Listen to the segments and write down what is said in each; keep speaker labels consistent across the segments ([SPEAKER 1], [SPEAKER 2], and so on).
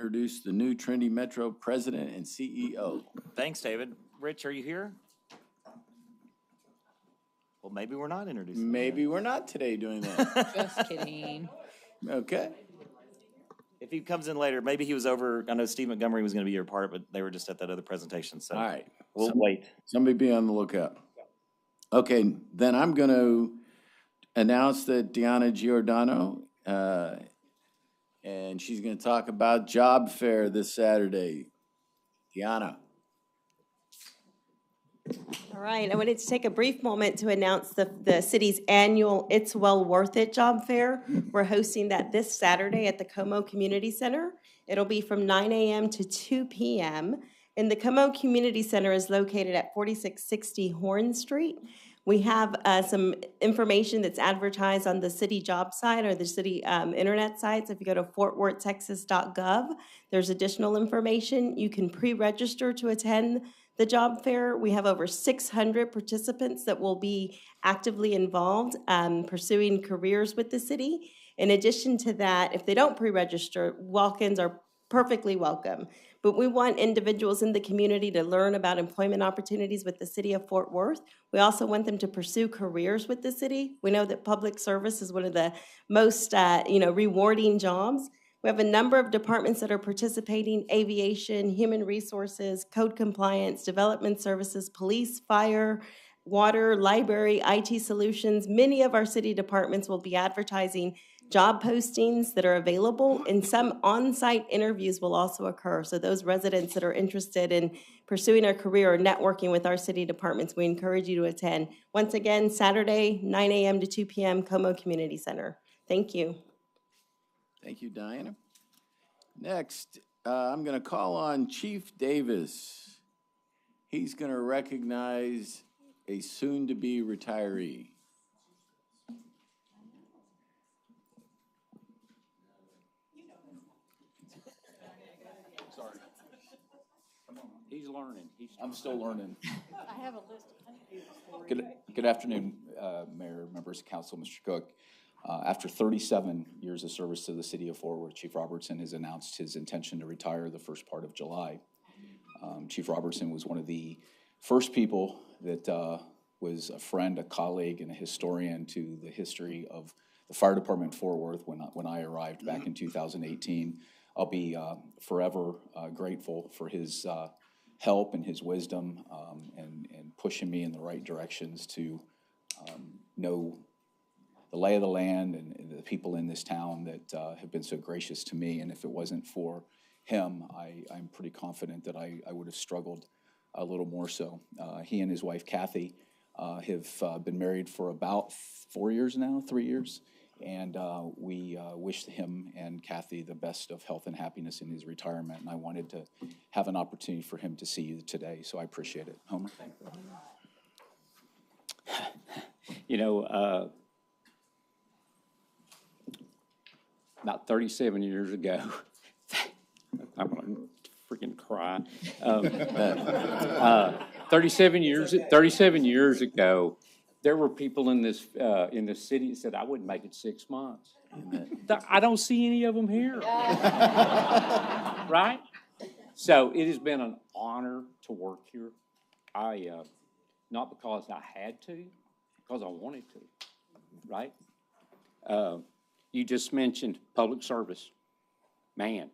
[SPEAKER 1] introduce the new Trinity Metro President and CEO.
[SPEAKER 2] Thanks, David. Rich, are you here? Well, maybe we're not introducing.
[SPEAKER 1] Maybe we're not today doing that.
[SPEAKER 3] Just kidding.
[SPEAKER 1] Okay.
[SPEAKER 2] If he comes in later, maybe he was over. I know Steve Montgomery was going to be your part, but they were just at that other presentation. So
[SPEAKER 1] All right.
[SPEAKER 2] we'll wait.
[SPEAKER 1] Somebody be on the lookout. Okay, then I'm going to announce that Deanna Giordano, and she's going to talk about job fair this Saturday. Deanna.
[SPEAKER 4] All right, I wanted to take a brief moment to announce the city's annual It's Well Worth It Job Fair. We're hosting that this Saturday at the Como Community Center. It'll be from 9 a.m. to 2 p.m. And the Como Community Center is located at 4660 Horn Street. We have some information that's advertised on the city job site or the city internet sites. If you go to fortworthtexas.gov, there's additional information. You can pre-register to attend the job fair. We have over 600 participants that will be actively involved pursuing careers with the city. In addition to that, if they don't pre-register, walk-ins are perfectly welcome. But we want individuals in the community to learn about employment opportunities with the city of Fort Worth. We also want them to pursue careers with the city. We know that public service is one of the most rewarding jobs. We have a number of departments that are participating: aviation, human resources, code compliance, development services, police, fire, water, library, IT solutions. Many of our city departments will be advertising job postings that are available, and some on-site interviews will also occur. So those residents that are interested in pursuing a career or networking with our city departments, we encourage you to attend. Once again, Saturday, 9 a.m. to 2 p.m., Como Community Center. Thank you.
[SPEAKER 1] Thank you, Diana. Next, I'm going to call on Chief Davis. He's going to recognize a soon-to-be retiree.
[SPEAKER 5] Sorry. He's learning.
[SPEAKER 6] I'm still learning.
[SPEAKER 3] I have a list of thank yous for you.
[SPEAKER 6] Good afternoon, Mayor, members of council, Mr. Cook. After 37 years of service to the city of Fort Worth, Chief Robertson has announced his intention to retire the first part of July. Chief Robertson was one of the first people that was a friend, a colleague, and a historian to the history of the fire department in Fort Worth when I arrived back in 2018. I'll be forever grateful for his help and his wisdom and pushing me in the right directions to know the lay of the land and the people in this town that have been so gracious to me. And if it wasn't for him, I'm pretty confident that I would have struggled a little more so. He and his wife, Kathy, have been married for about 4 years now, 3 years. And we wish him and Kathy the best of health and happiness in his retirement. And I wanted to have an opportunity for him to see you today, so I appreciate it. Homer?
[SPEAKER 5] You know, about 37 years ago, I'm going to freaking cry. 37 years ago, there were people in this city that said I wouldn't make it 6 months. I don't see any of them here, right? So it has been an honor to work here. Not because I had to, because I wanted to, right? You just mentioned public service. Man,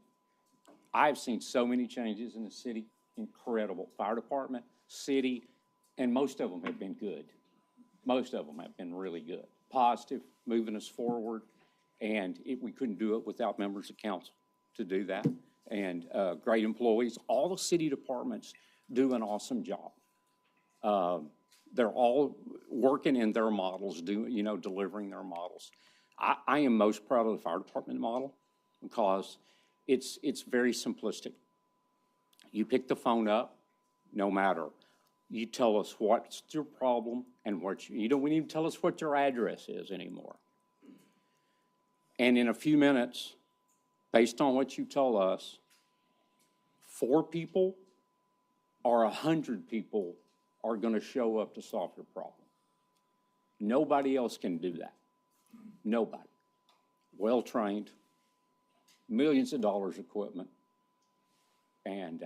[SPEAKER 5] I've seen so many changes in the city. Incredible. Fire department, city, and most of them have been good. Most of them have been really good, positive, moving us forward, and we couldn't do it without members of council to do that, and great employees. All the city departments do an awesome job. They're all working in their models, delivering their models. I am most proud of the fire department model because it's very simplistic. You pick the phone up, no matter. You tell us what's your problem and you don't even tell us what your address is anymore. And in a few minutes, based on what you tell us, 4 people or 100 people are going to show up to solve your problem. Nobody else can do that. Nobody. Well-trained, millions of dollars equipment, and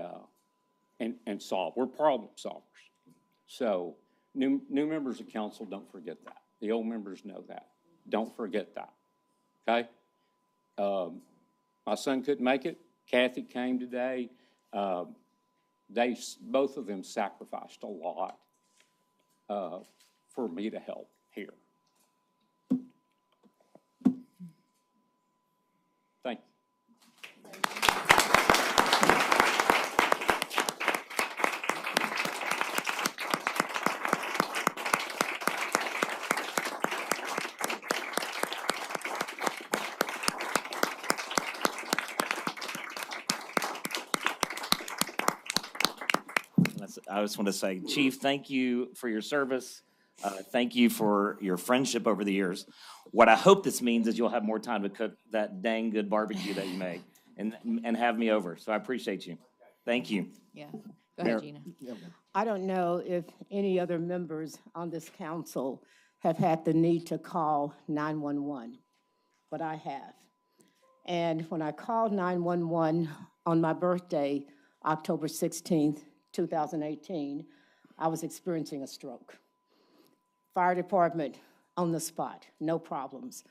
[SPEAKER 5] solve. We're problem solvers. So new members of council, don't forget that. The old members know that. Don't forget that, okay? My son couldn't make it. Kathy came today. Both of them sacrificed a lot for me to help here. Thank you.
[SPEAKER 2] I just want to say, Chief, thank you for your service. Thank you for your friendship over the years. What I hope this means is you'll have more time to cook that dang good barbecue that you make and have me over. So I appreciate you. Thank you.
[SPEAKER 3] Yeah. Go ahead, Gina.
[SPEAKER 7] I don't know if any other members on this council have had the need to call 911, but I have. And when I called 911 on my birthday, October 16th, 2018, I was experiencing a stroke. Fire department on the spot, no problems.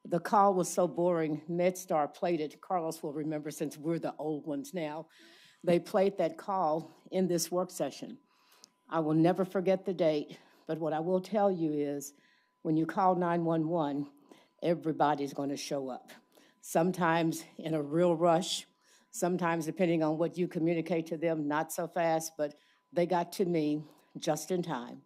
[SPEAKER 7] The call was so boring, MedStar played it. Carlos will remember since we're the old ones now. They played that call in this work session. I will never forget the date, but what I will tell you is when you call 911, everybody's going to show up. Sometimes in a real rush, sometimes depending on what you communicate to them, not so fast, but they got to me just in time.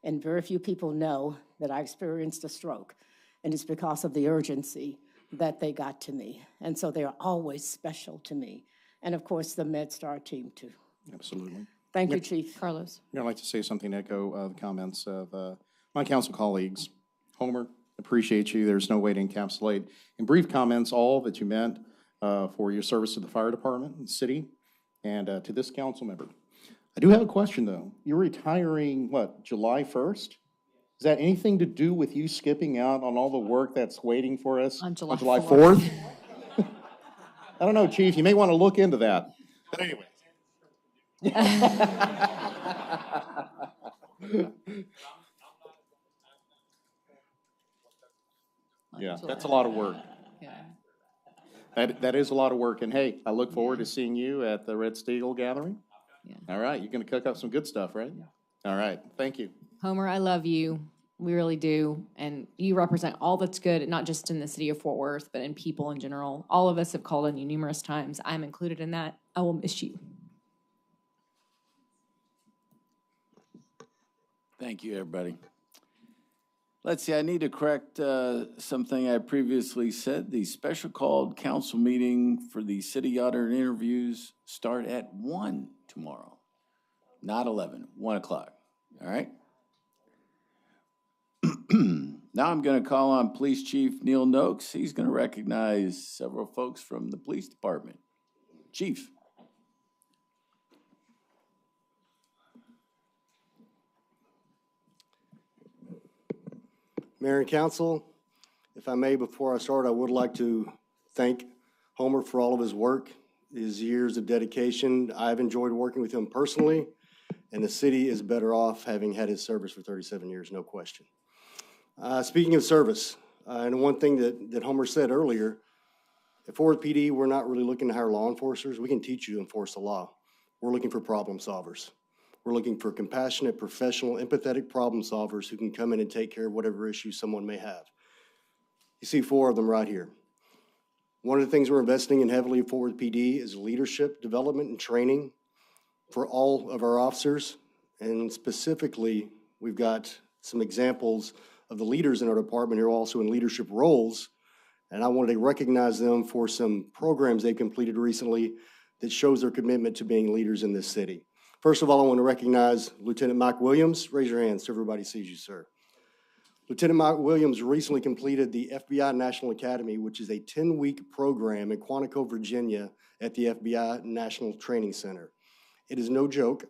[SPEAKER 7] And very few people know that I experienced a stroke, and it's because of the urgency that they got to me. And so they are always special to me. And of course, the MedStar team too.
[SPEAKER 8] Absolutely.
[SPEAKER 7] Thank you, Chief.
[SPEAKER 3] Carlos.
[SPEAKER 8] I'd like to say something to echo the comments of my council colleagues. Homer, appreciate you. There's no way to encapsulate in brief comments all that you meant for your service to the fire department and city and to this council member. I do have a question, though. You're retiring, what, July 1st? Is that anything to do with you skipping out on all the work that's waiting for us
[SPEAKER 3] On July
[SPEAKER 8] 4th? I don't know, Chief. You may want to look into that. But anyway. Yeah, that's a lot of work.
[SPEAKER 3] Yeah.
[SPEAKER 8] That is a lot of work. And hey, I look forward to seeing you at the Red Steagle gathering.
[SPEAKER 3] Yeah.
[SPEAKER 8] All right, you're going to cook up some good stuff, right? All right, thank you.
[SPEAKER 3] Homer, I love you. We really do. And you represent all that's good, not just in the city of Fort Worth, but in people in general. All of us have called on you numerous times. I'm included in that. I will miss you.
[SPEAKER 1] Thank you, everybody. Let's see, I need to correct something I previously said. The special called council meeting for the city auditor interviews start at 1 tomorrow, not 11, 1 o'clock, all right? Now I'm going to call on Police Chief Neil Noakes. He's going to recognize several folks from the police department. Chief.
[SPEAKER 9] Mayor and Council, if I may, before I start, I would like to thank Homer for all of his work, his years of dedication. I've enjoyed working with him personally, and the city is better off having had his service for 37 years, no question. Speaking of service, and one thing that Homer said earlier, at Fort Worth PD, we're not really looking to hire law enforcers. We can teach you to enforce the law. We're looking for problem solvers. We're looking for compassionate, professional, empathetic problem solvers who can come in and take care of whatever issue someone may have. You see 4 of them right here. One of the things we're investing in heavily at Fort Worth PD is leadership development and training for all of our officers. And specifically, we've got some examples of the leaders in our department who are also in leadership roles. And I wanted to recognize them for some programs they've completed recently that shows their commitment to being leaders in this city. First of all, I want to recognize Lieutenant Mike Williams. Raise your hand so everybody sees you, sir. Lieutenant Mike Williams recently completed the FBI National Academy, which is a 10-week program in Quantico, Virginia at the FBI National Training Center. It is no joke.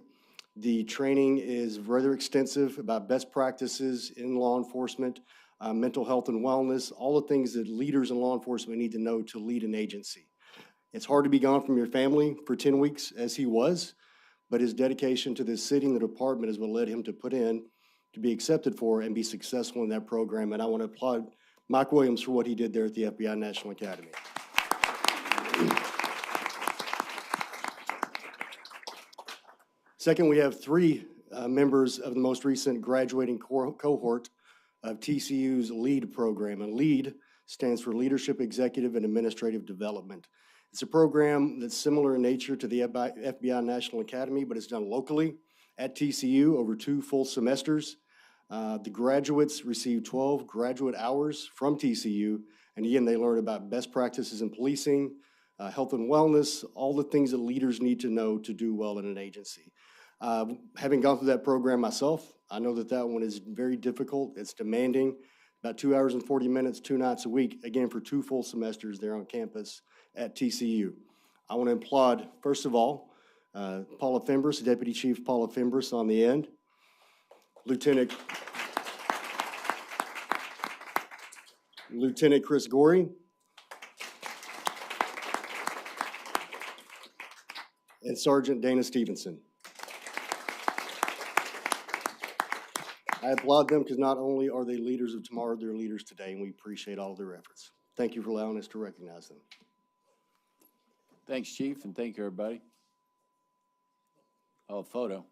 [SPEAKER 9] The training is rather extensive about best practices in law enforcement, mental health and wellness, all the things that leaders in law enforcement need to know to lead an agency. It's hard to be gone from your family for 10 weeks as he was, but his dedication to this city and the department is what led him to put in, to be accepted for and be successful in that program. And I want to applaud Mike Williams for what he did there at the FBI National Academy. Second, we have three members of the most recent graduating cohort of TCU's LEAD program. And LEAD stands for Leadership, Executive, and Administrative Development. It's a program that's similar in nature to the FBI National Academy, but it's done locally at TCU over 2 full semesters. The graduates receive 12 graduate hours from TCU, and again, they learn about best practices in policing, health and wellness, all the things that leaders need to know to do well in an agency. Having gone through that program myself, I know that that one is very difficult. It's demanding, about 2 hours and 40 minutes, 2 nights a week, again, for 2 full semesters there on campus at TCU. I want to applaud, first of all, Paula Fimbres, Deputy Chief Paula Fimbres on the end, Lieutenant Chris Gorey, and Sergeant Dana Stevenson. I applaud them because not only are they leaders of tomorrow, they're leaders today, and we appreciate all of their efforts. Thank you for allowing us to recognize them.
[SPEAKER 1] Thanks, Chief, and thank you, everybody. Oh, photo.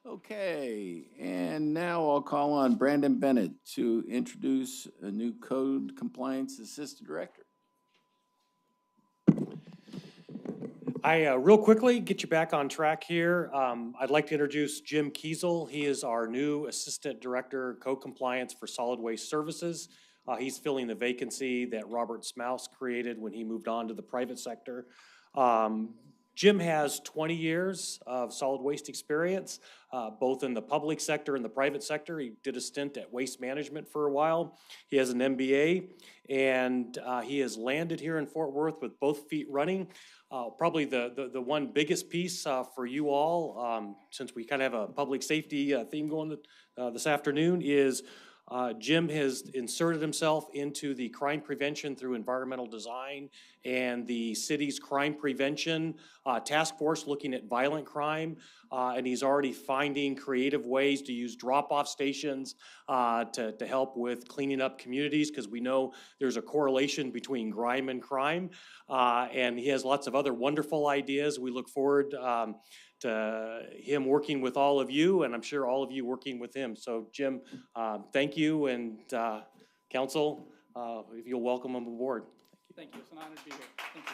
[SPEAKER 1] Okay, and now I'll call on Brandon Bennett to introduce a new Code Compliance Assistant Director.
[SPEAKER 10] Real quickly, get you back on track here. I'd like to introduce Jim Kiesel. He is our new Assistant Director, Code Compliance for Solid Waste Services. He's filling the vacancy that Robert Smouse created when he moved on to the private sector. Jim has 20 years of solid waste experience, both in the public sector and the private sector. He did a stint at Waste Management for a while. He has an MBA, and he has landed here in Fort Worth with both feet running. Probably the one biggest piece for you all, since we kind of have a public safety theme going this afternoon, is Jim has inserted himself into the crime prevention through environmental design and the city's crime prevention task force looking at violent crime. And he's already finding creative ways to use drop-off stations to help with cleaning up communities, because we know there's a correlation between grime and crime. And he has lots of other wonderful ideas. We look forward to him working with all of you, and I'm sure all of you working with him. So Jim, thank you, and council, if you'll welcome him aboard.
[SPEAKER 11] Thank you. It's an honor to be here. Thank you.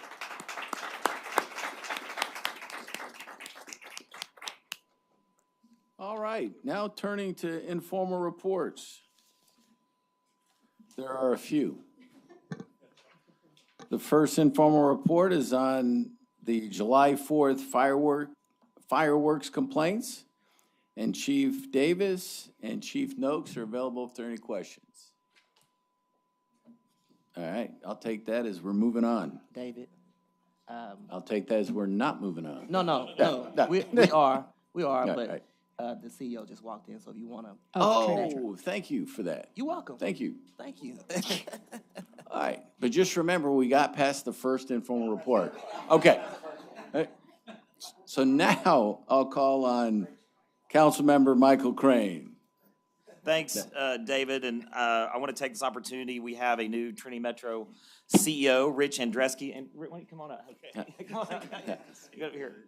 [SPEAKER 1] All right, now turning to informal reports. There are a few. The first informal report is on the July 4th fireworks complaints, and Chief Davis and Chief Noakes are available if there are any questions. All right, I'll take that as we're moving on.
[SPEAKER 12] David.
[SPEAKER 1] I'll take that as we're not moving on.
[SPEAKER 12] No. We are,
[SPEAKER 1] Yeah,
[SPEAKER 12] but
[SPEAKER 1] right.
[SPEAKER 12] The CEO just walked in, so if you want to.
[SPEAKER 1] Oh, thank you for that.
[SPEAKER 12] You're welcome.
[SPEAKER 1] Thank you.
[SPEAKER 12] Thank you.
[SPEAKER 1] All right, but just remember, we got past the first informal report. Okay. So now I'll call on Councilmember Michael Crane.
[SPEAKER 2] Thanks, David, and I want to take this opportunity. We have a new Trinity Metro CEO, Rich Andreski, and why don't you come on up? Okay. Come on, you go over here.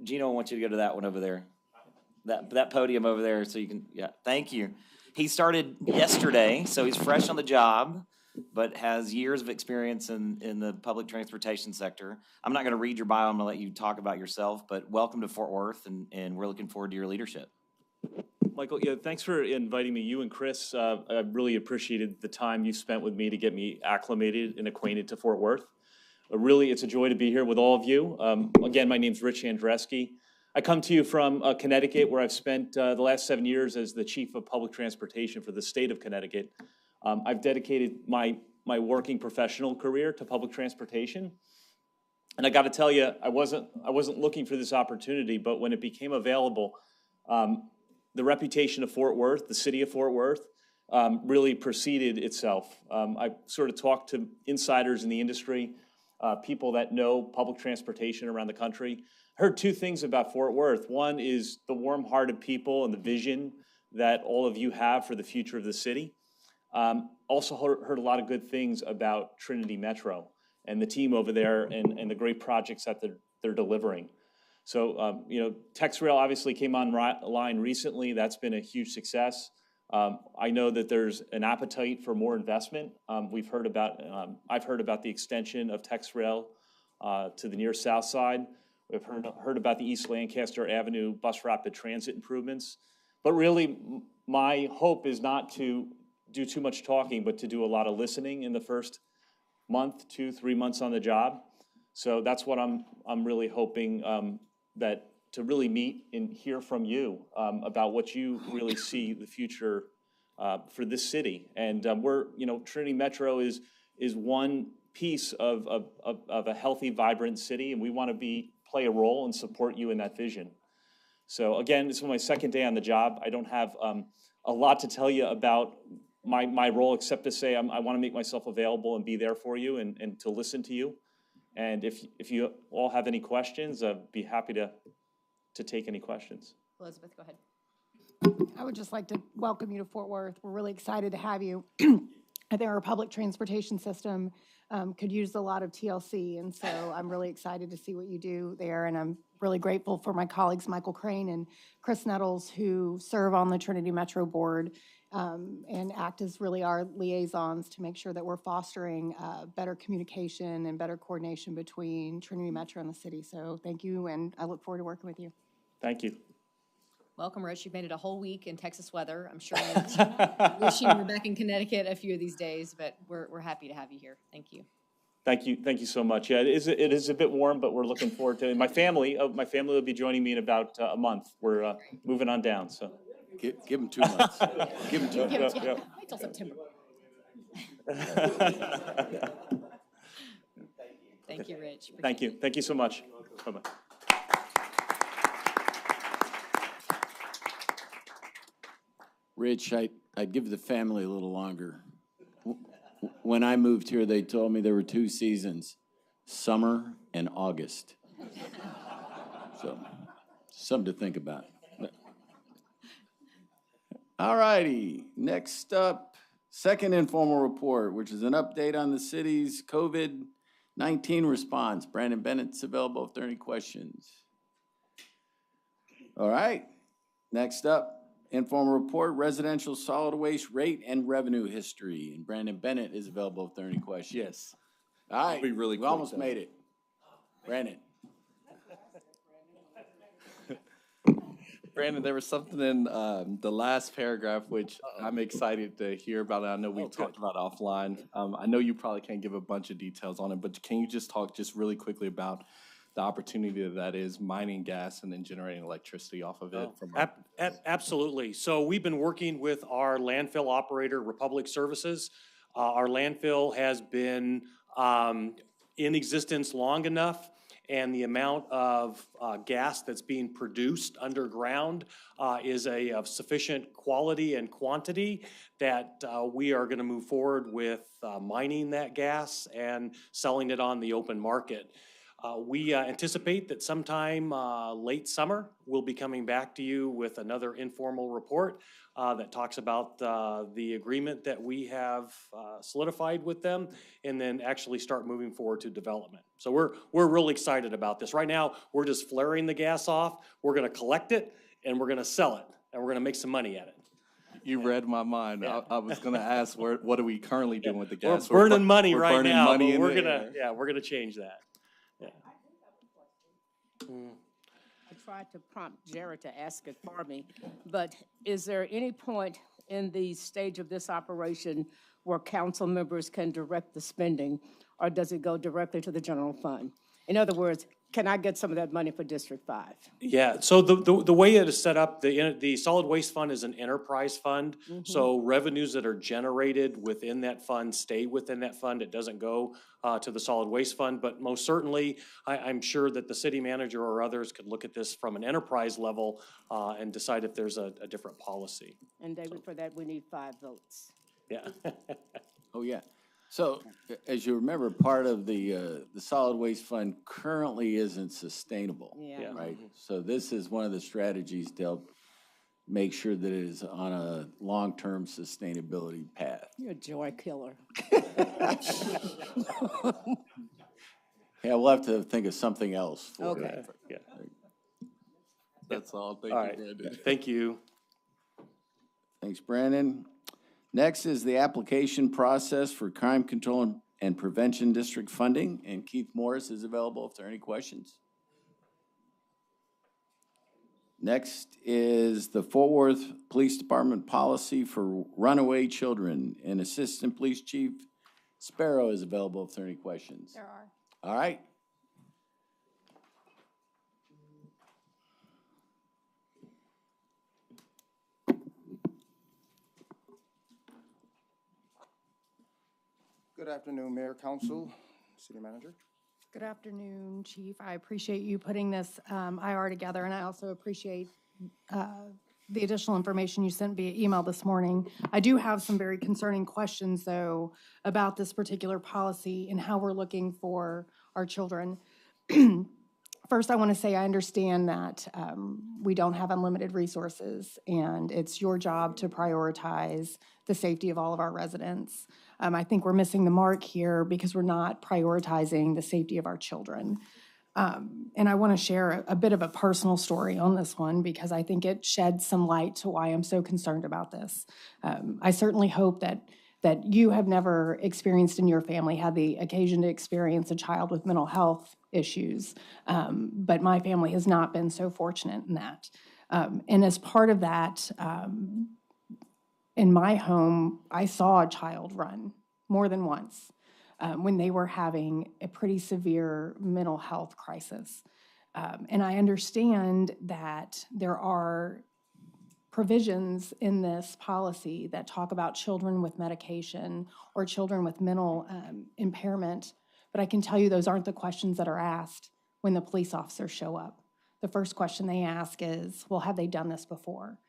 [SPEAKER 2] Gino, I want you to go to that one over there, that podium over there, so you can. Yeah, thank you. He started yesterday, so he's fresh on the job, but has years of experience in the public transportation sector. I'm not going to read your bio. I'm going to let you talk about yourself, but welcome to Fort Worth, and we're looking forward to your leadership.
[SPEAKER 13] Michael, yeah, thanks for inviting me. You and Chris, I really appreciated the time you spent with me to get me acclimated and acquainted to Fort Worth. Really, it's a joy to be here with all of you. Again, my name's Rich Andreski. I come to you from Connecticut, where I've spent the last 7 years as the Chief of Public Transportation for the state of Connecticut. I've dedicated my working professional career to public transportation. And I got to tell you, I wasn't looking for this opportunity, but when it became available, the reputation of Fort Worth, the city of Fort Worth, really preceded itself. I sort of talked to insiders in the industry, people that know public transportation around the country. I heard two things about Fort Worth. One is the warm-hearted people and the vision that all of you have for the future of the city. Also heard a lot of good things about Trinity Metro and the team over there and the great projects that they're delivering. So, TexRail obviously came online recently. That's been a huge success. I know that there's an appetite for more investment. I've heard about the extension of TexRail to the near south side. We've heard about the East Lancaster Avenue bus rapid transit improvements. But really, my hope is not to do too much talking, but to do a lot of listening in the first month, 2-3 months on the job. So that's what I'm really hoping that to really meet and hear from you about what you really see the future for this city. And Trinity Metro is one piece of a healthy, vibrant city, and we want to play a role and support you in that vision. So again, this is my second day on the job. I don't have a lot to tell you about my role, except to say I want to make myself available and be there for you and to listen to you. And if you all have any questions, I'd be happy to take any questions.
[SPEAKER 3] Elizabeth, go ahead.
[SPEAKER 14] I would just like to welcome you to Fort Worth. We're really excited to have you. I think our public transportation system could use a lot of TLC, and so I'm really excited to see what you do there, and I'm really grateful for my colleagues Michael Crane and Chris Nettles, who serve on the Trinity Metro Board and act as really our liaisons to make sure that we're fostering better communication and better coordination between Trinity Metro and the city. So thank you, and I look forward to working with you.
[SPEAKER 13] Thank you.
[SPEAKER 3] Welcome, Rich. You've made it a whole week in Texas weather. I'm sure you're wishing you were back in Connecticut a few of these days, but we're happy to have you here. Thank you.
[SPEAKER 13] Thank you so much. Yeah, it is a bit warm, but we're looking forward to it. My family will be joining me in about a month. We're moving on down, so.
[SPEAKER 1] Give them 2 months. Give them 2 months.
[SPEAKER 3] Wait till September. Thank you, Rich.
[SPEAKER 13] Thank you. Thank you so much. Bye-bye.
[SPEAKER 1] Rich, I'd give the family a little longer. When I moved here, they told me there were 2 seasons, summer and August. So, something to think about. All righty, next up, second informal report, which is an update on the city's COVID-19 response. Brandon Bennett's available if there are any questions. All right, next up. Informal report, residential solid waste rate and revenue history. And Brandon Bennett is available if there are any questions.
[SPEAKER 15] Yes.
[SPEAKER 1] All right,
[SPEAKER 15] be really
[SPEAKER 1] we
[SPEAKER 15] quick,
[SPEAKER 1] almost
[SPEAKER 15] though.
[SPEAKER 1] made it. Brandon.
[SPEAKER 15] Brandon, there was something in the last paragraph which I'm excited to hear about. I know we talked about offline. I know you probably can't give a bunch of details on it, but can you just talk just really quickly about the opportunity that is mining gas and then generating electricity off of it?
[SPEAKER 10] Absolutely. So we've been working with our landfill operator, Republic Services. Our landfill has been in existence long enough, and the amount of gas that's being produced underground is of sufficient quality and quantity that we are going to move forward with mining that gas and selling it on the open market. We anticipate that sometime late summer, we'll be coming back to you with another informal report that talks about the agreement that we have solidified with them, and then actually start moving forward to development. So we're really excited about this. Right now, we're just flaring the gas off. We're going to collect it, and we're going to sell it, and we're going to make some money at it.
[SPEAKER 15] You read my mind. Yeah. I was going to ask, what are we currently doing with the gas?
[SPEAKER 10] We're burning money
[SPEAKER 15] we're
[SPEAKER 10] right
[SPEAKER 15] burning
[SPEAKER 10] now,
[SPEAKER 15] money
[SPEAKER 10] but
[SPEAKER 15] in
[SPEAKER 10] we're
[SPEAKER 15] the
[SPEAKER 10] gonna
[SPEAKER 15] air.
[SPEAKER 10] we're gonna change that. Yeah.
[SPEAKER 7] I tried to prompt Jared to ask it for me, but is there any point in the stage of this operation where council members can direct the spending, or does it go directly to the general fund? In other words, can I get some of that money for District 5?
[SPEAKER 10] Yeah, so the way it is set up, the solid waste fund is an enterprise fund. So revenues that are generated within that fund stay within that fund. It doesn't go to the solid waste fund. But most certainly, I'm sure that the city manager or others could look at this from an enterprise level and decide if there's a different policy.
[SPEAKER 7] And David, for that, we need 5 votes.
[SPEAKER 10] Yeah.
[SPEAKER 1] Oh, yeah. So, as you remember, part of the solid waste fund currently isn't sustainable.
[SPEAKER 7] Yeah.
[SPEAKER 1] Right? So this is one of the strategies to help make sure that it is on a long-term sustainability path.
[SPEAKER 7] You're a joy killer.
[SPEAKER 1] Yeah, we'll have to think of something else for
[SPEAKER 7] Okay.
[SPEAKER 1] it.
[SPEAKER 10] Yeah.
[SPEAKER 15] That's all. Thank
[SPEAKER 10] All
[SPEAKER 15] you,
[SPEAKER 10] right.
[SPEAKER 15] Brandon.
[SPEAKER 10] Thank you.
[SPEAKER 1] Thanks, Brandon. Next is the application process for crime control and prevention district funding, and Keith Morris is available if there are any questions. Next is the Fort Worth Police Department policy for runaway children, and Assistant Police Chief Sparrow is available if there are any questions.
[SPEAKER 14] There are.
[SPEAKER 1] All right.
[SPEAKER 16] Good afternoon, Mayor, Council, City Manager.
[SPEAKER 14] Good afternoon, Chief. I appreciate you putting this IR together, and I also appreciate the additional information you sent via email this morning. I do have some very concerning questions, though, about this particular policy and how we're looking for our children. First, I want to say I understand that we don't have unlimited resources, and it's your job to prioritize the safety of all of our residents. I think we're missing the mark here because we're not prioritizing the safety of our children. And I want to share a bit of a personal story on this one because I think it sheds some light to why I'm so concerned about this. I certainly hope that you have never experienced in your family, had the occasion to experience a child with mental health issues, but my family has not been so fortunate in that. And as part of that, in my home, I saw a child run more than once when they were having a pretty severe mental health crisis. And I understand that there are provisions in this policy that talk about children with medication or children with mental impairment, but I can tell you those aren't the questions that are asked when the police officers show up. The first question they ask is, well, have they done this before?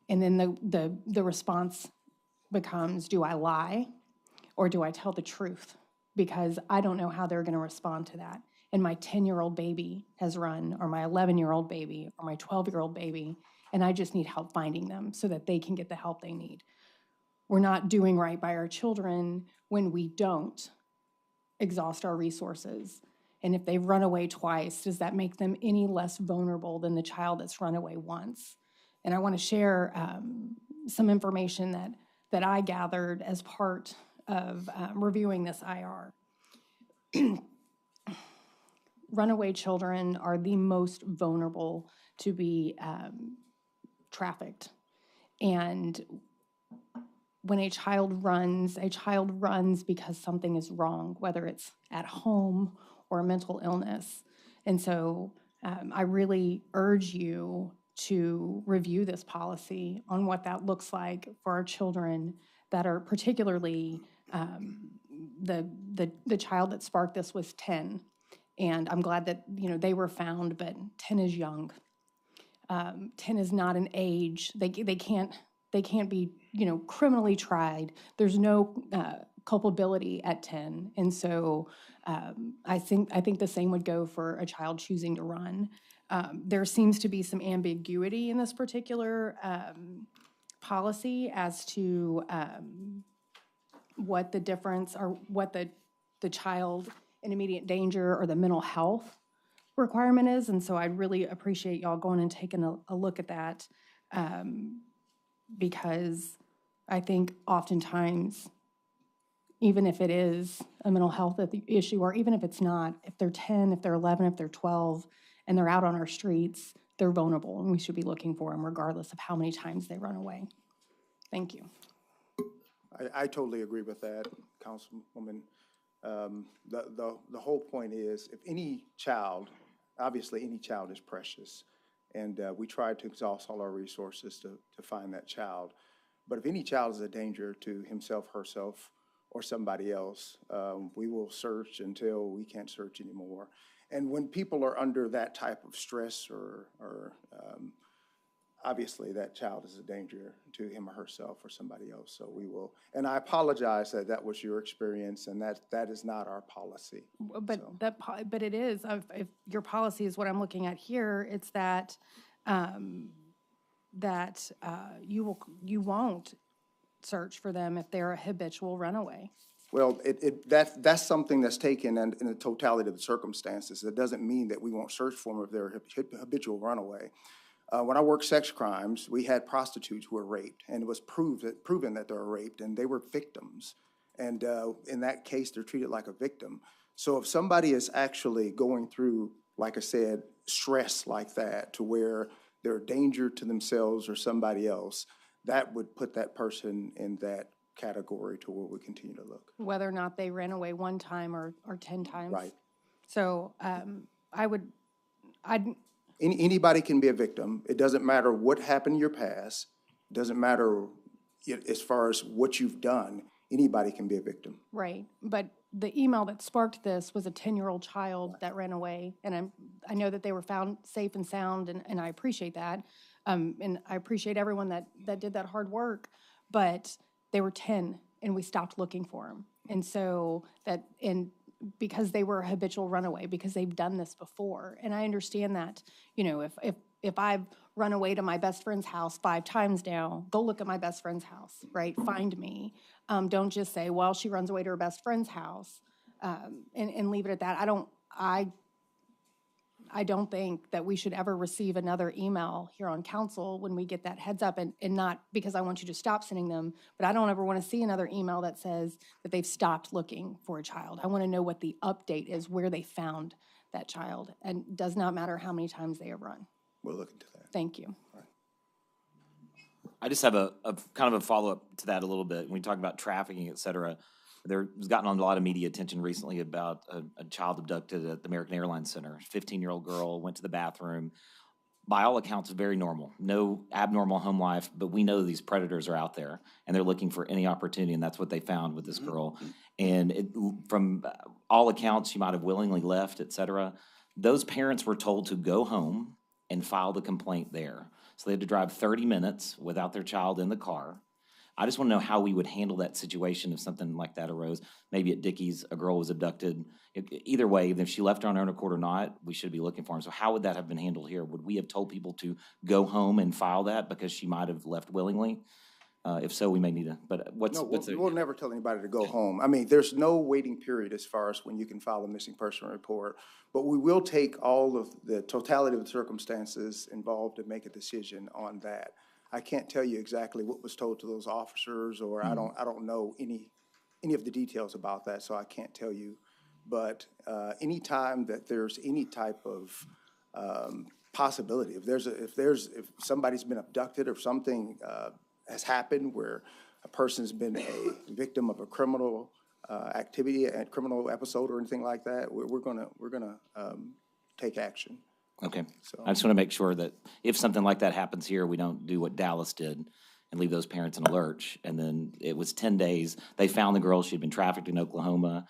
[SPEAKER 14] And then the response becomes, do I lie or do I tell the truth? Because I don't know how they're going to respond to that. And my 10-year-old baby has run, or my 11-year-old baby, or my 12-year-old baby, and I just need help finding them so that they can get the help they need. We're not doing right by our children when we don't exhaust our resources. And if they've run away twice, does that make them any less vulnerable than the child that's run away once? And I want to share some information that I gathered as part of reviewing this IR. Runaway children are the most vulnerable to be trafficked. And when a child runs because something is wrong, whether it's at home or a mental illness. And so I really urge you to review this policy on what that looks like for our children that are particularly, the child that sparked this was 10. And I'm glad that, they were found, but 10 is young. 10 is not an age. They can't be, criminally tried. There's no culpability at 10. And so I think the same would go for a child choosing to run. There seems to be some ambiguity in this particular policy as to what the difference or what the child in immediate danger or the mental health requirement is. And so I'd really appreciate y'all going and taking a look at that because I think oftentimes, even if it is a mental health issue, or even if it's not, if they're 10, if they're 11, if they're 12, and they're out on our streets, they're vulnerable, and we should be looking for them regardless of how many times they run away. Thank you.
[SPEAKER 16] I totally agree with that, Councilwoman. The whole point is, if any child obviously, any child is precious. And we try to exhaust all our resources to find that child. But if any child is a danger to himself, herself, or somebody else, we will search until we can't search anymore. And when people are under that type of stress or obviously that child is a danger to him or herself or somebody else. So we will, and I apologize that that was your experience, and that is not our policy.
[SPEAKER 14] But
[SPEAKER 16] So.
[SPEAKER 14] but it is, if your policy is what I'm looking at here, it's that, you won't search for them if they're a habitual runaway.
[SPEAKER 16] Well, that's something that's taken in the totality of the circumstances. It doesn't mean that we won't search for them if they're a habitual runaway. When I worked sex crimes, we had prostitutes who were raped, and it was proven that they were raped, and they were victims. And in that case, they're treated like a victim. So if somebody is actually going through, like I said, stress like that, to where they're a danger to themselves or somebody else, that would put that person in that category to where we continue to look.
[SPEAKER 14] Whether or not they ran away one time or 10 times.
[SPEAKER 16] Right.
[SPEAKER 14] So
[SPEAKER 16] Anybody can be a victim. It doesn't matter what happened in your past. It doesn't matter as far as what you've done. Anybody can be a victim.
[SPEAKER 14] Right, but the email that sparked this was a 10-year-old child that ran away, and I know that they were found safe and sound, and I appreciate that. And I appreciate everyone that did that hard work, but they were 10, and we stopped looking for them. And so because they were a habitual runaway, because they've done this before. And I understand that, if I've run away to my best friend's house 5 times now, go look at my best friend's house, right? Find me. Don't just say, well, she runs away to her best friend's house, and leave it at that. I don't think that we should ever receive another email here on council when we get that heads up, and not because I want you to stop sending them, but I don't ever want to see another email that says that they've stopped looking for a child. I want to know what the update is, where they found that child, and it does not matter how many times they have run.
[SPEAKER 16] We'll look into that.
[SPEAKER 14] Thank you.
[SPEAKER 2] I just have a kind of a follow-up to that a little bit. When we talk about trafficking, et cetera, there's gotten on a lot of media attention recently about a child abducted at the American Airlines Center. 15-year-old girl went to the bathroom. By all accounts, very normal. No abnormal home life, but we know these predators are out there, and they're looking for any opportunity, and that's what they found with this girl. And from all accounts, she might have willingly left, et cetera. Those parents were told to go home and file the complaint there. So they had to drive 30 minutes without their child in the car. I just want to know how we would handle that situation if something like that arose. Maybe at Dickey's, a girl was abducted. Either way, if she left on her own accord or not, we should be looking for him. So how would that have been handled here? Would we have told people to go home and file that because she might have left willingly? If so, we may need to, but
[SPEAKER 16] We'll never tell anybody to go home. I mean, there's no waiting period as far as when you can file a missing person report, but we will take all of the totality of the circumstances involved and make a decision on that. I can't tell you exactly what was told to those officers, or I don't know any of the details about that, so I can't tell you. But anytime that there's any type of possibility, if somebody's been abducted or something has happened where a person's been a victim of a criminal activity, a criminal episode or anything like that, we're gonna take action.
[SPEAKER 2] Okay.
[SPEAKER 16] So.
[SPEAKER 2] I just want to make sure that if something like that happens here, we don't do what Dallas did and leave those parents in a lurch. And then it was 10 days. They found the girl. She'd been trafficked in Oklahoma.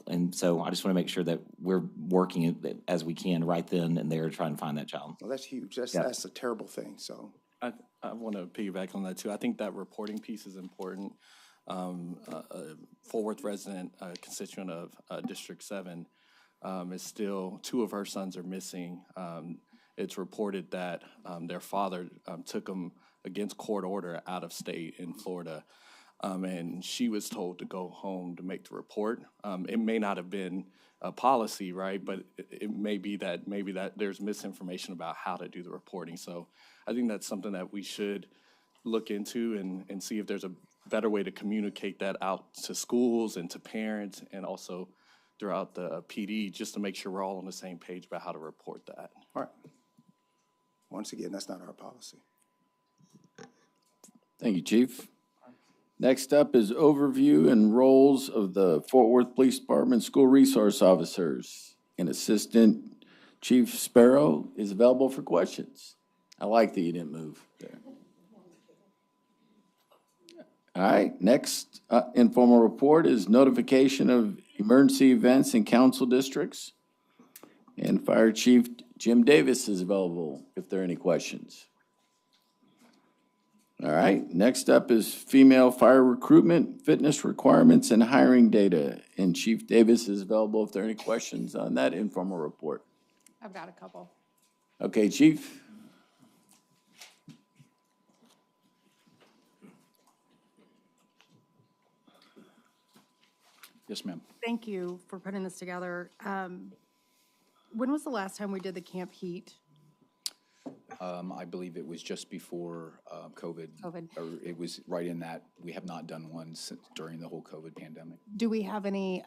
[SPEAKER 2] And so I just want to make sure that we're working as we can right then and there to try and find that child.
[SPEAKER 16] Well, that's huge. That's a terrible thing, so.
[SPEAKER 15] I want to piggyback on that too. I think that reporting piece is important. Fort Worth resident, constituent of District 7, is still, 2 of her sons are missing. It's reported that their father took them against court order out of state in Florida. And she was told to go home to make the report. It may not have been a policy, right? But it may be that there's misinformation about how to do the reporting. So I think that's something that we should look into and see if there's a better way to communicate that out to schools and to parents and also throughout the PD, just to make sure we're all on the same page about how to report that.
[SPEAKER 16] All right. Once again, that's not our policy.
[SPEAKER 1] Thank you, Chief. Next up is overview and roles of the Fort Worth Police Department School Resource Officers and Assistant Chief Sparrow is available for questions. I like that you didn't move there. All right, next informal report is notification of emergency events in council districts. And Fire Chief Jim Davis is available if there are any questions. All right, next up is female fire recruitment, fitness requirements, and hiring data. And Chief Davis is available if there are any questions on that informal report.
[SPEAKER 14] I've got a couple.
[SPEAKER 1] Okay, Chief.
[SPEAKER 6] Yes, ma'am.
[SPEAKER 14] Thank you for putting this together. When was the last time we did the Camp Heat?
[SPEAKER 6] I believe it was just before COVID. Or it was right in that. We have not done one since during the whole COVID pandemic.
[SPEAKER 14] Do we have any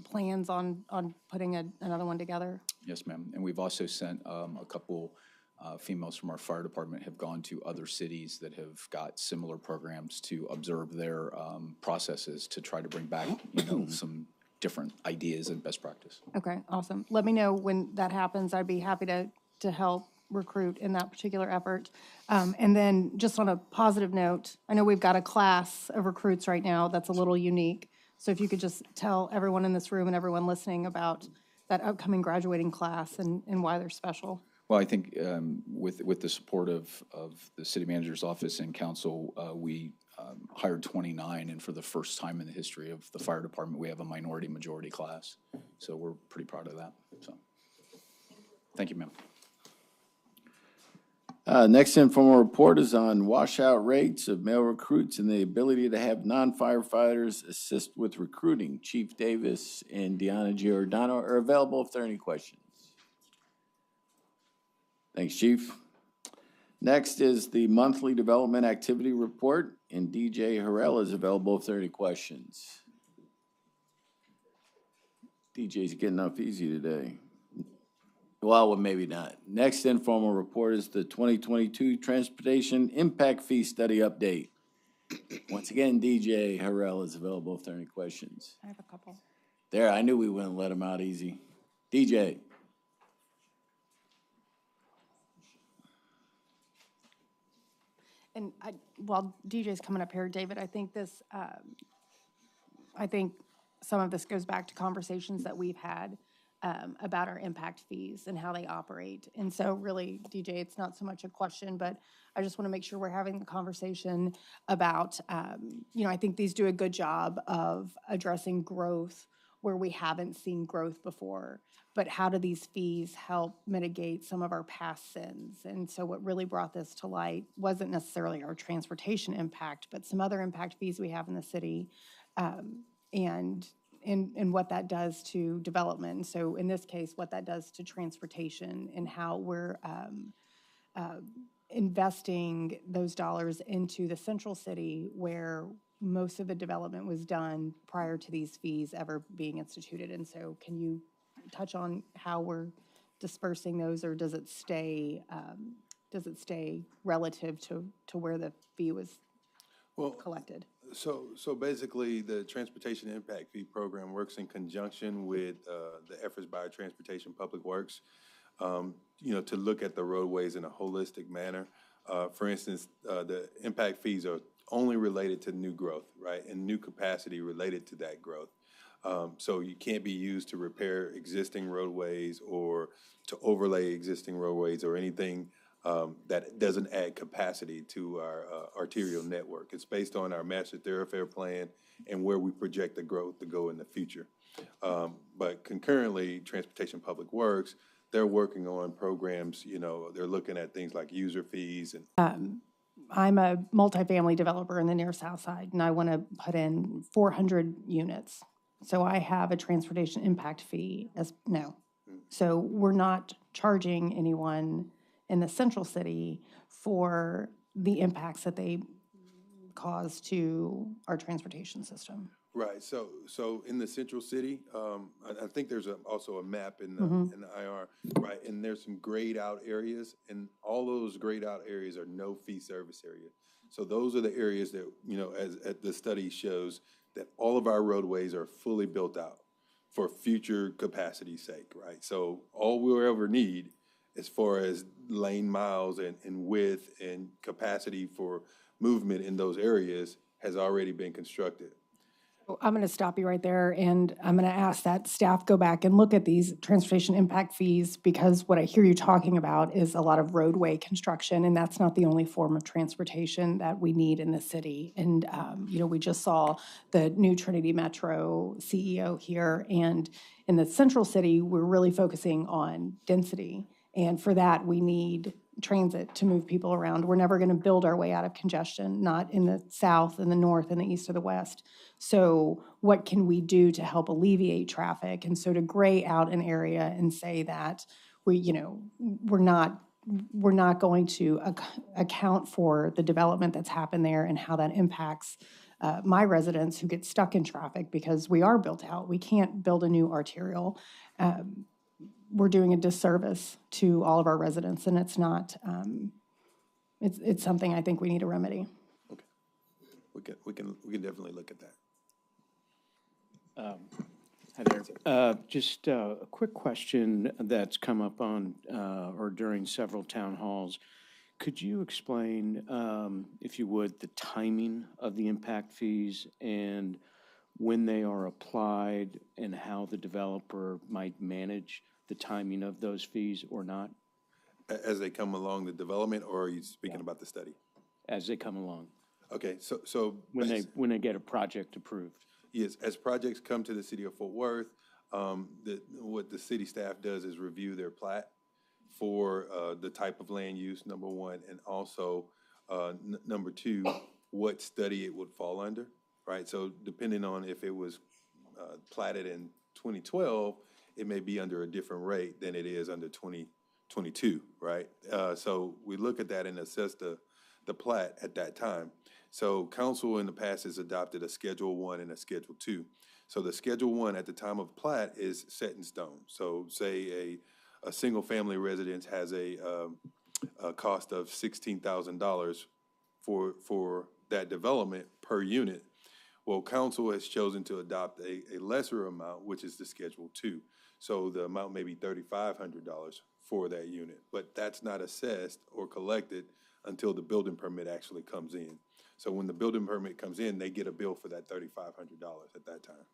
[SPEAKER 14] plans on putting another one together?
[SPEAKER 6] Yes, ma'am. And we've also sent a couple females from our fire department have gone to other cities that have got similar programs to observe their processes to try to bring back, some different ideas and best practice.
[SPEAKER 14] Okay, awesome. Let me know when that happens. I'd be happy to help recruit in that particular effort. And then just on a positive note, I know we've got a class of recruits right now that's a little unique. So if you could just tell everyone in this room and everyone listening about that upcoming graduating class and why they're special.
[SPEAKER 6] Well, I think with the support of the city manager's office and council, we hired 29, and for the first time in the history of the fire department, we have a minority-majority class. So we're pretty proud of that. So, thank you, ma'am.
[SPEAKER 1] Next informal report is on washout rates of male recruits and the ability to have non-firefighters assist with recruiting. Chief Davis and Deanna Giordano are available if there are any questions. Thanks, Chief. Next is the monthly development activity report, and DJ Harrell is available if there are any questions. DJ's getting off easy today. Well, maybe not. Next informal report is the 2022 Transportation Impact Fee Study Update. Once again, DJ Harrell is available if there are any questions.
[SPEAKER 14] I have a couple.
[SPEAKER 1] There, I knew we wouldn't let him out easy. DJ.
[SPEAKER 14] And while DJ's coming up here, David, I think some of this goes back to conversations that we've had about our impact fees and how they operate. And so really, DJ, it's not so much a question, but I just want to make sure we're having the conversation about, I think these do a good job of addressing growth where we haven't seen growth before. But how do these fees help mitigate some of our past sins? And so what really brought this to light wasn't necessarily our transportation impact, but some other impact fees we have in the city, and what that does to development. And so in this case, what that does to transportation and how we're investing those dollars into the central city where most of the development was done prior to these fees ever being instituted. And so can you touch on how we're dispersing those, or does it stay relative to where the fee was collected?
[SPEAKER 17] So basically, the Transportation Impact Fee Program works in conjunction with the efforts by Transportation Public Works, to look at the roadways in a holistic manner. For instance, the impact fees are only related to new growth, right, and new capacity related to that growth. So you can't be used to repair existing roadways or to overlay existing roadways or anything that doesn't add capacity to our arterial network. It's based on our master thoroughfare plan and where we project the growth to go in the future. But concurrently, Transportation Public Works, they're working on programs, they're looking at things like user fees. And
[SPEAKER 14] I'm a multifamily developer in the near south side, and I want to put in 400 units. So I have a transportation impact fee So we're not charging anyone in the central city for the impacts that they cause to our transportation system.
[SPEAKER 17] Right. So in the central city, I think there's also a map in the IR, right? And there's some grayed out areas, and all those grayed out areas are no fee service areas. So those are the areas that, as the study shows, that all of our roadways are fully built out, for future capacity's sake, right? So all we'll ever need as far as lane miles and width and capacity for movement in those areas has already been constructed.
[SPEAKER 14] I'm going to stop you right there, and I'm going to ask that staff go back and look at these transportation impact fees, because what I hear you talking about is a lot of roadway construction, and that's not the only form of transportation that we need in the city. And, we just saw the new Trinity Metro CEO here, and in the central city, we're really focusing on density. And for that, we need transit to move people around. We're never going to build our way out of congestion, not in the south and the north and the east or the west. So what can we do to help alleviate traffic? And so to gray out an area and say that we're not going to account for the development that's happened there and how that impacts my residents who get stuck in traffic because we are built out. We can't build a new arterial. We're doing a disservice to all of our residents, and it's not, it's something I think we need to remedy.
[SPEAKER 17] Okay, we can definitely look at that.
[SPEAKER 18] Hi there. Just a quick question that's come up on, or during several town halls. Could you explain, if you would, the timing of the impact fees and when they are applied and how the developer might manage the timing of those fees or not?
[SPEAKER 17] As they come along the development, or are you speaking about the study?
[SPEAKER 18] As they come along.
[SPEAKER 17] Okay, so.
[SPEAKER 18] When they get a project approved.
[SPEAKER 17] Yes, as projects come to the city of Fort Worth, what the city staff does is review their plat for the type of land use, number one, and also number two, what study it would fall under, right? So depending on if it was platted in 2012, it may be under a different rate than it is under 2022, right? So we look at that and assess the plat at that time. So council in the past has adopted a Schedule 1 and a Schedule 2. So the Schedule 1 at the time of plat is set in stone. So say a single-family residence has a cost of $16,000 for that development per unit. Well, council has chosen to adopt a lesser amount, which is the Schedule 2. So the amount may be $3,500 for that unit, but that's not assessed or collected until the building permit actually comes in. So when the building permit comes in, they get a bill for that $3,500 at that time.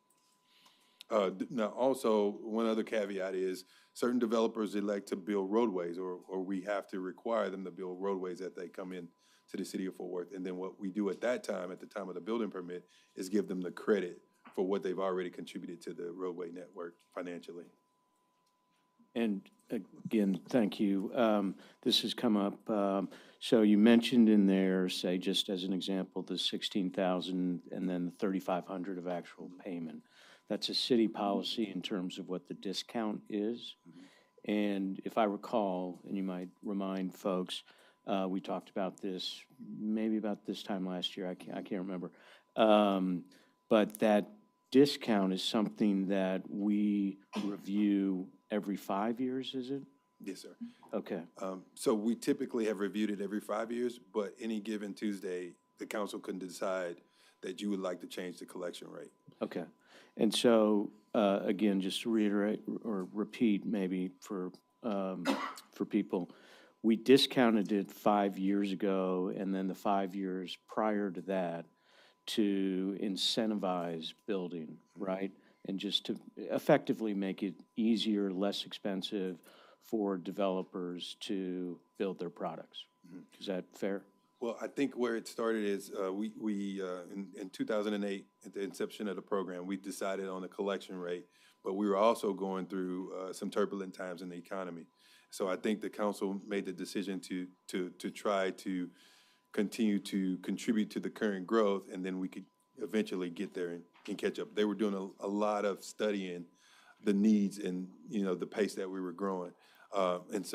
[SPEAKER 17] Now, also, one other caveat is certain developers elect to build roadways, or we have to require them to build roadways as they come in to the city of Fort Worth. And then what we do at that time, at the time of the building permit, is give them the credit for what they've already contributed to the roadway network financially.
[SPEAKER 18] And again, thank you. This has come up. So you mentioned in there, say, just as an example, the $16,000 and then the $3,500 of actual payment. That's a city policy in terms of what the discount is. Mm-hmm. And if I recall, and you might remind folks, we talked about this maybe about this time last year. I can't remember. But that discount is something that we review every 5 years, is it?
[SPEAKER 17] Yes, sir.
[SPEAKER 18] Okay.
[SPEAKER 17] So we typically have reviewed it every 5 years, but any given Tuesday, the council can decide that you would like to change the collection rate.
[SPEAKER 18] Okay. And so, again, just to reiterate or repeat maybe for people, we discounted it 5 years ago and then the 5 years prior to that to incentivize building, right? And just to effectively make it easier, less expensive for developers to build their products. Mm-hmm. Is that fair?
[SPEAKER 17] Well, I think where it started is we in 2008, at the inception of the program, we decided on a collection rate, but we were also going through some turbulent times in the economy. So I think the council made the decision to try to continue to contribute to the current growth, and then we could eventually get there and catch up. They were doing a lot of studying the needs and, the pace that we were growing. And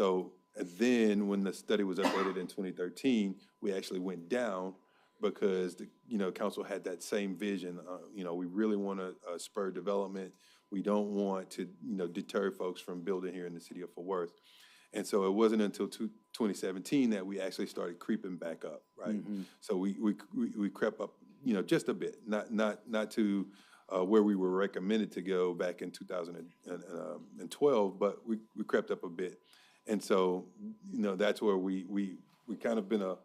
[SPEAKER 17] then when the study was updated in 2013, we actually went down because the council had that same vision. We really want to spur development. We don't want to deter folks from building here in the city of Fort Worth. And so it wasn't until 2017 that we actually started creeping back up, right? Mm-hmm. So we crept up, just a bit, not to where we were recommended to go back in 2012, but we crept up a bit. And so, that's where we kind of been a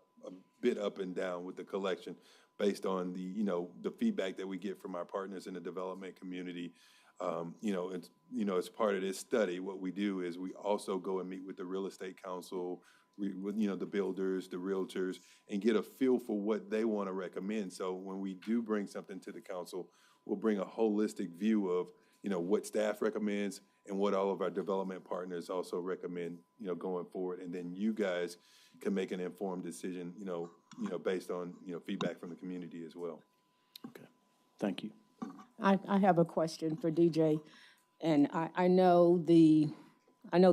[SPEAKER 17] bit up and down with the collection based on the feedback that we get from our partners in the development community. As part of this study, what we do is we also go and meet with the real estate council, the builders, the realtors, and get a feel for what they want to recommend. So when we do bring something to the council, we'll bring a holistic view of, what staff recommends and what all of our development partners also recommend, going forward. And then you guys can make an informed decision, based on, feedback from the community as well.
[SPEAKER 18] Okay, thank you.
[SPEAKER 7] I have a question for DJ, and I know the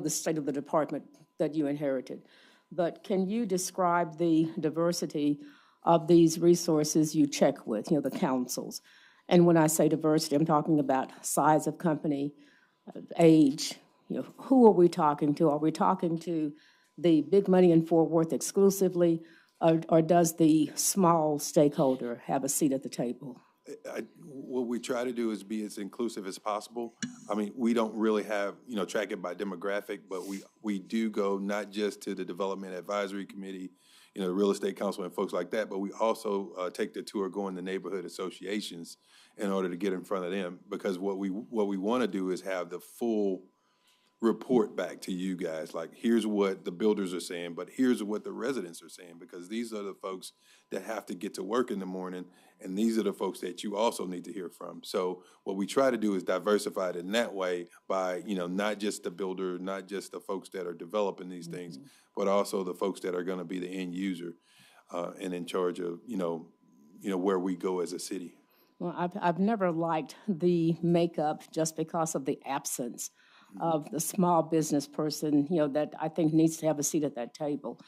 [SPEAKER 7] state of the department that you inherited, but can you describe the diversity of these resources you check with, the councils? And when I say diversity, I'm talking about size of company, age, who are we talking to? Are we talking to the big money in Fort Worth exclusively, or does the small stakeholder have a seat at the table?
[SPEAKER 17] What we try to do is be as inclusive as possible. I mean, we don't really have, track it by demographic, but we do go not just to the Development Advisory Committee, the Real Estate Council and folks like that, but we also take the tour going to neighborhood associations in order to get in front of them, because what we want to do is have the full report back to you guys. Like, here's what the builders are saying, but here's what the residents are saying, because these are the folks that have to get to work in the morning, and these are the folks that you also need to hear from. So what we try to do is diversify it in that way by, not just the builder, not just the folks that are developing these things, but also the folks that are going to be the end user and in charge of, where we go as a city.
[SPEAKER 7] Well, I've never liked the makeup just because of the absence of the small business person, that I think needs to have a seat at that table.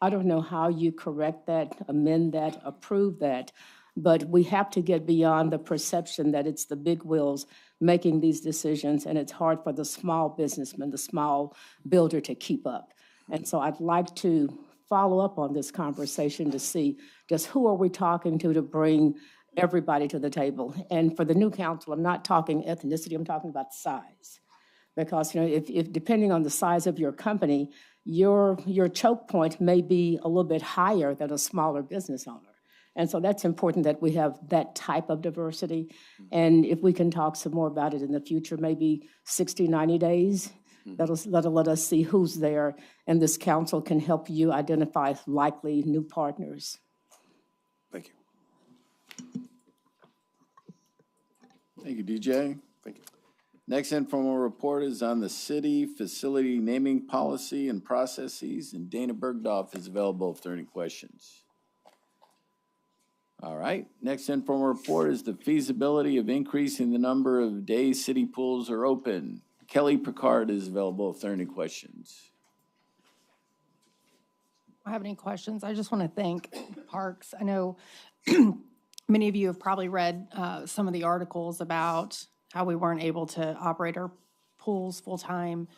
[SPEAKER 7] I don't know how you correct that, amend that, approve that, but we have to get beyond the perception that it's the big wheels making these decisions, and it's hard for the small businessman, the small builder to keep up. And so I'd like to follow up on this conversation to see just who are we talking to bring everybody to the table. And for the new council, I'm not talking ethnicity, I'm talking about size. Because, if depending on the size of your company, your choke point may be a little bit higher than a smaller business owner. And so that's important that we have that type of diversity. And if we can talk some more about it in the future, maybe 60, 90 days, that'll let us see who's there. And this council can help you identify likely new partners.
[SPEAKER 17] Thank you.
[SPEAKER 1] Thank you, DJ.
[SPEAKER 17] Thank you.
[SPEAKER 1] Next informal report is on the city facility naming policy and processes, and Dana Bergdorf is available if there are any questions. All right, next informal report is the feasibility of increasing the number of days city pools are open. Kelly Picard is available if there are any questions.
[SPEAKER 14] I have any questions. I just want to thank Parks. I know many of you have probably read some of the articles about how we weren't able to operate our pools full-time.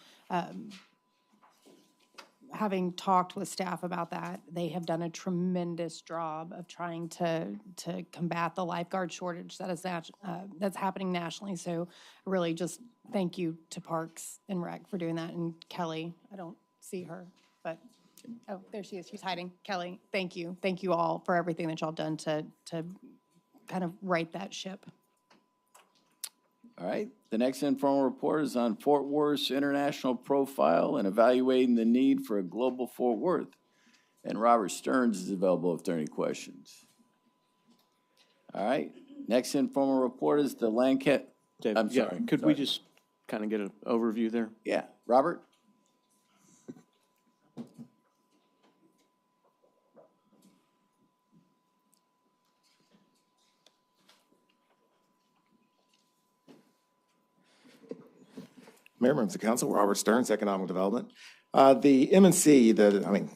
[SPEAKER 14] Having talked with staff about that, they have done a tremendous job of trying to combat the lifeguard shortage that is that's happening nationally. So really just thank you to Parks and Rec for doing that. And Kelly, I don't see her, but oh, there she is. She's hiding. Kelly, thank you. Thank you all for everything that y'all done to kind of right that ship.
[SPEAKER 1] All right, the next informal report is on Fort Worth's international profile and evaluating the need for a global Fort Worth. And Robert Stearns is available if there are any questions. All right, next informal report is the Lancaster. I'm sorry.
[SPEAKER 18] Could we just kind of get an overview there?
[SPEAKER 1] Yeah, Robert?
[SPEAKER 19] Mayor, members of council, Robert Stearns, Economic Development. The MNC,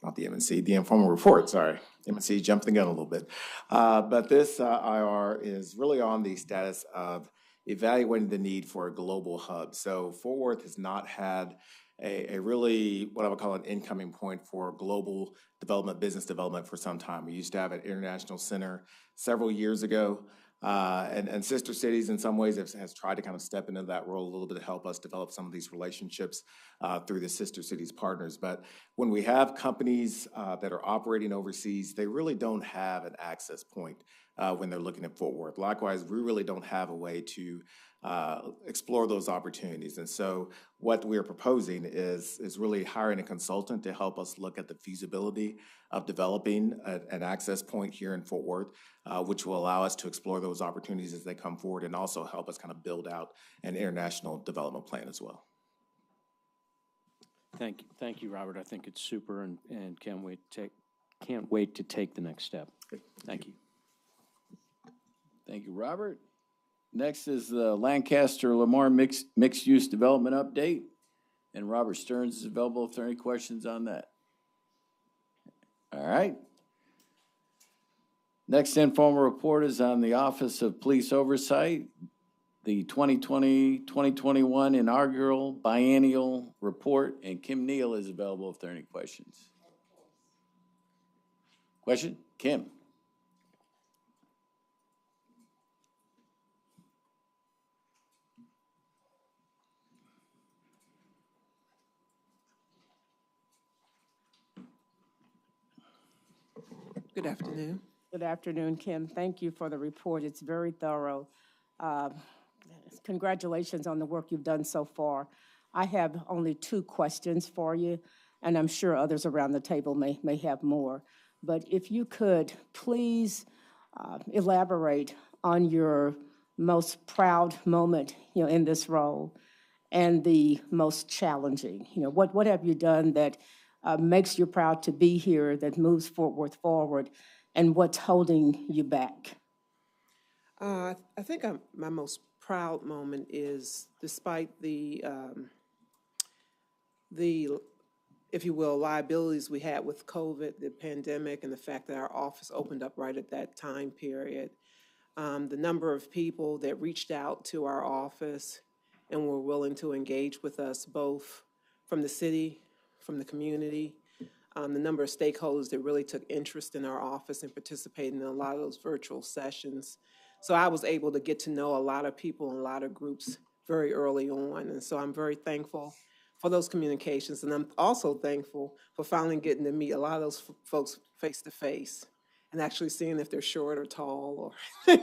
[SPEAKER 19] not the MNC, the informal report, sorry. MNC jumped the gun a little bit. But this IR is really on the status of evaluating the need for a global hub. So Fort Worth has not had a really, what I would call an incoming point for global development, business development for some time. We used to have an international center several years ago. And Sister Cities in some ways has tried to kind of step into that role a little bit to help us develop some of these relationships through the Sister Cities partners. But when we have companies that are operating overseas, they really don't have an access point when they're looking at Fort Worth. Likewise, we really don't have a way to explore those opportunities. And so what we're proposing is really hiring a consultant to help us look at the feasibility of developing an access point here in Fort Worth, which will allow us to explore those opportunities as they come forward and also help us kind of build out an international development plan as well.
[SPEAKER 18] Thank you, Robert. I think it's super and can't wait to take the next step. Thank you.
[SPEAKER 1] Thank you, Robert. Next is the Lancaster Lamar mixed-use development update, and Robert Stearns is available if there are any questions on that. All right. Next informal report is on the Office of Police Oversight, the 2020-2021 inaugural biennial report, and Kim Neal is available if there are any questions. Question? Kim.
[SPEAKER 20] Good afternoon.
[SPEAKER 7] Good afternoon, Kim. Thank you for the report. It's very thorough. Congratulations on the work you've done so far. I have only 2 questions for you, and I'm sure others around the table may have more. But if you could please elaborate on your most proud moment, in this role, and the most challenging. What have you done that makes you proud to be here, that moves Fort Worth forward, and what's holding you back?
[SPEAKER 20] I think my most proud moment is, despite the, if you will, liabilities we had with COVID, the pandemic, and the fact that our office opened up right at that time period, the number of people that reached out to our office and were willing to engage with us, both from the city, from the community, the number of stakeholders that really took interest in our office and participated in a lot of those virtual sessions. So I was able to get to know a lot of people and a lot of groups very early on. And so I'm very thankful for those communications. And I'm also thankful for finally getting to meet a lot of those folks face to face and actually seeing if they're short or tall, or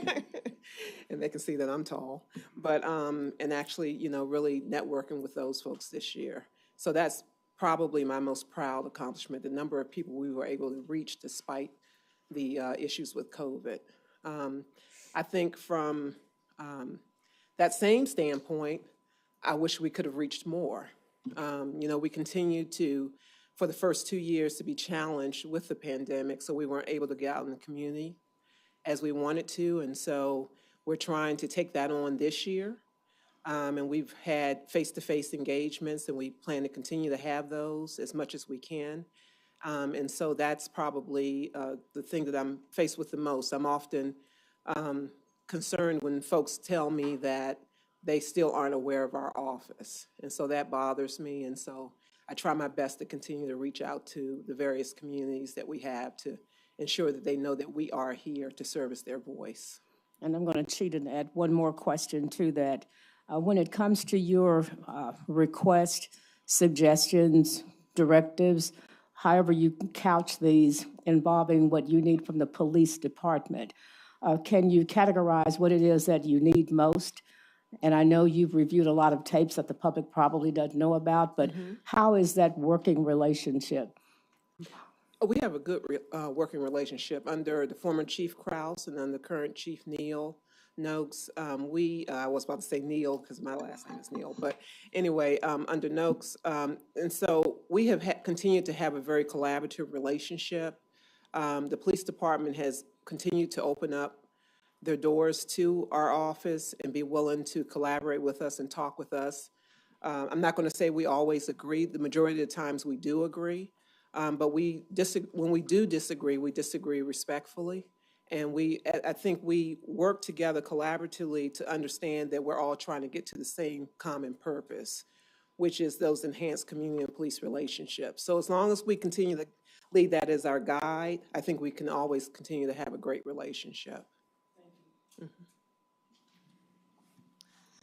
[SPEAKER 20] and they can see that I'm tall. But, and actually, really networking with those folks this year. So that's probably my most proud accomplishment, the number of people we were able to reach despite the issues with COVID. I think from that same standpoint, I wish we could have reached more. We continued to, for the first 2 years, to be challenged with the pandemic, so we weren't able to get out in the community as we wanted to, and so we're trying to take that on this year. And we've had face-to-face engagements, and we plan to continue to have those as much as we can. And so that's probably the thing that I'm faced with the most. I'm often concerned when folks tell me that they still aren't aware of our office. And so that bothers me. And so I try my best to continue to reach out to the various communities that we have to ensure that they know that we are here to service their voice.
[SPEAKER 7] And I'm going to cheat and add one more question to that. When it comes to your request, suggestions, directives, however you couch these involving what you need from the police department, can you categorize what it is that you need most? And I know you've reviewed a lot of tapes that the public probably doesn't know about, but how is that working relationship?
[SPEAKER 20] We have a good working relationship under the former Chief Krause and under current Chief Neal Noakes. I was about to say Neal because my last name is Neal, but anyway, under Noakes. And so we have continued to have a very collaborative relationship. The police department has continued to open up their doors to our office and be willing to collaborate with us and talk with us. I'm not going to say we always agree. The majority of the times we do agree, but when we do disagree, we disagree respectfully. And I think we work together collaboratively to understand that we're all trying to get to the same common purpose, which is those enhanced community and police relationships. So as long as we continue to lead that as our guide, I think we can always continue to have a great relationship.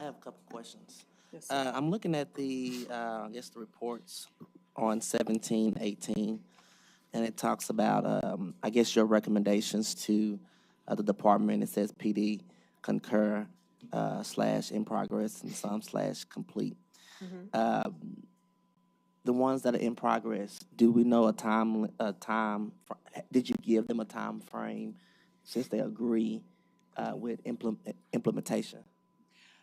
[SPEAKER 12] I have a couple questions.
[SPEAKER 20] Yes, sir.
[SPEAKER 12] I'm looking at the, I guess the reports on 17, 18, and it talks about, I guess your recommendations to the department. It says PD concur / in progress and some / complete. The ones that are in progress, do we know did you give them a time frame since they agree with implementation?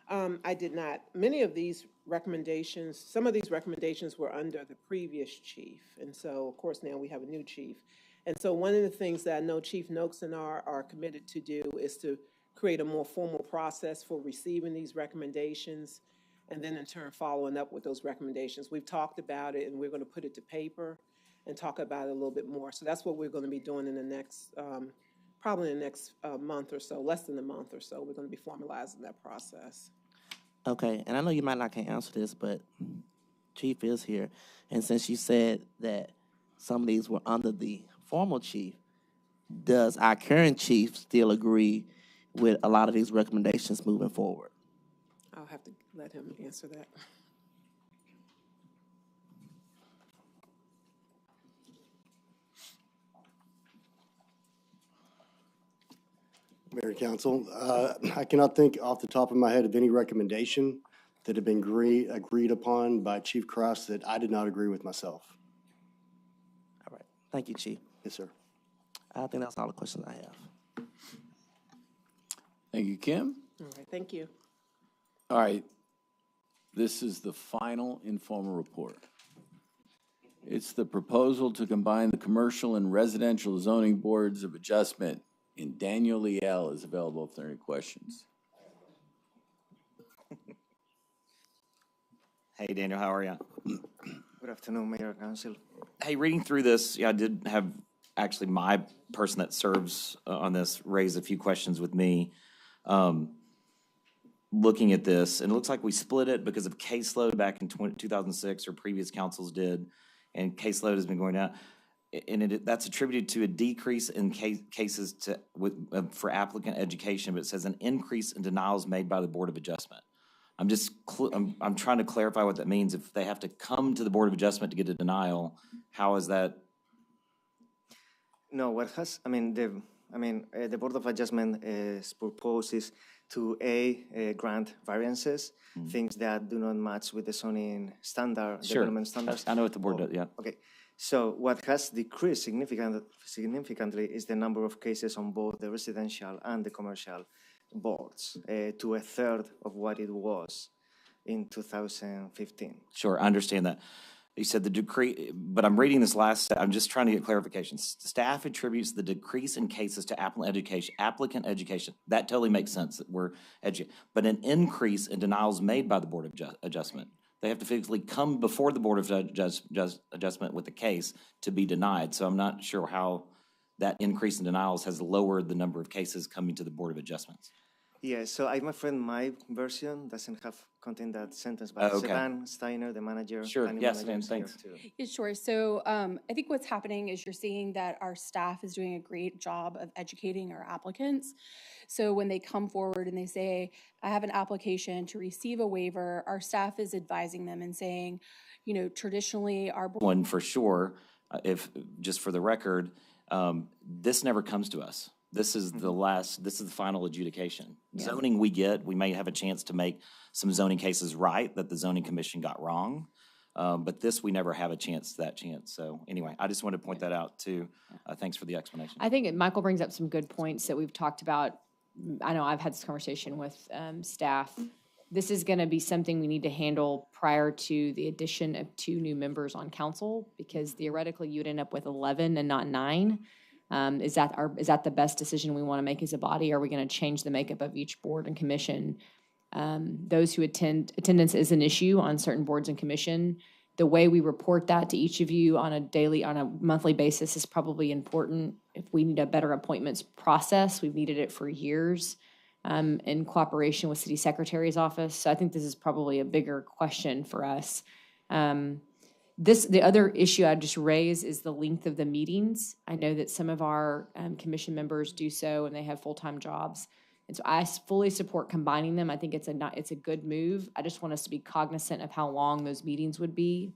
[SPEAKER 20] I did not. Many of these recommendations, some of these recommendations were under the previous chief. And so, of course, now we have a new chief. And so one of the things that I know Chief Noakes and I are committed to do is to create a more formal process for receiving these recommendations and then in turn following up with those recommendations. We've talked about it and we're going to put it to paper and talk about it a little bit more. So that's what we're going to be doing in the next, probably in the next month or so, less than a month or so. We're going to be formalizing that process.
[SPEAKER 12] Okay, and I know you might not can answer this, but Chief is here. And since you said that some of these were under the former chief, does our current chief still agree with a lot of these recommendations moving forward?
[SPEAKER 20] I'll have to let him answer that.
[SPEAKER 9] Mayor and Council, I cannot think off the top of my head of any recommendation that had been agreed upon by Chief Cross that I did not agree with myself.
[SPEAKER 12] All right, thank you, Chief.
[SPEAKER 9] Yes, sir.
[SPEAKER 12] I think that's all the questions I have.
[SPEAKER 1] Thank you, Kim.
[SPEAKER 20] All right, thank you.
[SPEAKER 1] All right, this is the final informal report. It's the proposal to combine the commercial and residential zoning boards of adjustment. And Daniel Liel is available if there are any questions.
[SPEAKER 2] Hey, Daniel, how are you?
[SPEAKER 21] Good afternoon, Mayor and Council.
[SPEAKER 2] Hey, reading through this, yeah, I did have actually my person that serves on this raise a few questions with me. Looking at this, and it looks like we split it because of caseload back in 2006, or previous councils did, and caseload has been going down. And that's attributed to a decrease in cases for applicant education, but it says an increase in denials made by the Board of Adjustment. I'm trying to clarify what that means. If they have to come to the Board of Adjustment to get a denial, how is that?
[SPEAKER 21] No, the Board of Adjustment proposes to grant variances, things that do not match with the zoning standard,
[SPEAKER 2] Sure.
[SPEAKER 21] development standards.
[SPEAKER 2] I know what the board does, yeah.
[SPEAKER 21] Okay. So what has decreased significantly is the number of cases on both the residential and the commercial boards to a third of what it was in 2015.
[SPEAKER 2] Sure, I understand that. You said the decrease, but I'm reading this I'm just trying to get clarification. Staff attributes the decrease in cases to applicant education. That totally makes sense that we're educated. But an increase in denials made by the Board of Adjustment. They have to physically come before the Board of Adjustment with the case to be denied. So I'm not sure how that increase in denials has lowered the number of cases coming to the Board of Adjustments.
[SPEAKER 21] Yeah, so I'm afraid my version doesn't contain that sentence, but
[SPEAKER 2] okay.
[SPEAKER 21] Sivan Steiner, the manager.
[SPEAKER 2] Sure, yes,
[SPEAKER 21] manager,
[SPEAKER 2] thanks.
[SPEAKER 22] Yeah, sure. So I think what's happening is you're seeing that our staff is doing a great job of educating our applicants. So when they come forward and they say, I have an application to receive a waiver, our staff is advising them and saying, you know, traditionally our board.
[SPEAKER 2] One for sure, if just for the record, this never comes to us. This is the final adjudication. Yeah. Zoning we get, we may have a chance to make some zoning cases right that the zoning commission got wrong. But this, we never have that chance. So anyway, I just wanted to point that out too. Thanks for the explanation.
[SPEAKER 3] I think Michael brings up some good points that we've talked about. I know I've had this conversation with staff. This is going to be something we need to handle prior to the addition of 2 new members on council, because theoretically you'd end up with 11 and not 9. Is that the best decision we want to make as a body? Are we going to change the makeup of each board and commission? Those who attendance is an issue on certain boards and commission. The way we report that to each of you on a monthly basis is probably important. If we need a better appointments process, we've needed it for years in cooperation with City Secretary's office. So I think this is probably a bigger question for us. The other issue I'd just raise is the length of the meetings. I know that some of our commission members do so and they have full-time jobs. And so I fully support combining them. I think it's a good move. I just want us to be cognizant of how long those meetings would be,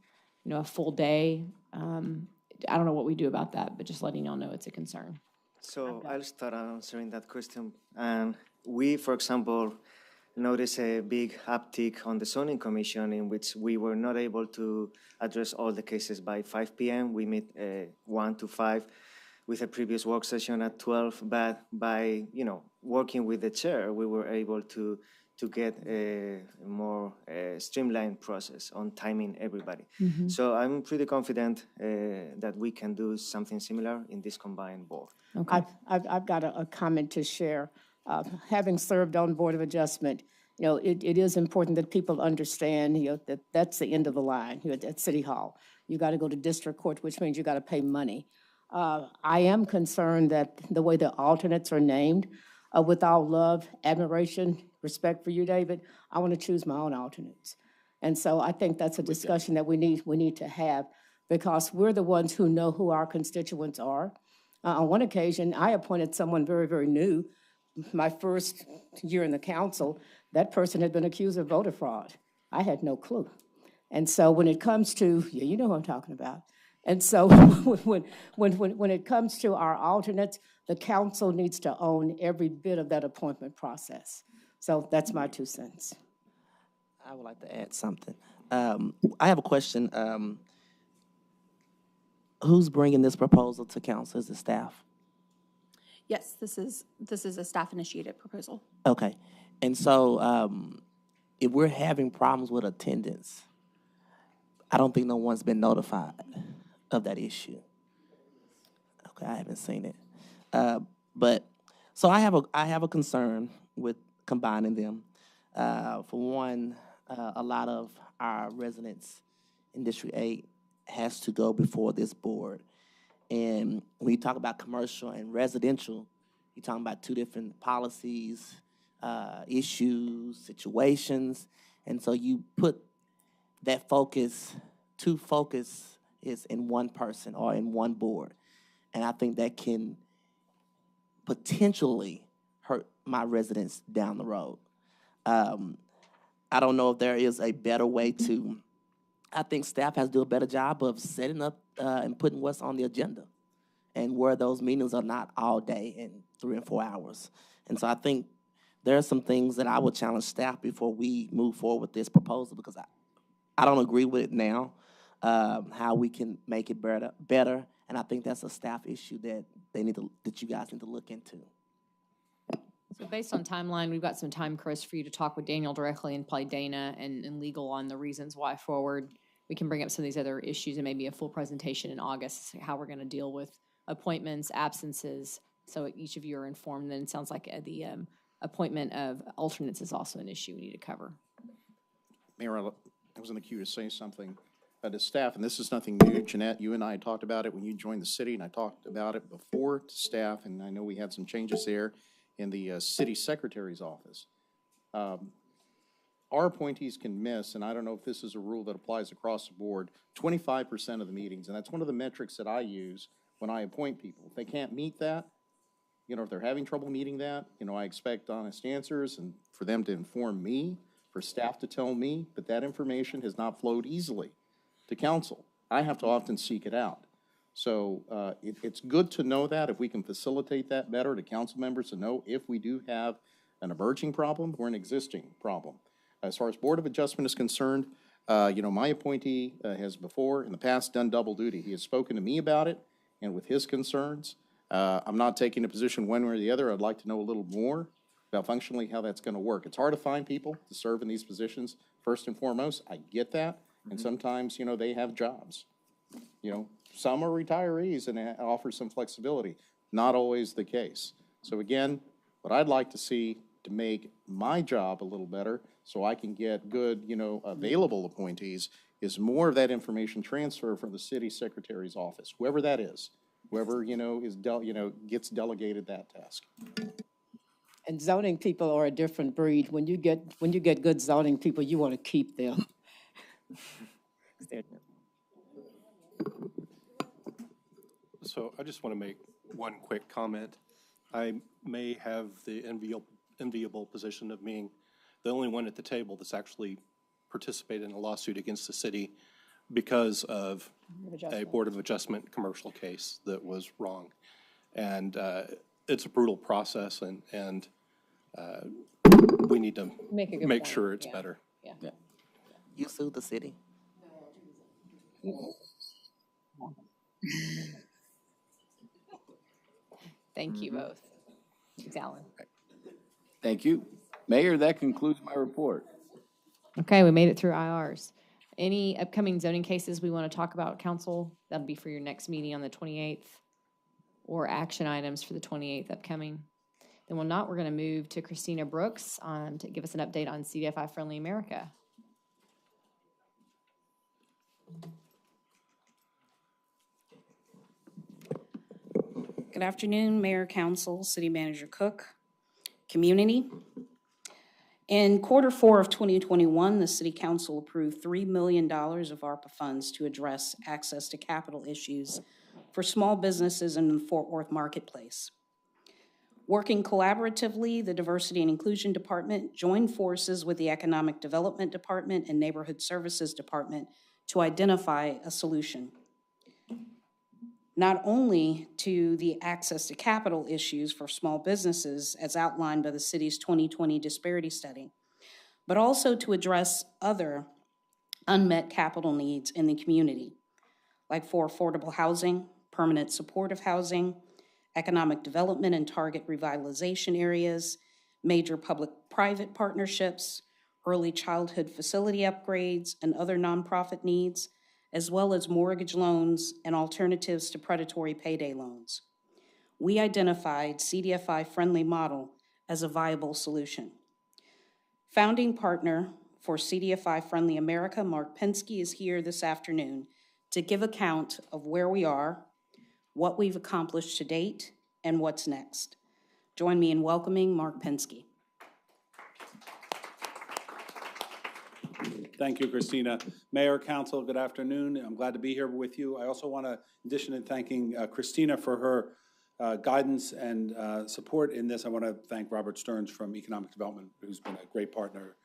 [SPEAKER 3] a full day. I don't know what we do about that, but just letting y'all know it's a concern.
[SPEAKER 21] So I'll start answering that question. And we, for example, noticed a big uptick on the zoning commission in which we were not able to address all the cases by 5 p.m. We meet 1 to 5 with a previous work session at 12, but by, working with the chair, we were able to get a more streamlined process on timing everybody.
[SPEAKER 7] Mhm.
[SPEAKER 21] So I'm pretty confident that we can do something similar in this combined board.
[SPEAKER 7] I've got a comment to share. Having served on Board of Adjustment, it is important that people understand, that that's the end of the line at City Hall. You got to go to district court, which means you got to pay money. I am concerned that the way the alternates are named, with all love, admiration, respect for you, David, I want to choose my own alternates. And so I think that's a discussion that we need to have, because we're the ones who know who our constituents are. On one occasion, I appointed someone very, very new. My first year in the council, that person had been accused of voter fraud. I had no clue. And so when it comes to, you know who I'm talking about. And so when it comes to our alternates, the council needs to own every bit of that appointment process. So that's my 2 cents.
[SPEAKER 12] I would like to add something. I have a question. Who's bringing this proposal to council? Is the staff?
[SPEAKER 22] Yes, this is a staff-initiated proposal.
[SPEAKER 12] Okay. And so if we're having problems with attendance, I don't think no one's been notified of that issue. Okay, I haven't seen it. But so I have a concern with combining them. For one, a lot of our residents in District 8 has to go before this board. And when you talk about commercial and residential, you're talking about 2 different policies, issues, situations. And so you put that focus, 2 focus is in one person or in one board. And I think that can potentially hurt my residents down the road. I don't know if there is a better way to, I think staff has to do a better job of setting up and putting what's on the agenda, and where those meetings are not all day and 3 and 4 hours. And so I think there are some things that I would challenge staff before we move forward with this proposal, because I don't agree with it now, how we can make it better. And I think that's a staff issue that that you guys need to look into.
[SPEAKER 3] So based on timeline, we've got some time, Chris, for you to talk with Daniel directly and probably Dana and legal on the reasons why forward. We can bring up some of these other issues and maybe a full presentation in August, how we're going to deal with appointments, absences, so each of you are informed. Then it sounds like the appointment of alternates is also an issue we need to cover.
[SPEAKER 8] Mayor, I was in the queue to say something to staff, and this is nothing new. Jeanette, you and I talked about it when you joined the city, and I talked about it before to staff, and I know we had some changes there in the city secretary's office. Our appointees can miss, and I don't know if this is a rule that applies across the board, 25% of the meetings, and that's one of the metrics that I use when I appoint people. If they can't meet that, if they're having trouble meeting that, I expect honest answers and for them to inform me, for staff to tell me, but that information has not flowed easily to council. I have to often seek it out. So it's good to know that, if we can facilitate that better to council members to know if we do have an emerging problem or an existing problem. As far as Board of Adjustment is concerned, my appointee has before in the past done double duty. He has spoken to me about it and with his concerns. I'm not taking a position one way or the other. I'd like to know a little more about functionally how that's going to work. It's hard to find people to serve in these positions, first and foremost. I get that. And sometimes, they have jobs. Some are retirees and offer some flexibility. Not always the case. So again, what I'd like to see to make my job a little better so I can get good, available appointees is more of that information transfer from the city secretary's office, whoever that is, whoever, gets delegated that task.
[SPEAKER 7] And zoning people are a different breed. When you get good zoning people, you want to keep them.
[SPEAKER 4] So I just want to make one quick comment. I may have the enviable position of being the only one at the table that's actually participated in a lawsuit against the city because of a Board of Adjustment commercial case that was wrong. And it's a brutal process, and we need to make sure it's better.
[SPEAKER 3] Yeah.
[SPEAKER 12] You sued the city?
[SPEAKER 3] Thank you both. Thanks, Alan.
[SPEAKER 1] Thank you. Mayor, that concludes my report.
[SPEAKER 3] Okay, we made it through IRs. Any upcoming zoning cases we want to talk about, council? That'll be for your next meeting on the 28th, or action items for the 28th upcoming. Then we're going to move to Christina Brooks to give us an update on CDFI Friendly America.
[SPEAKER 5] Good afternoon, Mayor, Council, City Manager Cook, community. In Q4 of 2021, the City Council approved $3 million of ARPA funds to address access to capital issues for small businesses in the Fort Worth marketplace. Working collaboratively, the Diversity and Inclusion Department joined forces with the Economic Development Department and Neighborhood Services Department to identify a solution, not only to the access to capital issues for small businesses as outlined by the city's 2020 disparity study, but also to address other unmet capital needs in the community, like for affordable housing, permanent supportive housing, economic development and target revitalization areas, major public-private partnerships, early childhood facility upgrades, and other nonprofit needs, as well as mortgage loans and alternatives to predatory payday loans. We identified CDFI-friendly model as a viable solution. Founding partner for CDFI-Friendly America, Mark Pensky, is here this afternoon to give account of where we are, what we've accomplished to date, and what's next. Join me in welcoming Mark Pensky.
[SPEAKER 23] Thank you, Christina. Mayor, Council, good afternoon. I'm glad to be here with you. I also want to, in addition to thanking Christina for her guidance and support in this, I want to thank Robert Stearns from Economic Development, who's been a great partner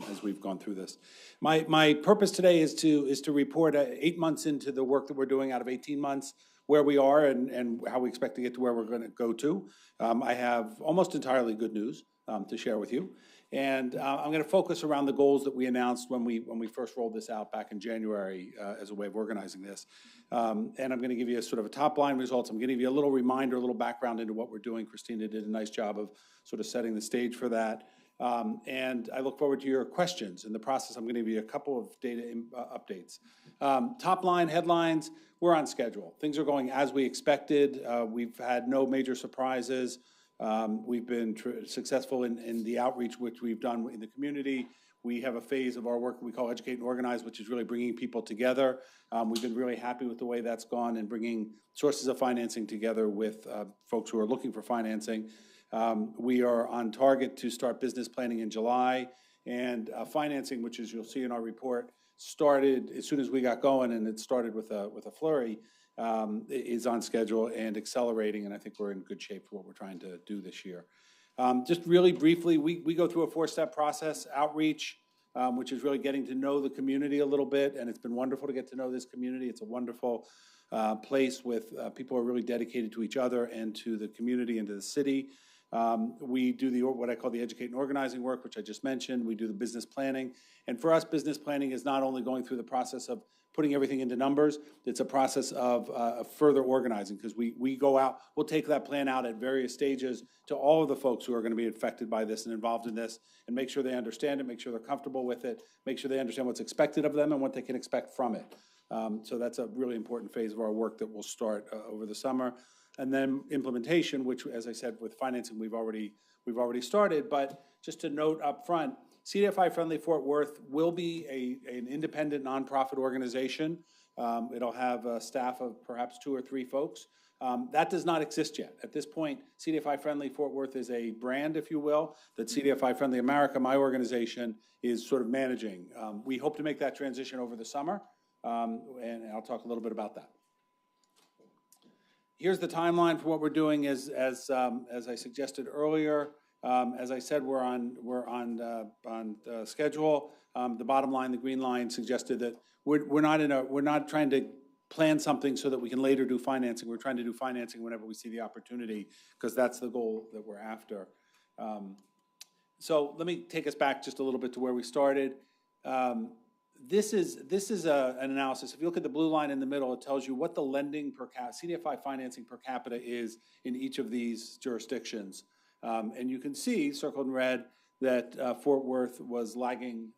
[SPEAKER 23] as we've gone through this. My purpose today is to report 8 months into the work that we're doing out of 18 months, where we are and how we expect to get to where we're going to go to. I have almost entirely good news to share with you. And I'm going to focus around the goals that we announced when we first rolled this out back in January as a way of organizing this. And I'm going to give you a sort of a top line results. I'm going to give you a little reminder, a little background into what we're doing. Christina did a nice job of sort of setting the stage for that. And I look forward to your questions. In the process, I'm going to give you a couple of data updates. Top line headlines, we're on schedule. Things are going as we expected. We've had no major surprises. We've been successful in the outreach which we've done in the community. We have a phase of our work we call Educate and Organize, which is really bringing people together. We've been really happy with the way that's gone and bringing sources of financing together with folks who are looking for financing. We are on target to start business planning in July, and financing, which as you'll see in our report, started as soon as we got going, and it started with a flurry. Is on schedule and accelerating, and I think we're in good shape for what we're trying to do this year. Just really briefly, we go through a 4-step process: outreach, which is really getting to know the community a little bit, and it's been wonderful to get to know this community. It's a wonderful place with people who are really dedicated to each other and to the community and to the city. We do what I call the educate and organizing work, which I just mentioned. We do the business planning. And for us, business planning is not only going through the process of putting everything into numbers, it's a process of further organizing, because we go out, we'll take that plan out at various stages to all of the folks who are going to be affected by this and involved in this, and make sure they understand it, make sure they're comfortable with it, make sure they understand what's expected of them and what they can expect from it. So that's a really important phase of our work that will start over the summer. And then implementation, which, as I said, with financing, we've already started. But just to note up front, CDFI Friendly Fort Worth will be an independent nonprofit organization. It'll have a staff of perhaps 2 or 3 folks. That does not exist yet. At this point, CDFI Friendly Fort Worth is a brand, if you will, that CDFI Friendly America, my organization, is sort of managing. We hope to make that transition over the summer, and I'll talk a little bit about that. Here's the timeline for what we're doing. As I suggested earlier, As I said, we're on schedule. The bottom line, the green line, suggested that we're not trying to plan something so that we can later do financing. We're trying to do financing whenever we see the opportunity, because that's the goal that we're after. So let me take us back just a little bit to where we started. This is an analysis. If you look at the blue line in the middle, it tells you what the lending per capita, CDFI financing per capita is in each of these jurisdictions. And you can see, circled in red, that Fort Worth was lagging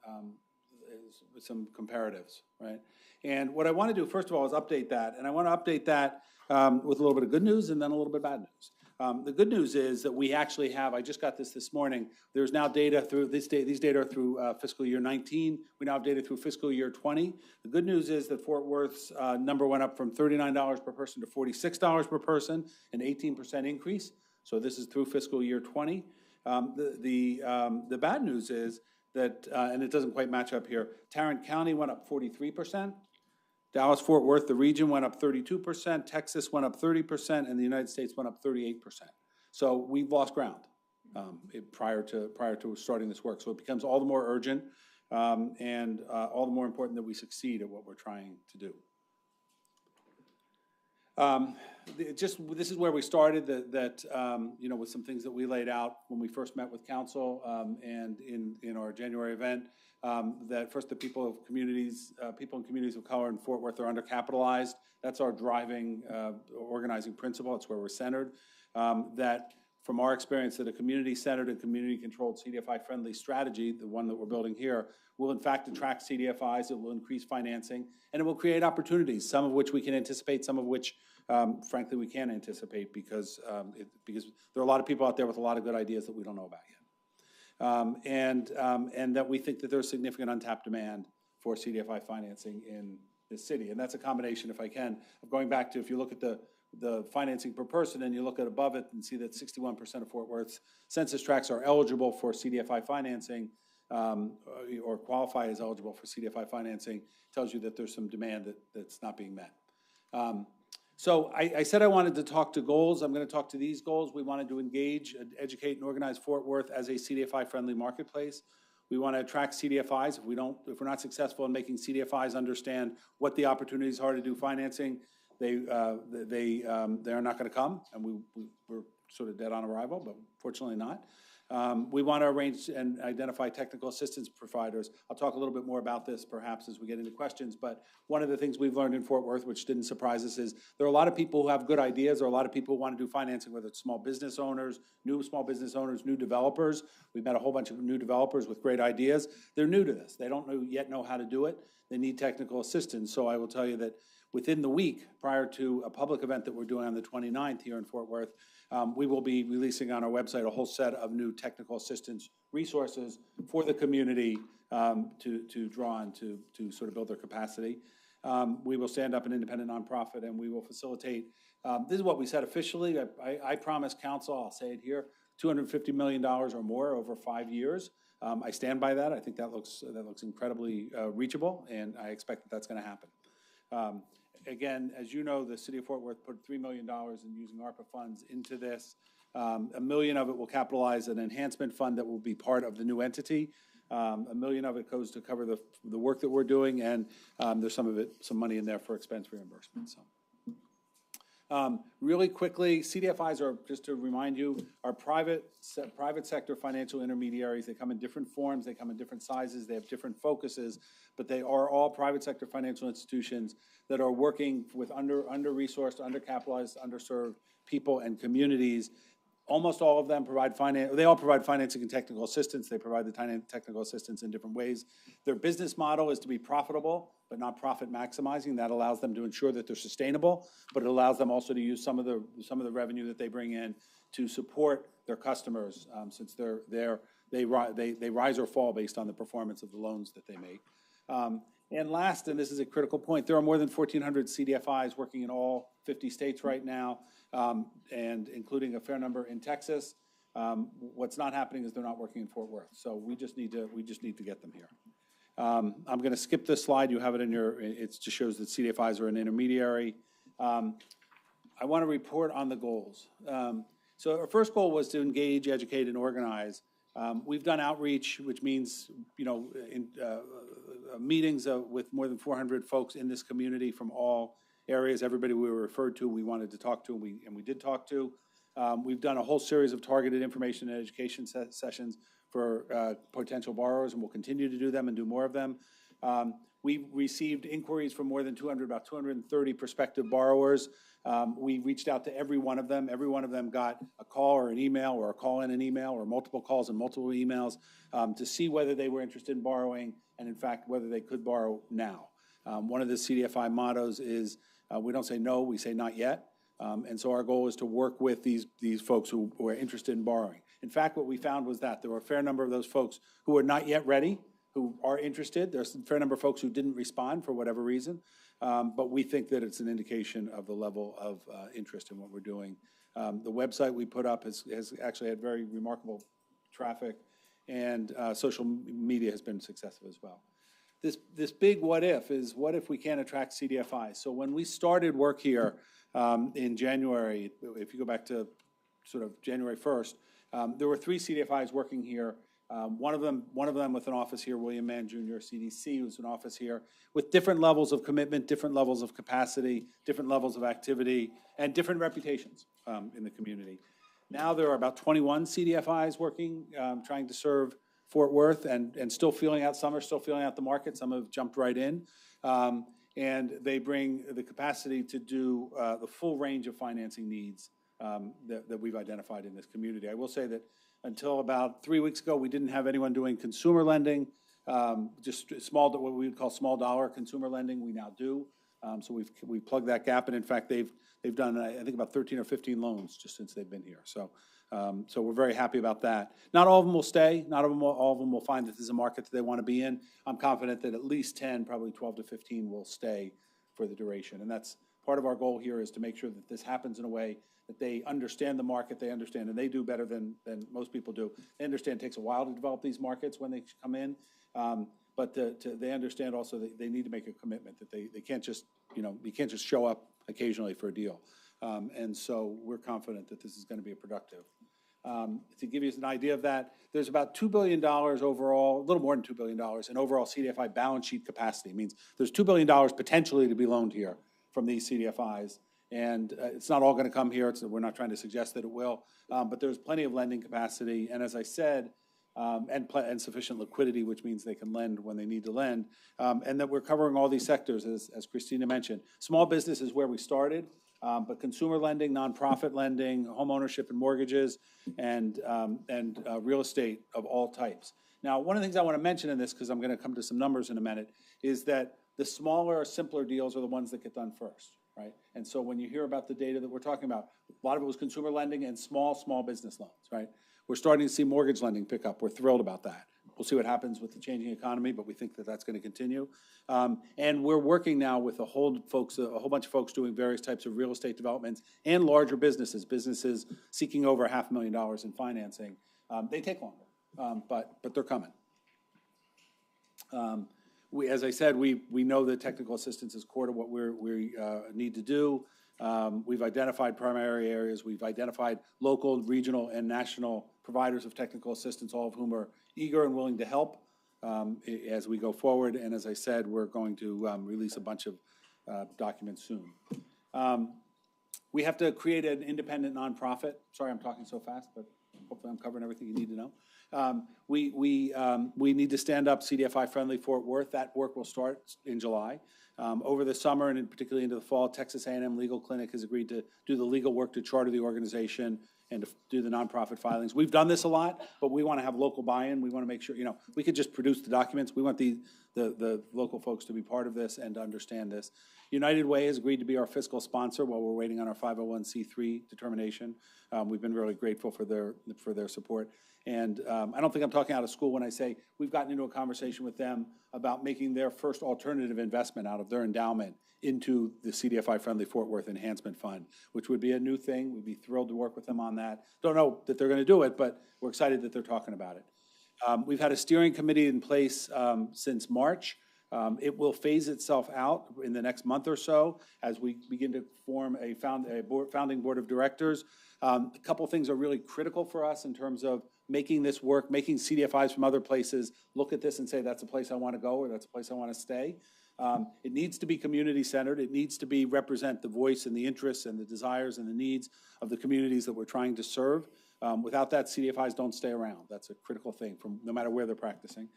[SPEAKER 23] with some comparatives, right? And what I want to do, first of all, is update that. And I want to update that with a little bit of good news and then a little bit of bad news. The good news is that we actually have, I just got this morning, there's now data through, these data are through fiscal year 19. We now have data through fiscal year 20. The good news is that Fort Worth's number went up from $39 per person to $46 per person, an 18% increase. So this is through fiscal year 20. The bad news is that, and it doesn't quite match up here, Tarrant County went up 43%. Dallas-Fort Worth, the region, went up 32%, Texas went up 30%, and the United States went up 38%. So we've lost ground prior to starting this work. So it becomes all the more urgent and all the more important that we succeed at what we're trying to do. This is where we started, you know, with some things that we laid out when we first met with council and in our January event. That first, the people in communities of color in Fort Worth are undercapitalized. That's our driving organizing principle. It's where we're centered. That from our experience, that a community-centered and community-controlled CDFI-friendly strategy, the one that we're building here, will in fact attract CDFIs. It will increase financing, and it will create opportunities, some of which we can anticipate, some of which, frankly, we can't anticipate because there are a lot of people out there with a lot of good ideas that we don't know about yet. And that we think that there's significant untapped demand for CDFI financing in this city. And that's a combination, if I can, of going back to, if you look at the financing per person and you look at above it and see that 61% of Fort Worth's census tracts are eligible for CDFI financing or qualify as eligible for CDFI financing, tells you that there's some demand that's not being met. So I said I wanted to talk to goals. I'm going to talk to these goals. We wanted to engage, educate, and organize Fort Worth as a CDFI-friendly marketplace. We want to attract CDFIs. If we're not successful in making CDFIs understand what the opportunities are to do financing, they are not going to come, and we're sort of dead on arrival, but fortunately not. We want to arrange and identify technical assistance providers. I'll talk a little bit more about this perhaps as we get into questions, but one of the things we've learned in Fort Worth, which didn't surprise us, is there are a lot of people who have good ideas. There are a lot of people who want to do financing, whether it's small business owners, new developers. We've met a whole bunch of new developers with great ideas. They're new to this. They don't yet know how to do it. They need technical assistance. So I will tell you that within the week prior to a public event that we're doing on the 29th here in Fort Worth, we will be releasing on our website a whole set of new technical assistance resources for the community to draw on to sort of build their capacity. We will stand up an independent nonprofit and we will facilitate. This is what we said officially. I promised council, I'll say it here, $250 million or more over 5 years. I stand by that. I think that looks incredibly reachable, and I expect that that's going to happen. Again, as you know, the city of Fort Worth put $3 million in using ARPA funds into this. $1 million of it will capitalize an enhancement fund that will be part of the new entity. $1 million of it goes to cover the work that we're doing, and there's some money in there for expense reimbursement. So. Really quickly, CDFIs are, just to remind you, are private sector financial intermediaries. They come in different forms, they come in different sizes, they have different focuses, but they are all private sector financial institutions that are working with under-resourced, undercapitalized, underserved people and communities. Almost all of them provide financing and technical assistance. They provide the technical assistance in different ways. Their business model is to be profitable, but not profit maximizing. That allows them to ensure that they're sustainable, but it allows them also to use some of the revenue that they bring in to support their customers, since they rise or fall based on the performance of the loans that they make. And last, and this is a critical point, there are more than 1,400 CDFIs working in all 50 states right now, and including a fair number in Texas. What's not happening is they're not working in Fort Worth. So we just need to get them here. I'm going to skip this slide. You have it in your, it just shows that CDFIs are an intermediary. I want to report on the goals. So our first goal was to engage, educate, and organize. We've done outreach, which means, meetings with more than 400 folks in this community from all areas. Everybody we were referred to, we wanted to talk to, and we did talk to. We've done a whole series of targeted information and education sessions for potential borrowers, and we'll continue to do them and do more of them. We received inquiries from more than about 230 prospective borrowers. We reached out to every one of them. Every one of them got a call or an email or a call and an email or multiple calls and multiple emails to see whether they were interested in borrowing and, in fact, whether they could borrow now. One of the CDFI mottos is we don't say no, we say not yet. And so our goal is to work with these folks who are interested in borrowing. In fact, what we found was that there were a fair number of those folks who are not yet ready, who are interested. There's a fair number of folks who didn't respond for whatever reason. But we think that it's an indication of the level of interest in what we're doing. The website we put up has actually had very remarkable traffic, and social media has been successful as well. This big what if is, what if we can't attract CDFIs? So when we started work here in January, if you go back to sort of January 1st, there were 3 CDFIs working here. One of them with an office here, William Mann Jr., CDC, who's an office here, with different levels of commitment, different levels of capacity, different levels of activity, and different reputations in the community. Now there are about 21 CDFIs working, trying to serve Fort Worth, and still feeling out. Some are still feeling out the market. Some have jumped right in. And they bring the capacity to do the full range of financing needs that we've identified in this community. I will say that until about 3 weeks ago, we didn't have anyone doing consumer lending, just small, what we would call small dollar consumer lending. We now do. So we've plugged that gap, and in fact, they've done, I think, about 13 or 15 loans just since they've been here. So we're very happy about that. Not all of them will stay. Not all of them will find that this is a market that they want to be in. I'm confident that at least 10, probably 12 to 15 will stay for the duration. And that's part of our goal here, is to make sure that this happens in a way that they understand the market, they understand, and they do better than most people do. They understand it takes a while to develop these markets when they come in, but they understand also that they need to make a commitment, that they can't just, you can't just show up occasionally for a deal. And so we're confident that this is going to be a productive. To give you an idea of that, there's about $2 billion overall, a little more than $2 billion in overall CDFI balance sheet capacity. It means there's $2 billion potentially to be loaned here from these CDFIs. And it's not all going to come here. We're not trying to suggest that it will, but there's plenty of lending capacity. And as I said, and sufficient liquidity, which means they can lend when they need to lend. And that we're covering all these sectors, as Christina mentioned. Small business is where we started, but consumer lending, nonprofit lending, home ownership and mortgages, and real estate of all types. Now, one of the things I want to mention in this, because I'm going to come to some numbers in a minute, is that the smaller, simpler deals are the ones that get done first. Right? And so when you hear about the data that we're talking about, a lot of it was consumer lending and small business loans, right? We're starting to see mortgage lending pick up. We're thrilled about that. We'll see what happens with the changing economy, but we think that that's going to continue. And we're working now with a whole bunch of folks doing various types of real estate developments and larger businesses seeking over $500,000 in financing. They take longer, but they're coming. As I said, we know that technical assistance is core to what we need to do. We've identified primary areas. We've identified local, regional, and national providers of technical assistance, all of whom are eager and willing to help as we go forward. And as I said, we're going to release a bunch of documents soon. We have to create an independent nonprofit. Sorry, I'm talking so fast, but hopefully I'm covering everything you need to know. We need to stand up CDFI Friendly Fort Worth. That work will start in July. Over the summer and particularly into the fall, Texas A&M Legal Clinic has agreed to do the legal work to charter the organization and to do the nonprofit filings. We've done this a lot, but we want to have local buy-in. We want to make sure, we could just produce the documents. We want the local folks to be part of this and to understand this. United Way has agreed to be our fiscal sponsor while we're waiting on our 501c3 determination. We've been really grateful for their support. And I don't think I'm talking out of school when I say we've gotten into a conversation with them about making their first alternative investment out of their endowment into the CDFI Friendly Fort Worth Enhancement Fund, which would be a new thing. We'd be thrilled to work with them on that. Don't know that they're going to do it, but we're excited that they're talking about it. We've had a steering committee in place since March. It will phase itself out in the next month or so as we begin to form a founding board of directors. A couple things are really critical for us in terms of making this work, making CDFIs from other places look at this and say, that's a place I want to go, or that's a place I want to stay. It needs to be community-centered. It needs to be represent the voice and the interests and the desires and the needs of the communities that we're trying to serve. Without that, CDFIs don't stay around. That's a critical thing, from no matter where they're practicing.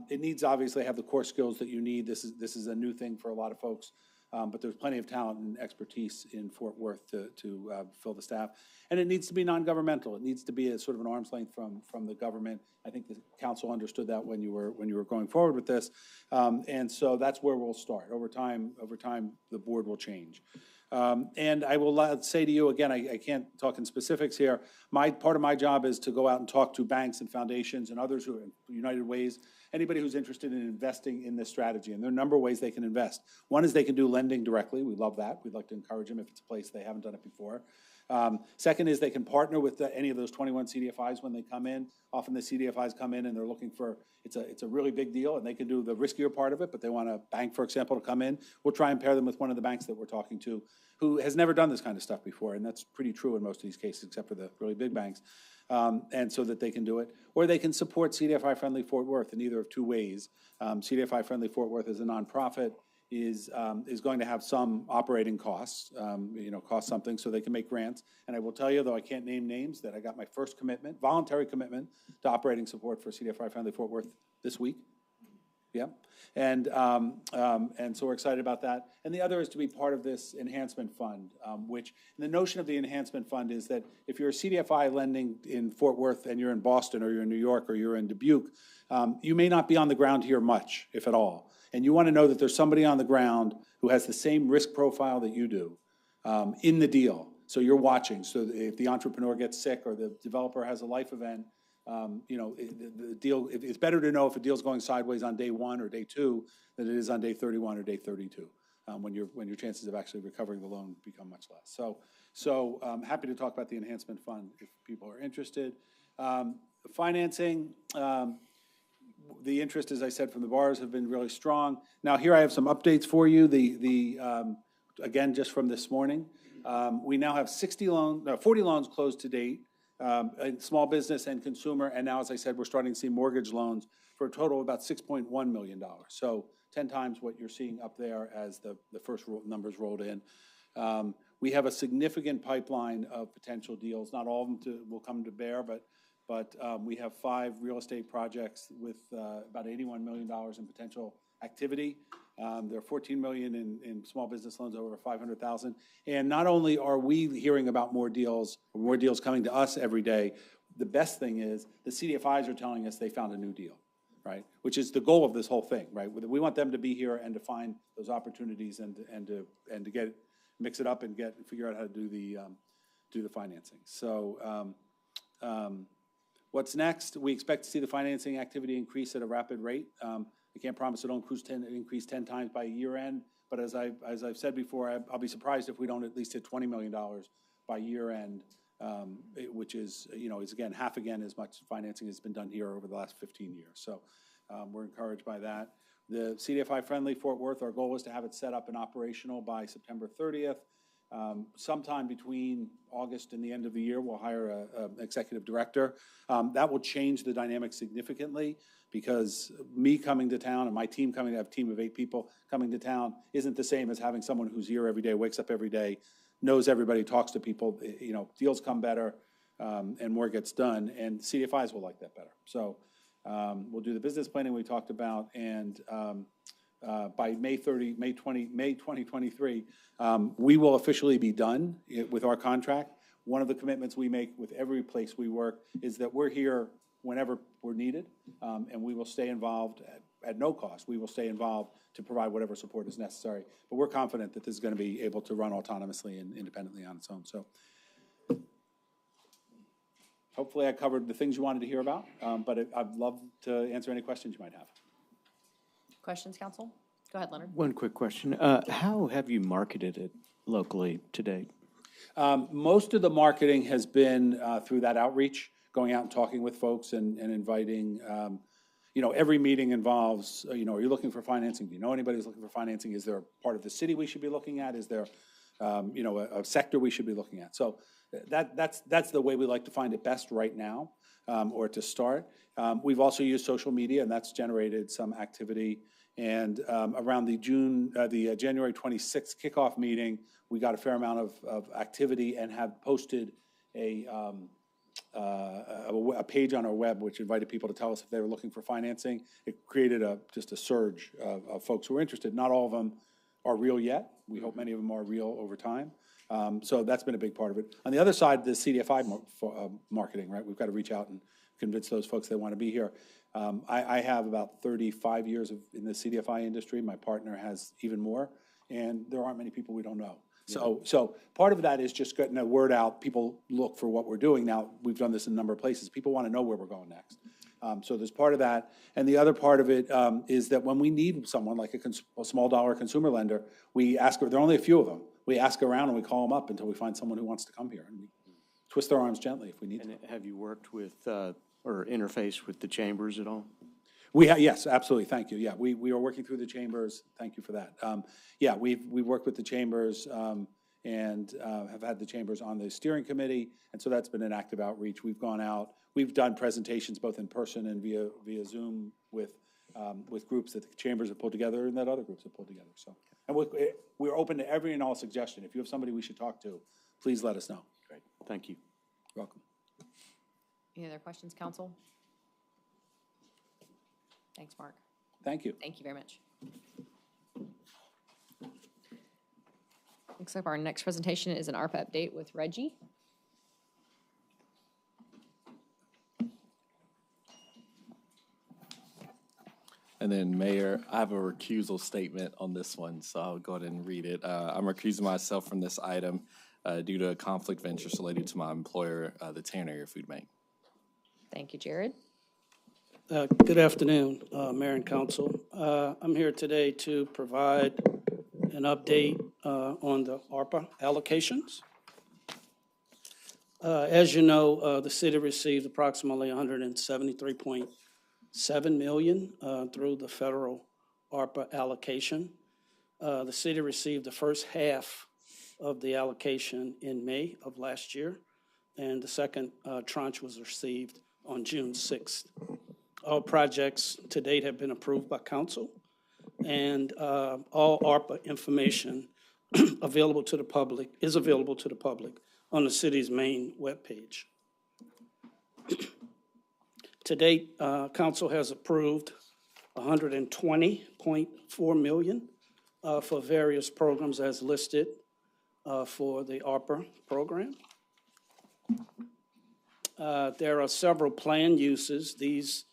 [SPEAKER 23] It needs, obviously, have the core skills that you need. This is a new thing for a lot of folks, but there's plenty of talent and expertise in Fort Worth to fill the staff. And it needs to be non-governmental. It needs to be a sort of an arm's length from the government. I think the council understood that when you were going forward with this, and so that's where we'll start. Over time, the board will change. And I will say to you again, I can't talk in specifics here. Part of my job is to go out and talk to banks and foundations and others who are in United Ways, anybody who's interested in investing in this strategy. And there are a number of ways they can invest. One is they can do lending directly. We love that. We'd like to encourage them if it's a place they haven't done it before. Second is they can partner with any of those 21 CDFIs when they come in. Often the CDFIs come in and they're looking for, it's a really big deal, and they can do the riskier part of it, but they want a bank, for example, to come in. We'll try and pair them with one of the banks that we're talking to who has never done this kind of stuff before, and that's pretty true in most of these cases, except for the really big banks, and so that they can do it. Or they can support CDFI Friendly Fort Worth in either of two ways. CDFI Friendly Fort Worth is a nonprofit, is going to have some operating costs, cost something, so they can make grants. And I will tell you, though I can't name names, that I got my first commitment, voluntary commitment, to operating support for CDFI Friendly Fort Worth this week. Yeah, and so we're excited about that. And the other is to be part of this enhancement fund, which the notion of the enhancement fund is that if you're a CDFI lending in Fort Worth and you're in Boston or you're in New York or you're in Dubuque, you may not be on the ground here much, if at all. And you want to know that there's somebody on the ground who has the same risk profile that you do in the deal. So you're watching. So if the entrepreneur gets sick or the developer has a life event, the deal, it's better to know if a deal's going sideways on day 1 or day 2 than it is on day 31 or day 32, when your chances of actually recovering the loan become much less. So happy to talk about the enhancement fund if people are interested. Financing, the interest, as I said, from the borrowers have been really strong. Now here I have some updates for you. Again, just from this morning, we now have 40 loans closed to date. In small business and consumer, and now, as I said, we're starting to see mortgage loans for a total of about $6.1 million. So 10 times what you're seeing up there as the first numbers rolled in. We have a significant pipeline of potential deals. Not all of them will come to bear, but we have 5 real estate projects with about $81 million in potential activity. There are $14 million in small business loans, over $500,000. And not only are we hearing about more deals coming to us every day, the best thing is the CDFIs are telling us they found a new deal, right? Which is the goal of this whole thing, right? We want them to be here and to find those opportunities and to mix it up and figure out how to do the financing. So what's next? We expect to see the financing activity increase at a rapid rate. I can't promise it'll increase 10 times by year end, but as I've said before, I'll be surprised if we don't at least hit $20 million by year end, which is again half again as much financing has been done here over the last 15 years. So we're encouraged by that. The CDFI Friendly Fort Worth, our goal is to have it set up and operational by September 30th. Sometime between August and the end of the year, we'll hire an executive director. That will change the dynamic significantly, because me coming to town and my team coming to have a team of 8 people coming to town isn't the same as having someone who's here every day, wakes up every day, knows everybody, talks to people. Deals come better and more gets done, and CDFIs will like that better. So we'll do the business planning we talked about, and by May 2023, we will officially be done with our contract. One of the commitments we make with every place we work is that we're here whenever we're needed, and we will stay involved at no cost. We will stay involved to provide whatever support is necessary. But we're confident that this is going to be able to run autonomously and independently on its own. So hopefully I covered the things you wanted to hear about, but I'd love to answer any questions you might have.
[SPEAKER 3] Questions, council? Go ahead, Leonard.
[SPEAKER 18] One quick question. How have you marketed it locally to date?
[SPEAKER 23] Most of the marketing has been through that outreach, going out and talking with folks and inviting. Every meeting involves, are you looking for financing? Do you know anybody who's looking for financing? Is there a part of the city we should be looking at? Is there, a sector we should be looking at? So that's the way we like to find it best right now, or to start. We've also used social media, and that's generated some activity. And around the January 26th kickoff meeting, we got a fair amount of activity and have posted a page on our web which invited people to tell us if they were looking for financing. It created just a surge of folks who are interested. Not all of them are real yet. We hope many of them are real over time. So that's been a big part of it. On the other side, the CDFI marketing, right? We've got to reach out and convince those folks they want to be here. I have about 35 years in the CDFI industry. My partner has even more, and there aren't many people we don't know. So part of that is just getting the word out. People look for what we're doing. Now, we've done this in a number of places. People want to know where we're going next. So there's part of that. And the other part of it is that when we need someone like a small dollar consumer lender, we ask, there are only a few of them. We ask around and we call them up until we find someone who wants to come here. And we twist their arms gently if we need to.
[SPEAKER 18] Have you worked with or interfaced with the chambers at all?
[SPEAKER 23] Yes, absolutely. Thank you. Yeah, we are working through the chambers. Thank you for that. Yeah, we've worked with the chambers and have had the chambers on the steering committee, and so that's been an active outreach. We've gone out. We've done presentations both in person and via Zoom with groups that the chambers have pulled together and that other groups have pulled together. So, and we're open to every and all suggestion. If you have somebody we should talk to, please let us know.
[SPEAKER 18] Great. Thank you.
[SPEAKER 23] You're welcome.
[SPEAKER 3] Any other questions, council? Thanks, Mark.
[SPEAKER 23] Thank you.
[SPEAKER 3] Thank you very much. Looks like our next presentation is an ARPA update with Reggie.
[SPEAKER 15] And then, Mayor, I have a recusal statement on this one, so I'll go ahead and read it. I'm recusing myself from this item due to a conflict of interest related to my employer, the Tanner Area Food Bank.
[SPEAKER 3] Thank you, Jared.
[SPEAKER 10] Good afternoon, Mayor and Council. I'm here today to provide an update on the ARPA allocations. As you know, the city received approximately $173.7 million through the federal ARPA allocation. The city received the first half of the allocation in May of last year, and the second tranche was received on June 6th. All projects to date have been approved by council, and all ARPA information available to the public is available to the public on the city's main webpage. To date, council has approved $120.4 million for various programs as listed for the ARPA program. There are several planned uses. These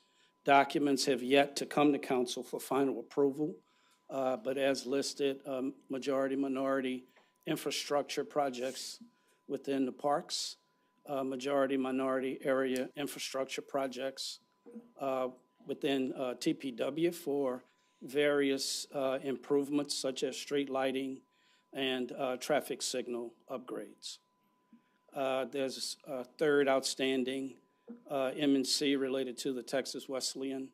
[SPEAKER 10] documents have yet to come to council for final approval, but as listed, majority-minority infrastructure projects within the parks, majority-minority area infrastructure projects within TPW for various improvements such as street lighting and traffic signal upgrades. There's a third outstanding M&C related to the Texas Wesleyan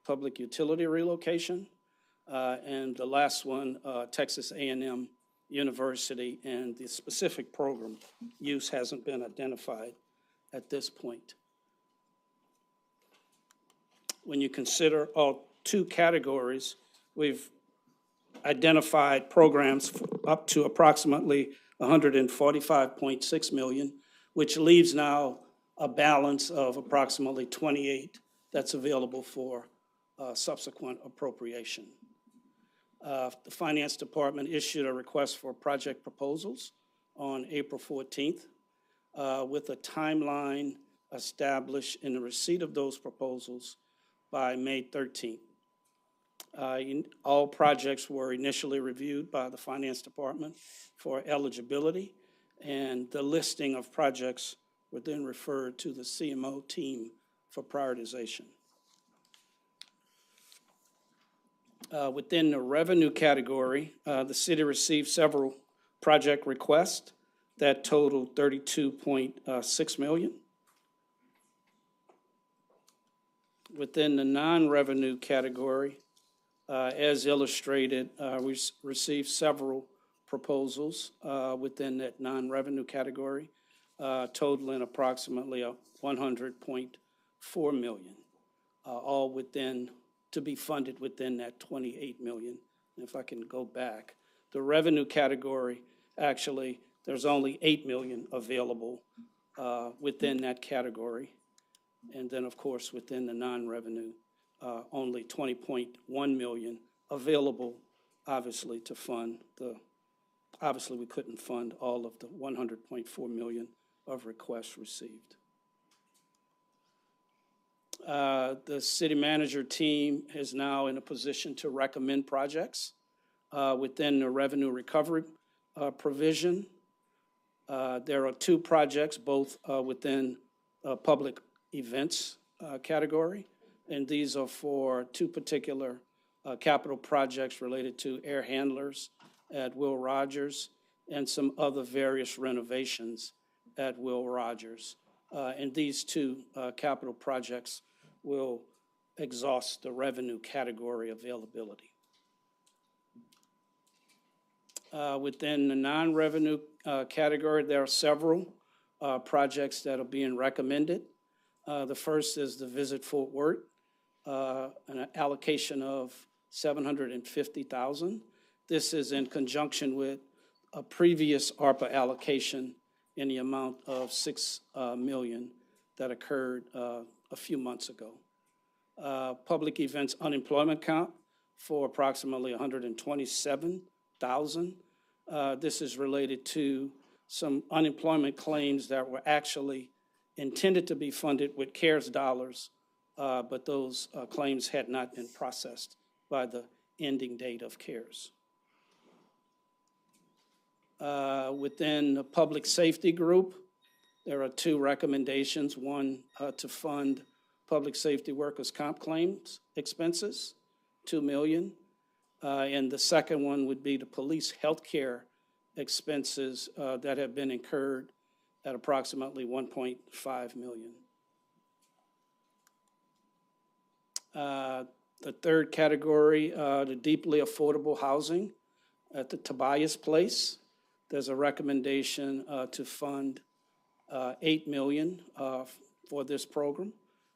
[SPEAKER 10] Public Utility relocation. And the last one, Texas A&M University, and the specific program use hasn't been identified at this point. When you consider all two categories, we've identified programs for up to approximately $145.6 million, which leaves now a balance of approximately 28 that's available for subsequent appropriation. The Finance Department issued a request for project proposals on April 14th with a timeline established in the receipt of those proposals by May 13th. All projects were initially reviewed by the Finance Department for eligibility, and the listing of projects were then referred to the CMO team for prioritization. Within the revenue category, the city received several project requests that totaled $32.6 million. Within the non-revenue category, as illustrated, we received several proposals within that non-revenue category. totaling approximately 100.4 million, all to be funded within that 28 million. If I can go back, the revenue category, actually, there's only 8 million available within that category. And then, of course, within the non-revenue, only 20.1 million available, obviously, to fund obviously we couldn't fund all of the 100.4 million of requests received. The city manager team is now in a position to recommend projects within the revenue recovery provision. There are 2 projects, both within public events category, and these are for 2 particular capital projects related to air handlers at Will Rogers and some other various renovations at Will Rogers. And these 2 capital projects will exhaust the revenue category availability. Within the non-revenue category, there are several projects that are being recommended. The first is the Visit Fort Worth, an allocation of $750,000. This is in conjunction with a previous ARPA allocation in the amount of $6 million that occurred a few months ago. Public events unemployment count for approximately 127,000. This is related to some unemployment claims that were actually intended to be funded with CARES dollars, but those claims had not been processed by the ending date of CARES. Within the public safety group, there are 2 recommendations. One, to fund public safety workers' comp claims expenses, $2 million. And the second one would be the police health care expenses that have been incurred at approximately $1.5 million. The third category, the deeply affordable housing at the Tobias Place. There's a recommendation to fund $8 million for this program.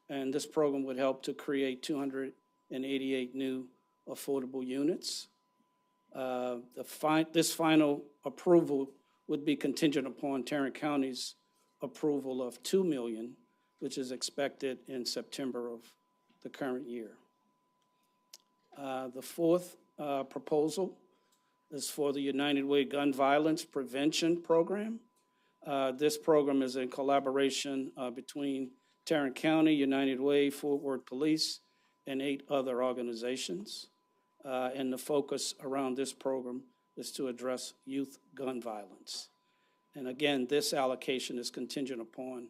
[SPEAKER 10] And this program would help to create 288 new affordable units. This final approval would be contingent upon Tarrant County's approval of $2 million, which is expected in September of the current year. The fourth proposal is for the United Way Gun Violence Prevention Program. This program is in collaboration between Tarrant County, United Way, Fort Worth Police, and 8 other organizations. And the focus around this program is to address youth gun violence. And again, this allocation is contingent upon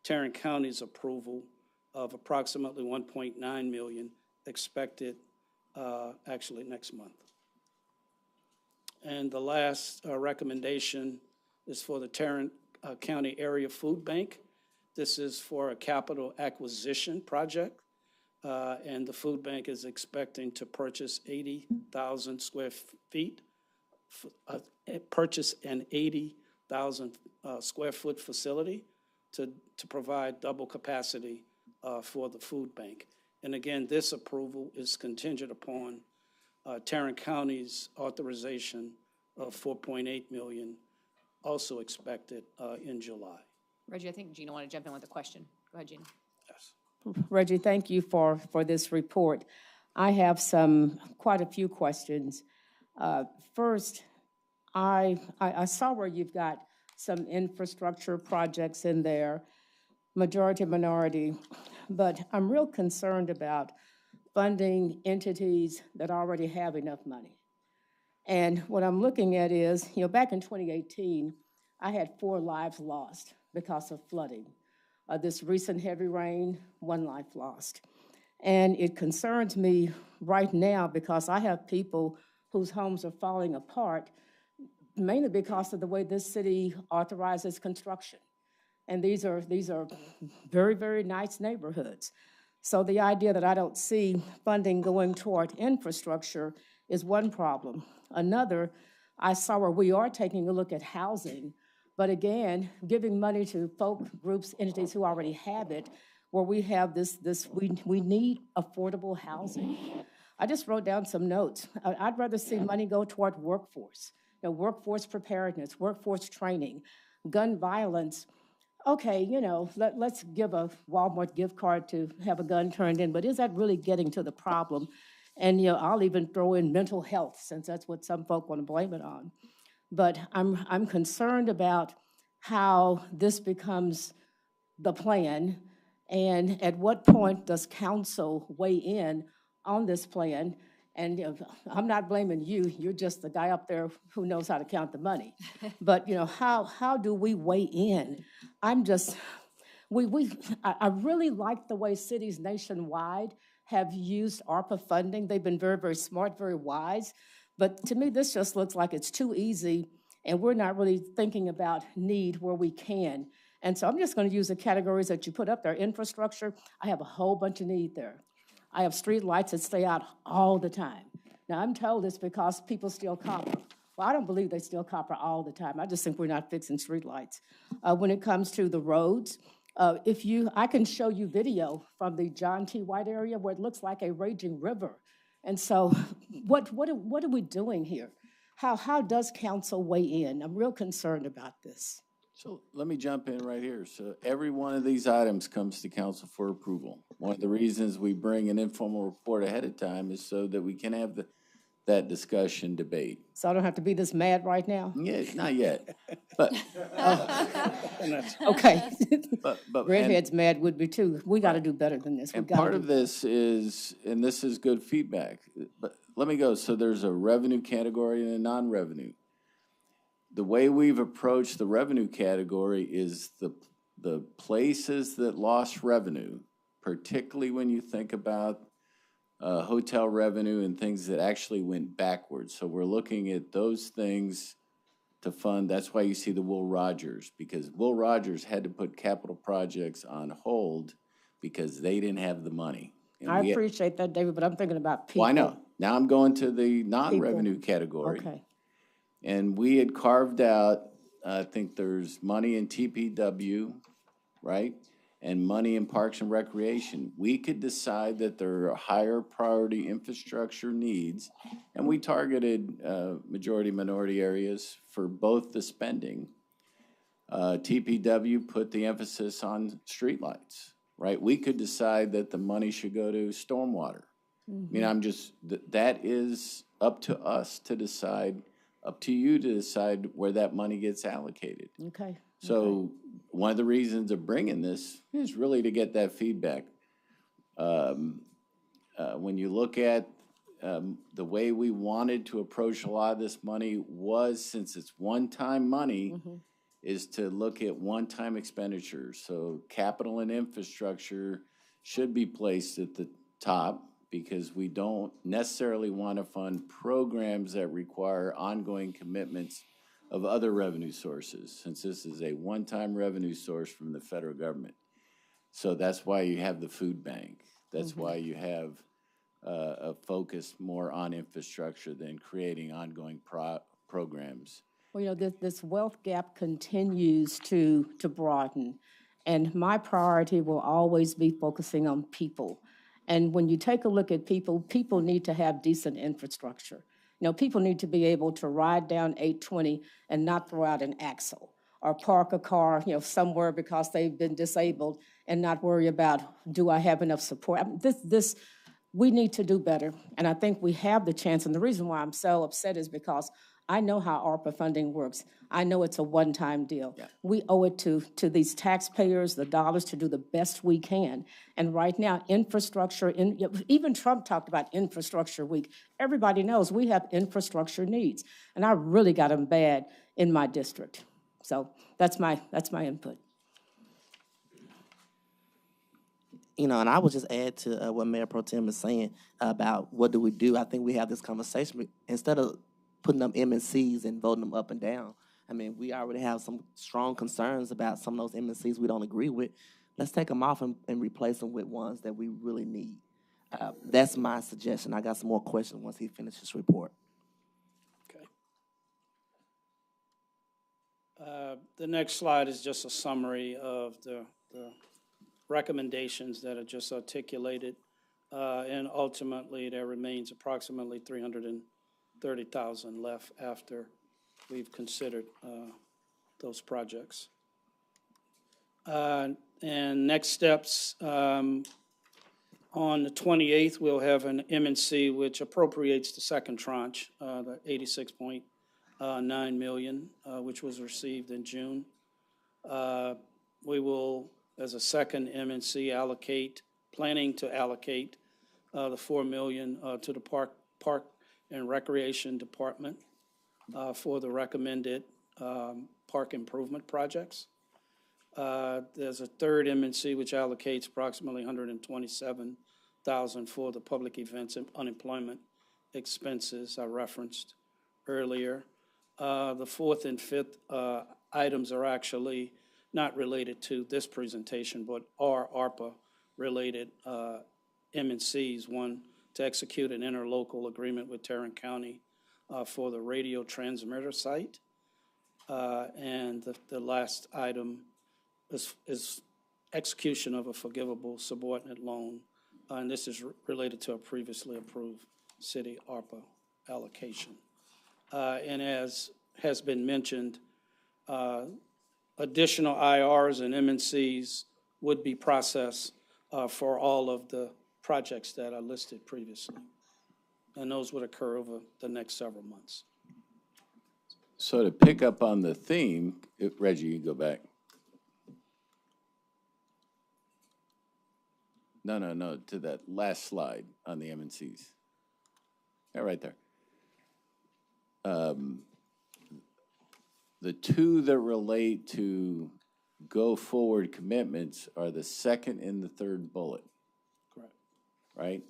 [SPEAKER 10] Tarrant County's approval of approximately $1.9 million expected actually next month. And the last recommendation is for the Tarrant County Area Food Bank. This is for a capital acquisition project. And the food bank is expecting to purchase 80,000 square feet, purchase an 80,000 square foot facility to provide double capacity for the food bank. And again, this approval is contingent upon Tarrant County's authorization of $4.8 million, also expected in July.
[SPEAKER 3] Reggie, I think Gina wanted to jump in with a question. Go ahead, Gina.
[SPEAKER 10] Yes.
[SPEAKER 7] Reggie, thank you for this report. I have quite a few questions. First, I saw where you've got some infrastructure projects in there, majority, minority, but I'm real concerned about funding entities that already have enough money. And what I'm looking at is, back in 2018, I had 4 lives lost because of flooding. This recent heavy rain, 1 life lost. And it concerns me right now because I have people whose homes are falling apart, mainly because of the way this city authorizes construction. And these are very, very nice neighborhoods. So the idea that I don't see funding going toward infrastructure is one problem. Another, I saw where we are taking a look at housing, But again, giving money to folk groups, entities who already have it, where we have we need affordable housing. I just wrote down some notes. I'd rather see money go toward workforce, workforce preparedness, workforce training, gun violence. Okay, let's give a Walmart gift card to have a gun turned in, but is that really getting to the problem? And, I'll even throw in mental health, since that's what some folk want to blame it on. But I'm concerned about how this becomes the plan, and at what point does council weigh in on this plan? And I'm not blaming you. You're just the guy up there who knows how to count the money. But how do we weigh in? I really like the way cities nationwide have used ARPA funding. They've been very, very smart, very wise. But to me, this just looks like it's too easy, and we're not really thinking about need where we can. And so I'm just going to use the categories that you put up there. Infrastructure, I have a whole bunch of need there. I have street lights that stay out all the time. Now, I'm told it's because people steal copper. Well, I don't believe they steal copper all the time. I just think we're not fixing street lights. When it comes to the roads, I can show you video from the John T. White area where it looks like a raging river. And so what are we doing here? How does council weigh in? I'm real concerned about this.
[SPEAKER 1] So let me jump in right here. So every one of these items comes to council for approval. One of the reasons we bring an informal report ahead of time is so that we can have that discussion debate.
[SPEAKER 7] So I don't have to be this mad right now?
[SPEAKER 1] Yeah, not yet. But
[SPEAKER 7] okay.
[SPEAKER 1] But
[SPEAKER 7] Redhead's mad would be too. We got to do better than this.
[SPEAKER 1] And part of this is, and this is good feedback, but let me go. So there's a revenue category and a non-revenue. The way we've approached the revenue category is the places that lost revenue, particularly when you think about hotel revenue and things that actually went backwards. So we're looking at those things to fund. That's why you see the Will Rogers, because Will Rogers had to put capital projects on hold because they didn't have the money. And
[SPEAKER 7] I appreciate that, David, but I'm thinking about people.
[SPEAKER 1] Well, I know. Now I'm going to the non-revenue category.
[SPEAKER 7] Okay.
[SPEAKER 1] And we had carved out, I think there's money in TPW, right? And money in Parks and Recreation. We could decide that there are higher priority infrastructure needs, and we targeted majority minority areas for both the spending. TPW put the emphasis on streetlights, right? We could decide that the money should go to stormwater. I mean, that is up to us to decide, up to you to decide where that money gets allocated.
[SPEAKER 7] Okay.
[SPEAKER 1] So one of the reasons of bringing this is really to get that feedback. When you look at the way we wanted to approach a lot of this money was, since it's one-time money, is to look at one-time expenditures. So capital and infrastructure should be placed at the top, because we don't necessarily want to fund programs that require ongoing commitments of other revenue sources, since this is a one-time revenue source from the federal government. So that's why you have the food bank. That's why you have a focus more on infrastructure than creating ongoing programs.
[SPEAKER 7] Well, this wealth gap continues to broaden, and my priority will always be focusing on people. And when you take a look at people, people need to have decent infrastructure. People need to be able to ride down 820 and not throw out an axle, or park a car, somewhere because they've been disabled, and not worry about, do I have enough support? We need to do better, and I think we have the chance. And the reason why I'm so upset is because I know how ARPA funding works. I know it's a one-time deal. Yeah. We owe it to these taxpayers, the dollars, to do the best we can. And right now, infrastructure, even Trump talked about infrastructure week. Everybody knows we have infrastructure needs, and I really got them bad in my district. So that's my input.
[SPEAKER 12] And I would just add to what Mayor Pro Tem is saying about what do we do. I think we have this conversation instead of putting them MNCs and voting them up and down. I mean, we already have some strong concerns about some of those MNCs we don't agree with. Let's take them off and replace them with ones that we really need. That's my suggestion. I got some more questions once he finishes his report.
[SPEAKER 10] Okay. The next slide is just a summary of the recommendations that are just articulated. And ultimately, there remains approximately $330,000 left after we've considered those projects. And next steps, on the 28th, we'll have an M&C which appropriates the second tranche, the $86.9 million, which was received in June. We will, as a second M&C, planning to allocate the $4 million to the Park and Recreation Department for the recommended park improvement projects. There's a third M&C which allocates approximately $127,000 for the public events and unemployment expenses I referenced earlier. The fourth and fifth items are actually not related to this presentation, but are ARPA-related M&Cs. One, to execute an interlocal agreement with Tarrant County for the radio transmitter site. And the last item is execution of a forgivable subordinate loan. And this is related to a previously approved city ARPA allocation. And as has been mentioned, additional IRs and M&Cs would be processed for all of the projects that are listed previously. And those would occur over the next several months.
[SPEAKER 1] So to pick up on the theme, Reggie, you go back. No, to that last slide on the M&Cs. Yeah, right there. The two that relate to go-forward commitments are the second and the third bullet.
[SPEAKER 10] Correct.
[SPEAKER 1] Right?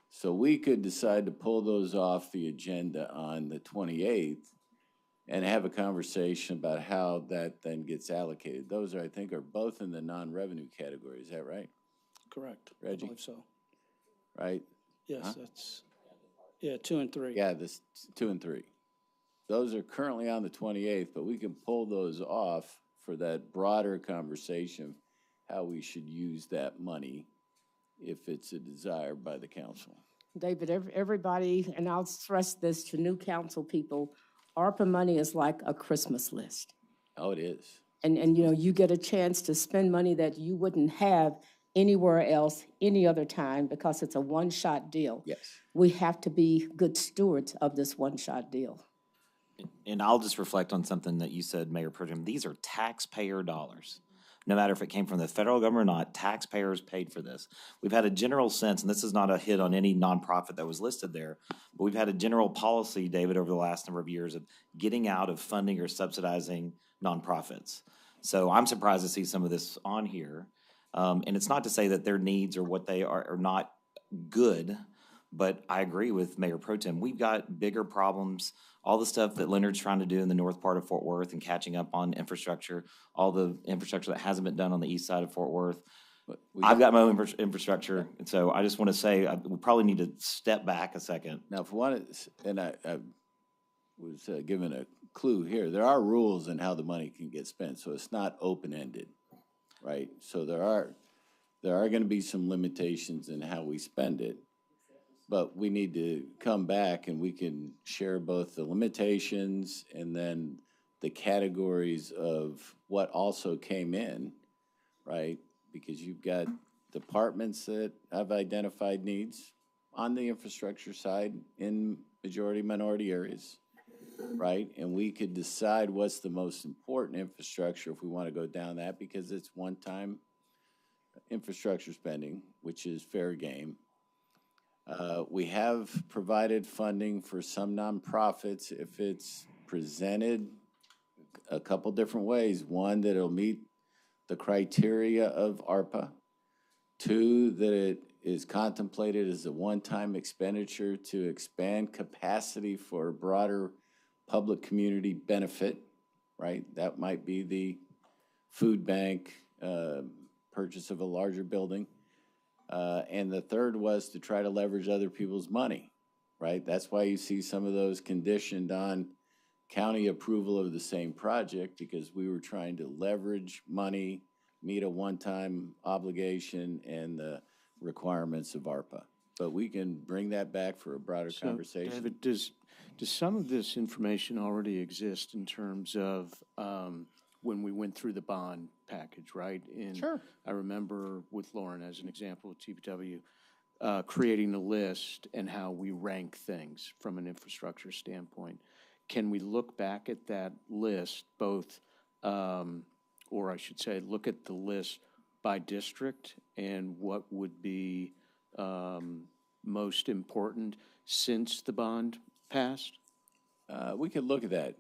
[SPEAKER 1] So we could decide to pull those off the agenda on the 28th and have a conversation about how that then gets allocated. Those, I think, are both in the non-revenue category. Is that right?
[SPEAKER 10] Correct.
[SPEAKER 1] Reggie?
[SPEAKER 10] I believe so.
[SPEAKER 1] Right?
[SPEAKER 10] Yes, that's, 2 and 3.
[SPEAKER 1] Yeah, this 2 and 3. Those are currently on the 28th, but we can pull those off for that broader conversation, how we should use that money if it's a desire by the council.
[SPEAKER 7] David, everybody, and I'll stress this to new council people, ARPA money is like a Christmas list.
[SPEAKER 1] Oh, it is.
[SPEAKER 7] And you know, you get a chance to spend money that you wouldn't have anywhere else, any other time, because it's a one-shot deal.
[SPEAKER 1] Yes.
[SPEAKER 7] We have to be good stewards of this one-shot deal.
[SPEAKER 2] And I'll just reflect on something that you said, Mayor Pro Tem. These are taxpayer dollars. No matter if it came from the federal government or not, taxpayers paid for this. We've had a general sense, and this is not a hit on any nonprofit that was listed there, but we've had a general policy, David, over the last number of years of getting out of funding or subsidizing nonprofits. So I'm surprised to see some of this on here. And it's not to say that their needs or what they are not good, but I agree with Mayor Pro Tem. We've got bigger problems. All the stuff that Leonard's trying to do in the north part of Fort Worth and catching up on infrastructure, all the infrastructure that hasn't been done on the east side of Fort Worth. I've got my own infrastructure, and so I just want to say we probably need to step back a second.
[SPEAKER 1] Now, for one, and I was given a clue here, there are rules in how the money can get spent, so it's not open-ended, right? So there are going to be some limitations in how we spend it. But we need to come back and we can share both the limitations and then the categories of what also came in, right? Because you've got departments that have identified needs on the infrastructure side in majority minority areas, right? And we could decide what's the most important infrastructure if we want to go down that, because it's one-time infrastructure spending, which is fair game. We have provided funding for some nonprofits if it's presented a couple different ways. One, that it'll meet the criteria of ARPA. Two, that it is contemplated as a one-time expenditure to expand capacity for broader public community benefit, right? That might be the food bank, purchase of a larger building. And the third was to try to leverage other people's money, right? That's why you see some of those conditioned on county approval of the same project because we were trying to leverage money, meet a one-time obligation and the requirements of ARPA. But we can bring that back for a broader
[SPEAKER 18] So,
[SPEAKER 1] conversation.
[SPEAKER 18] David, does some of this information already exist in terms of when we went through the bond package, right?
[SPEAKER 7] Sure.
[SPEAKER 18] I remember with Lauren, as an example, with TPW, creating a list and how we rank things from an infrastructure standpoint. Can we look back at that list, both, or I should say, look at the list by district and what would be most important since the bond passed?
[SPEAKER 1] We could look at that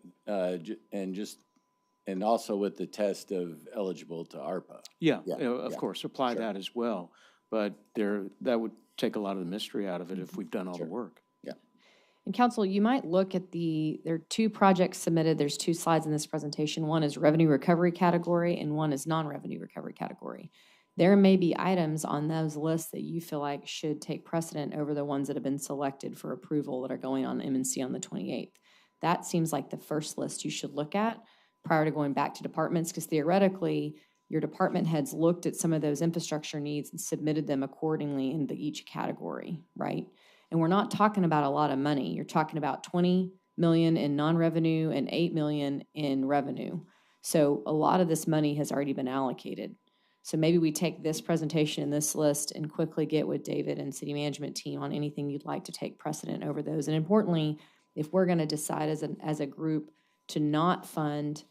[SPEAKER 1] and also with the test of eligible to ARPA.
[SPEAKER 18] Yeah, of course, apply that as well. But that would take a lot of the mystery out of it if we've done all the work.
[SPEAKER 1] Yeah.
[SPEAKER 3] And council, you might look at there are 2 projects submitted. There's 2 slides in this presentation. One is revenue recovery category and one is non-revenue recovery category. There may be items on those lists that you feel like should take precedent over the ones that have been selected for approval that are going on M&C on the 28th. That seems like the first list you should look at prior to going back to departments, because theoretically, your department heads looked at some of those infrastructure needs and submitted them accordingly into each category, right? And we're not talking about a lot of money. You're talking about 20 million in non-revenue and 8 million in revenue. So a lot of this money has already been allocated. So maybe we take this presentation and this list and quickly get with David and city management team on anything you'd like to take precedent over those. And importantly, if we're going to decide as a group to not fund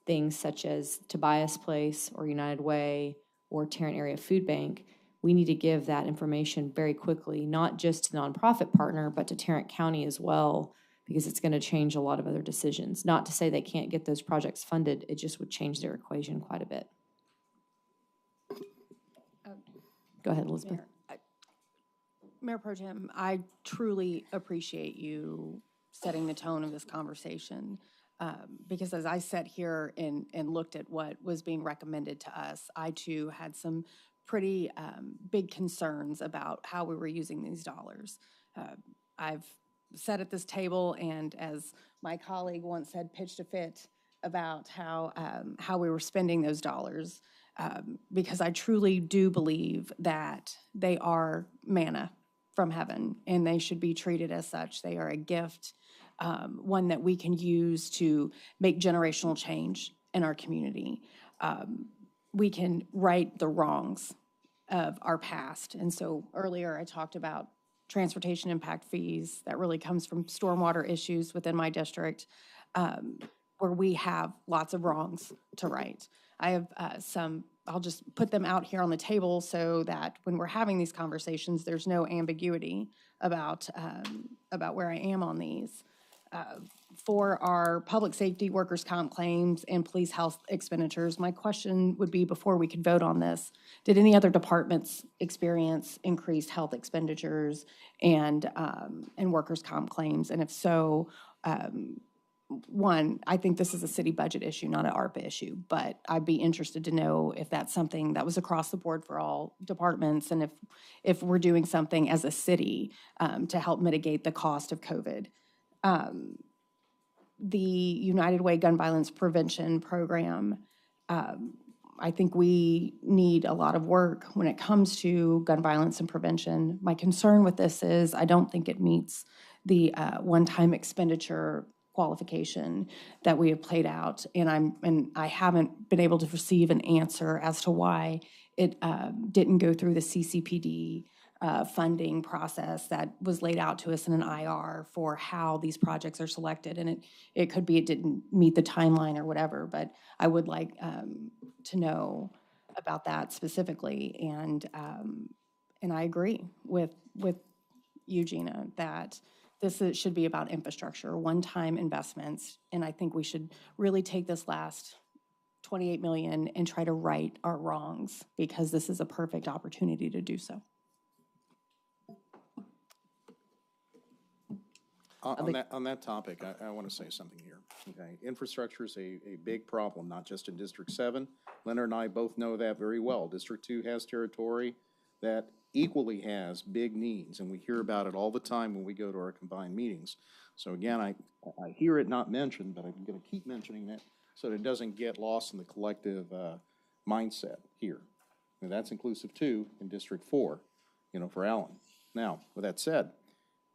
[SPEAKER 3] things such as Tobias Place or United Way or Tarrant Area Food Bank, we need to give that information very quickly, not just to the nonprofit partner, but to Tarrant County as well, because it's going to change a lot of other decisions. Not to say they can't get those projects funded, it just would change their equation quite a bit. Go ahead, Elizabeth.
[SPEAKER 14] Mayor Pro Tem, I truly appreciate you setting the tone of this conversation. Because as I sat here and looked at what was being recommended to us, I too had some pretty big concerns about how we were using these dollars. I've sat at this table and, as my colleague once said, pitched a fit about how we were spending those dollars, because I truly do believe that they are manna from heaven and they should be treated as such. They are a gift. One that we can use to make generational change in our community. We can right the wrongs of our past. And so earlier I talked about transportation impact fees. That really comes from stormwater issues within my district, where we have lots of wrongs to right. I have I'll just put them out here on the table so that when we're having these conversations, there's no ambiguity about where I am on these. For our public safety, workers' comp claims, and police health expenditures, my question would be, before we could vote on this, did any other departments experience increased health expenditures and workers' comp claims? And if so, one, I think this is a city budget issue, not an ARPA issue, but I'd be interested to know if that's something that was across the board for all departments, and if we're doing something as a city to help mitigate the cost of COVID. The United Way Gun Violence Prevention Program, I think we need a lot of work when it comes to gun violence and prevention. My concern with this is I don't think it meets the one-time expenditure qualification that we have played out, and I haven't been able to receive an answer as to why it didn't go through the CCPD funding process that was laid out to us in an IR for how these projects are selected. And it could be it didn't meet the timeline or whatever, but I would like to know about that specifically. And I agree with you, Gina, that this should be about infrastructure, one-time investments. And I think we should really take this last 28 million and try to right our wrongs, because this is a perfect opportunity to do so.
[SPEAKER 8] On that topic, I want to say something here. Okay, infrastructure is a big problem, not just in District 7. Leonard and I both know that very well. District 2 has territory that equally has big needs, and we hear about it all the time when we go to our combined meetings. So again, I hear it not mentioned, but I'm going to keep mentioning it so that it doesn't get lost in the collective mindset here. And that's inclusive too in District 4, for Allen. Now, with that said,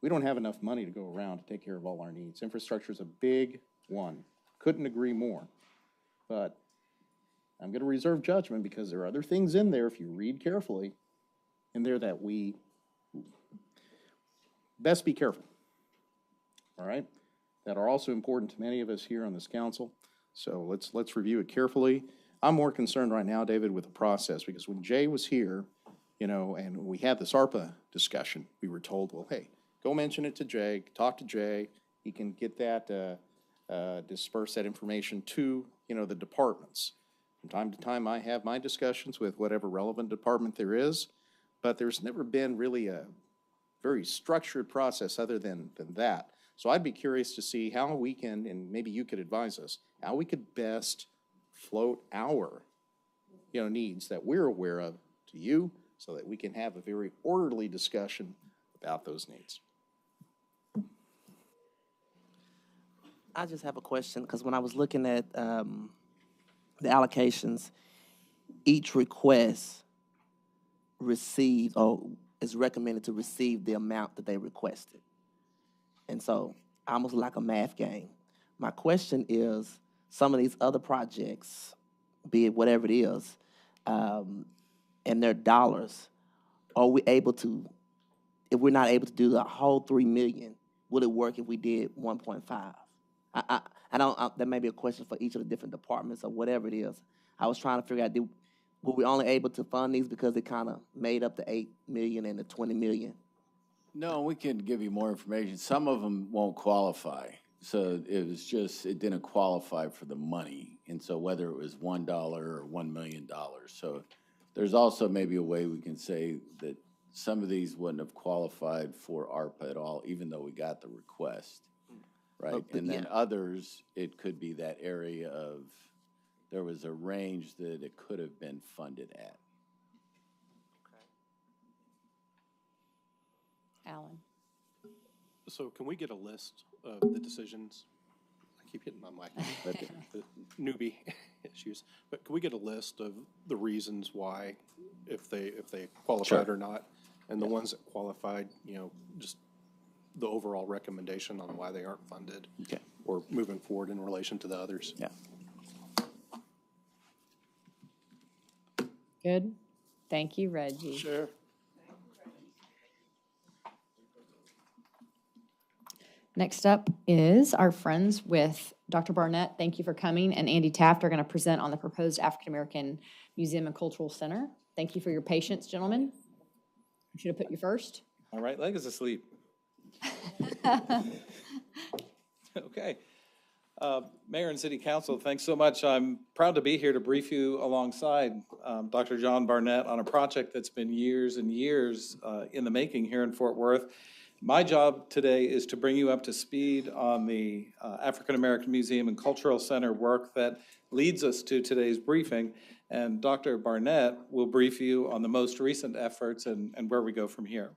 [SPEAKER 8] we don't have enough money to go around to take care of all our needs. Infrastructure is a big one. Couldn't agree more. But I'm going to reserve judgment because there are other things in there, if you read carefully, in there that we best be careful, all right, that are also important to many of us here on this council. So let's review it carefully. I'm more concerned right now, David, with the process, because when Jay was here, and we had this ARPA discussion, we were told, well, hey, go mention it to Jay, talk to Jay. He can get that, disperse that information to, the departments. From time to time, I have my discussions with whatever relevant department there is, but there's never been really a very structured process other than that. So I'd be curious to see how we can, and maybe you could advise us, how we could best float our, needs that we're aware of to you so that we can have a very orderly discussion about those needs.
[SPEAKER 12] I just have a question, because when I was looking at the allocations, each request receives or is recommended to receive the amount that they requested. And so, almost like a math game. My question is, some of these other projects, be it whatever it is, and their dollars, are we able to, if we're not able to do the whole $3 million, would it work if we did 1.5? I don't, that may be a question for each of the different departments or whatever it is. I was trying to figure out, were we only able to fund these because they kind of made up the $8 million and the $20 million?
[SPEAKER 1] No, we can give you more information. Some of them won't qualify. So it didn't qualify for the money. And so whether it was $1 or $1 million. So there's also maybe a way we can say that some of these wouldn't have qualified for ARPA at all, even though we got the request, right? And then others, it could be that area of, there was a range that it could have been funded at.
[SPEAKER 3] Alan.
[SPEAKER 4] So can we get a list of the decisions? I keep hitting my mic, the newbie issues. But can we get a list of the reasons why, if they qualified or not, and the ones that qualified, just the overall recommendation on why they aren't funded, or moving forward in relation to the others?
[SPEAKER 1] Yeah.
[SPEAKER 3] Good. Thank you, Reggie.
[SPEAKER 10] Sure.
[SPEAKER 3] Next up is our friends with Dr. Barnett. Thank you for coming. And Andy Taft are going to present on the proposed African American Museum and Cultural Center. Thank you for your patience, gentlemen. I should have put you first.
[SPEAKER 11] All right, leg is asleep. Okay. Mayor and City Council, thanks so much. I'm proud to be here to brief you alongside Dr. John Barnett on a project that's been years and years in the making here in Fort Worth. My job today is to bring you up to speed on the African American Museum and Cultural Center work that leads us to today's briefing. And Dr. Barnett will brief you on the most recent efforts and where we go from here.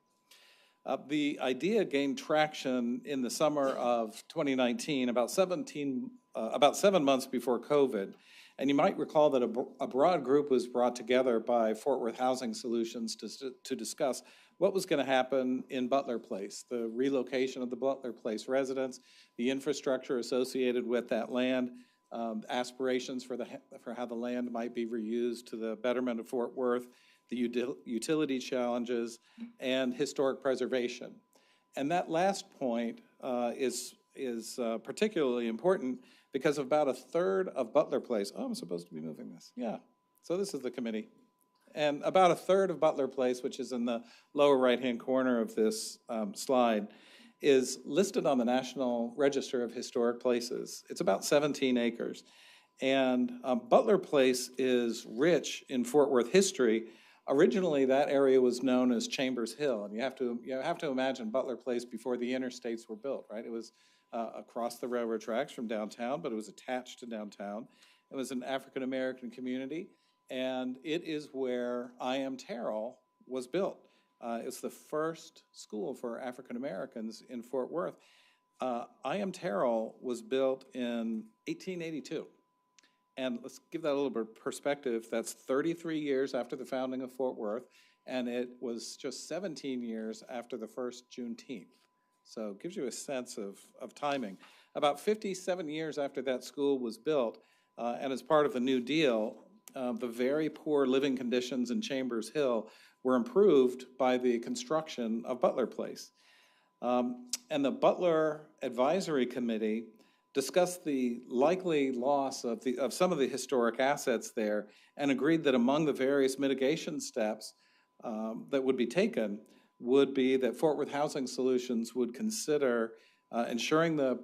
[SPEAKER 11] The idea gained traction in the summer of 2019, about 7 months before COVID. And you might recall that a broad group was brought together by Fort Worth Housing Solutions to discuss what was going to happen in Butler Place, the relocation of the Butler Place residents, the infrastructure associated with that land, aspirations for how the land might be reused to the betterment of Fort Worth, the utility challenges, and historic preservation. And that last point is particularly important because about a third of Butler Place, I'm supposed to be moving this, yeah. So this is the committee. And about a third of Butler Place, which is in the lower right-hand corner of this slide, is listed on the National Register of Historic Places. It's about 17 acres. And Butler Place is rich in Fort Worth history. Originally, that area was known as Chambers Hill. And you have to imagine Butler Place before the interstates were built, right? It was across the railroad tracks from downtown, but it was attached to downtown. It was an African-American community. And it is where I Am Terrell was built. It's the first school for African Americans in Fort Worth. I.M. Terrell was built in 1882. And let's give that a little bit of perspective. That's 33 years after the founding of Fort Worth, and it was just 17 years after the first Juneteenth. So it gives you a sense of timing. About 57 years after that school was built, and as part of the New Deal, the very poor living conditions in Chambers Hill were improved by the construction of Butler Place. And the Butler Advisory Committee discussed the likely loss of some of the historic assets there and agreed that among the various mitigation steps that would be taken would be that Fort Worth Housing Solutions would consider ensuring the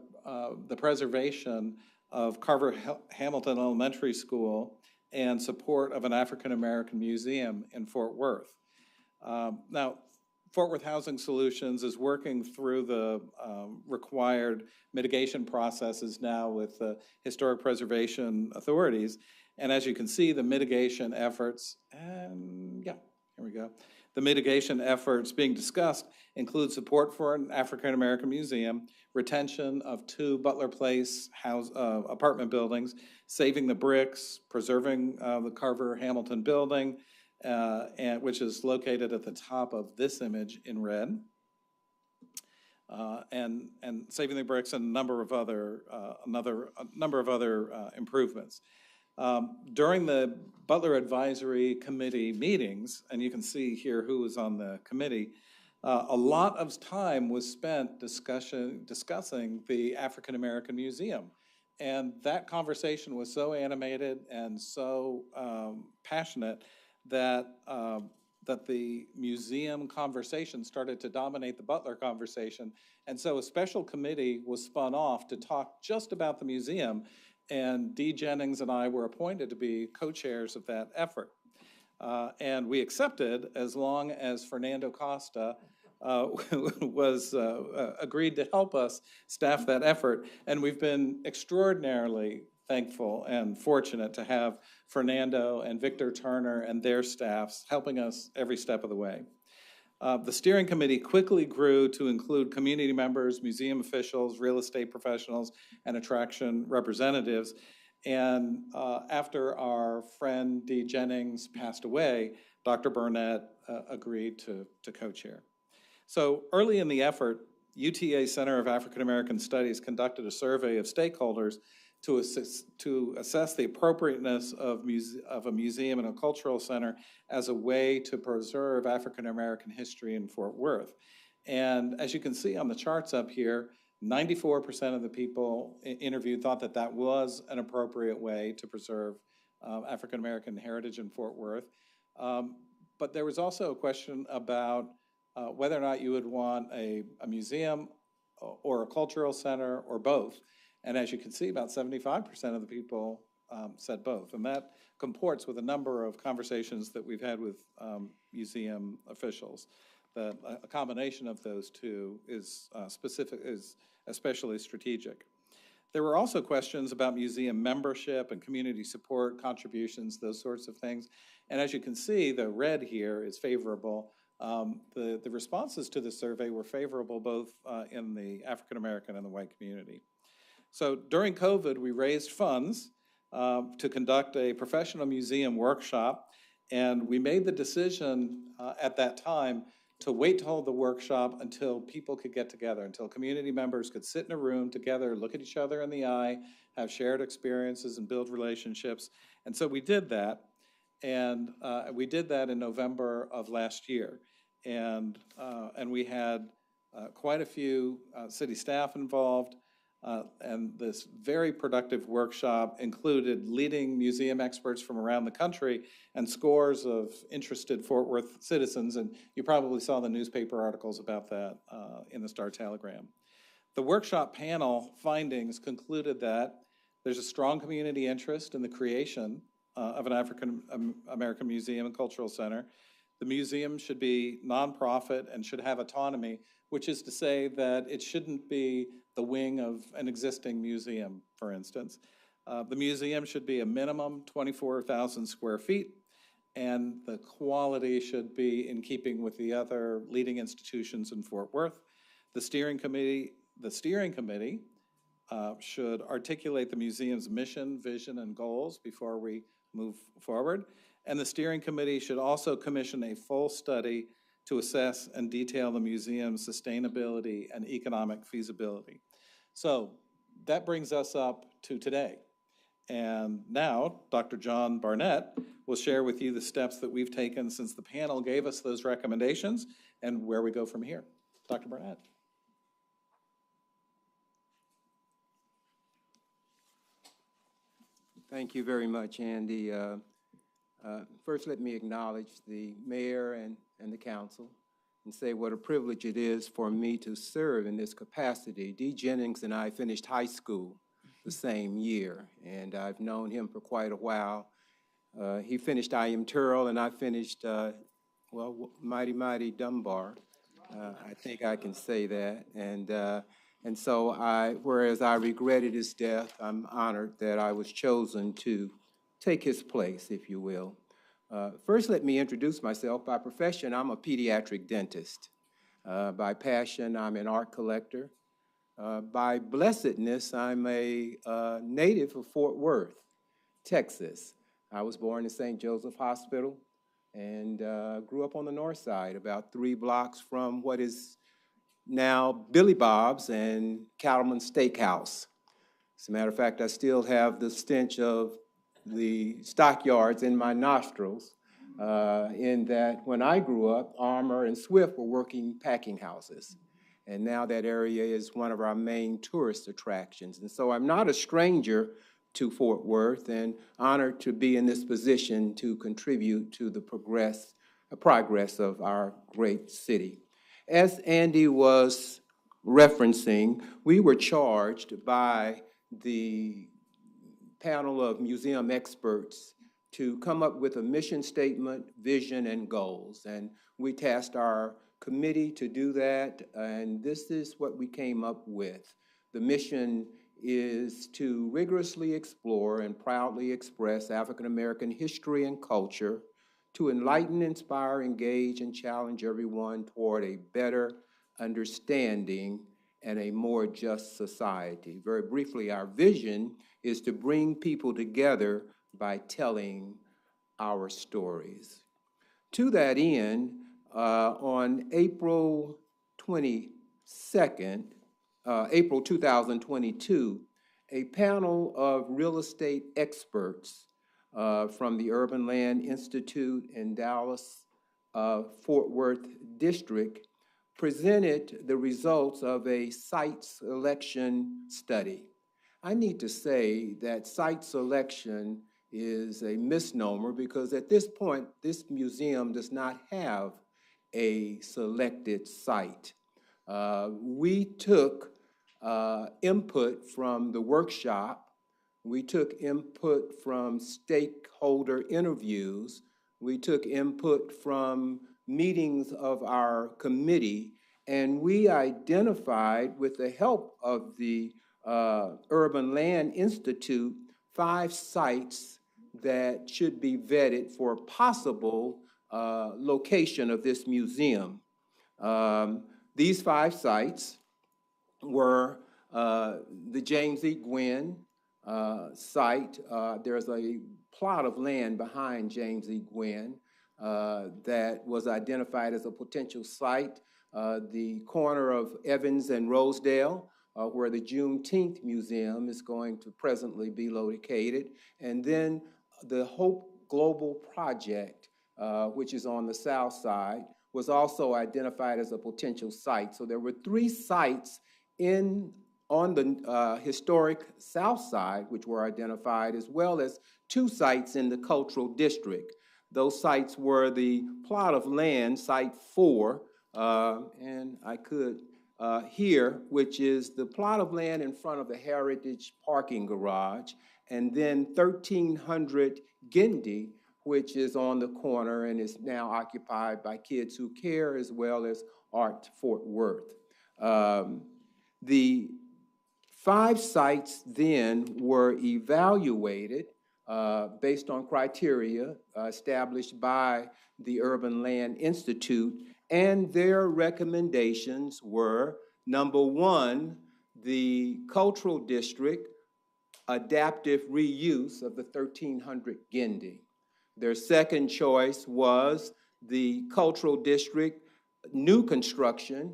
[SPEAKER 11] preservation of Carver Hamilton Elementary School and support of an African American museum in Fort Worth. Now, Fort Worth Housing Solutions is working through the required mitigation processes now with the historic preservation authorities. And as you can see, the mitigation efforts, and yeah, here we go. The mitigation efforts being discussed include support for an African American museum, retention of 2 Butler Place apartment buildings, saving the bricks, preserving the Carver Hamilton building, which is located at the top of this image in red, and saving the bricks and a number of other improvements. During the Butler Advisory Committee meetings, and you can see here who was on the committee, a lot of time was spent discussing the African American Museum. And that conversation was so animated and so passionate that the museum conversation started to dominate the Butler conversation. And so a special committee was spun off to talk just about the museum, and Dee Jennings and I were appointed to be co-chairs of that effort. And we accepted as long as Fernando Costa was agreed to help us staff that effort. And we've been extraordinarily thankful and fortunate to have Fernando and Victor Turner and their staffs helping us every step of the way. The steering committee quickly grew to include community members, museum officials, real estate professionals, and attraction representatives. And after our friend Dee Jennings passed away, Dr. Burnett agreed to co-chair. So early in the effort, UTA Center of African American Studies conducted a survey of stakeholders to assess the appropriateness of a museum and a cultural center as a way to preserve African American history in Fort Worth. And as you can see on the charts up here, 94% of the people interviewed thought that that was an appropriate way to preserve African American heritage in Fort Worth. But there was also a question about whether or not you would want a museum or a cultural center or both. And as you can see, about 75% of the people said both. And that comports with a number of conversations that we've had with museum officials. That a combination of those two is especially strategic. There were also questions about museum membership and community support, contributions, those sorts of things. And as you can see, the red here is favorable. The responses to the survey were favorable both in the African American and the white community. So during COVID, we raised funds to conduct a professional museum workshop, and we made the decision at that time to wait to hold the workshop until people could get together, until community members could sit in a room together, look at each other in the eye, have shared experiences, and build relationships. And so we did that, and we did that in November of last year. And we had quite a few city staff involved. And this very productive workshop included leading museum experts from around the country and scores of interested Fort Worth citizens. And you probably saw the newspaper articles about that in the Star-Telegram. The workshop panel findings concluded that there's a strong community interest in the creation of an African American museum and cultural center. The museum should be nonprofit and should have autonomy, which is to say that it shouldn't be the wing of an existing museum, for instance. The museum should be a minimum 24,000 square feet, and the quality should be in keeping with the other leading institutions in Fort Worth. The steering committee should articulate the museum's mission, vision, and goals before we move forward. And the steering committee should also commission a full study to assess and detail the museum's sustainability and economic feasibility. So that brings us up to today. And now, Dr. John Barnett will share with you the steps that we've taken since the panel gave us those recommendations and where we go from here. Dr. Barnett.
[SPEAKER 6] Thank you very much, Andy. First, let me acknowledge the mayor and the council and say what a privilege it is for me to serve in this capacity. Dee Jennings and I finished high school the same year, and I've known him for quite a while. He finished I.M. Turrell, and I finished, Mighty Dunbar. I think I can say that. And so whereas I regretted his death, I'm honored that I was chosen to take his place, if you will. First, let me introduce myself. By profession, I'm a pediatric dentist. By passion, I'm an art collector. By blessedness, I'm a native of Fort Worth, Texas. I was born in St. Joseph Hospital and grew up on the north side, about 3 blocks from what is now Billy Bob's and Cattleman's Steakhouse. As a matter of fact, I still have the stench of the stockyards in my nostrils, in that when I grew up, Armour and Swift were working packing houses. And now that area is one of our main tourist attractions. And so I'm not a stranger to Fort Worth and honored to be in this position to contribute to the progress of our great city. As Andy was referencing, we were charged by the panel of museum experts to come up with a mission statement, vision, and goals. And we tasked our committee to do that, and this is what we came up with. The mission is to rigorously explore and proudly express African American history and culture, to enlighten, inspire, engage, and challenge everyone toward a better understanding and a more just society. Very briefly, our vision is to bring people together by telling our stories. To that end, on April 22nd, April 2022, a panel of real estate experts from the Urban Land Institute in Dallas, Fort Worth District presented the results of a site selection study. I need to say that site selection is a misnomer because at this point, this museum does not have a selected site. We took input from the workshop. We took input from stakeholder interviews. We took input from meetings of our committee, and we identified, with the help of the Urban Land Institute, 5 sites that should be vetted for possible location of this museum. These 5 sites were the James E. Gwynn site. There's a plot of land behind James E. Gwynn that was identified as a potential site. The corner of Evans and Rosedale, where the Juneteenth Museum is going to presently be located. And then the Hope Global Project, which is on the south side, was also identified as a potential site. So there were 3 sites on the historic south side, which were identified, as well as 2 sites in the cultural district. Those sites were the plot of land, Site 4, and I could here, which is the plot of land in front of the Heritage parking garage, and then 1300 Gindy, which is on the corner and is now occupied by Kids Who Care, as well as Art Fort Worth. The 5 sites then were evaluated based on criteria established by the Urban Land Institute, and their recommendations were, number one, the cultural district adaptive reuse of the 1300 Guindy. Their second choice was the cultural district new construction,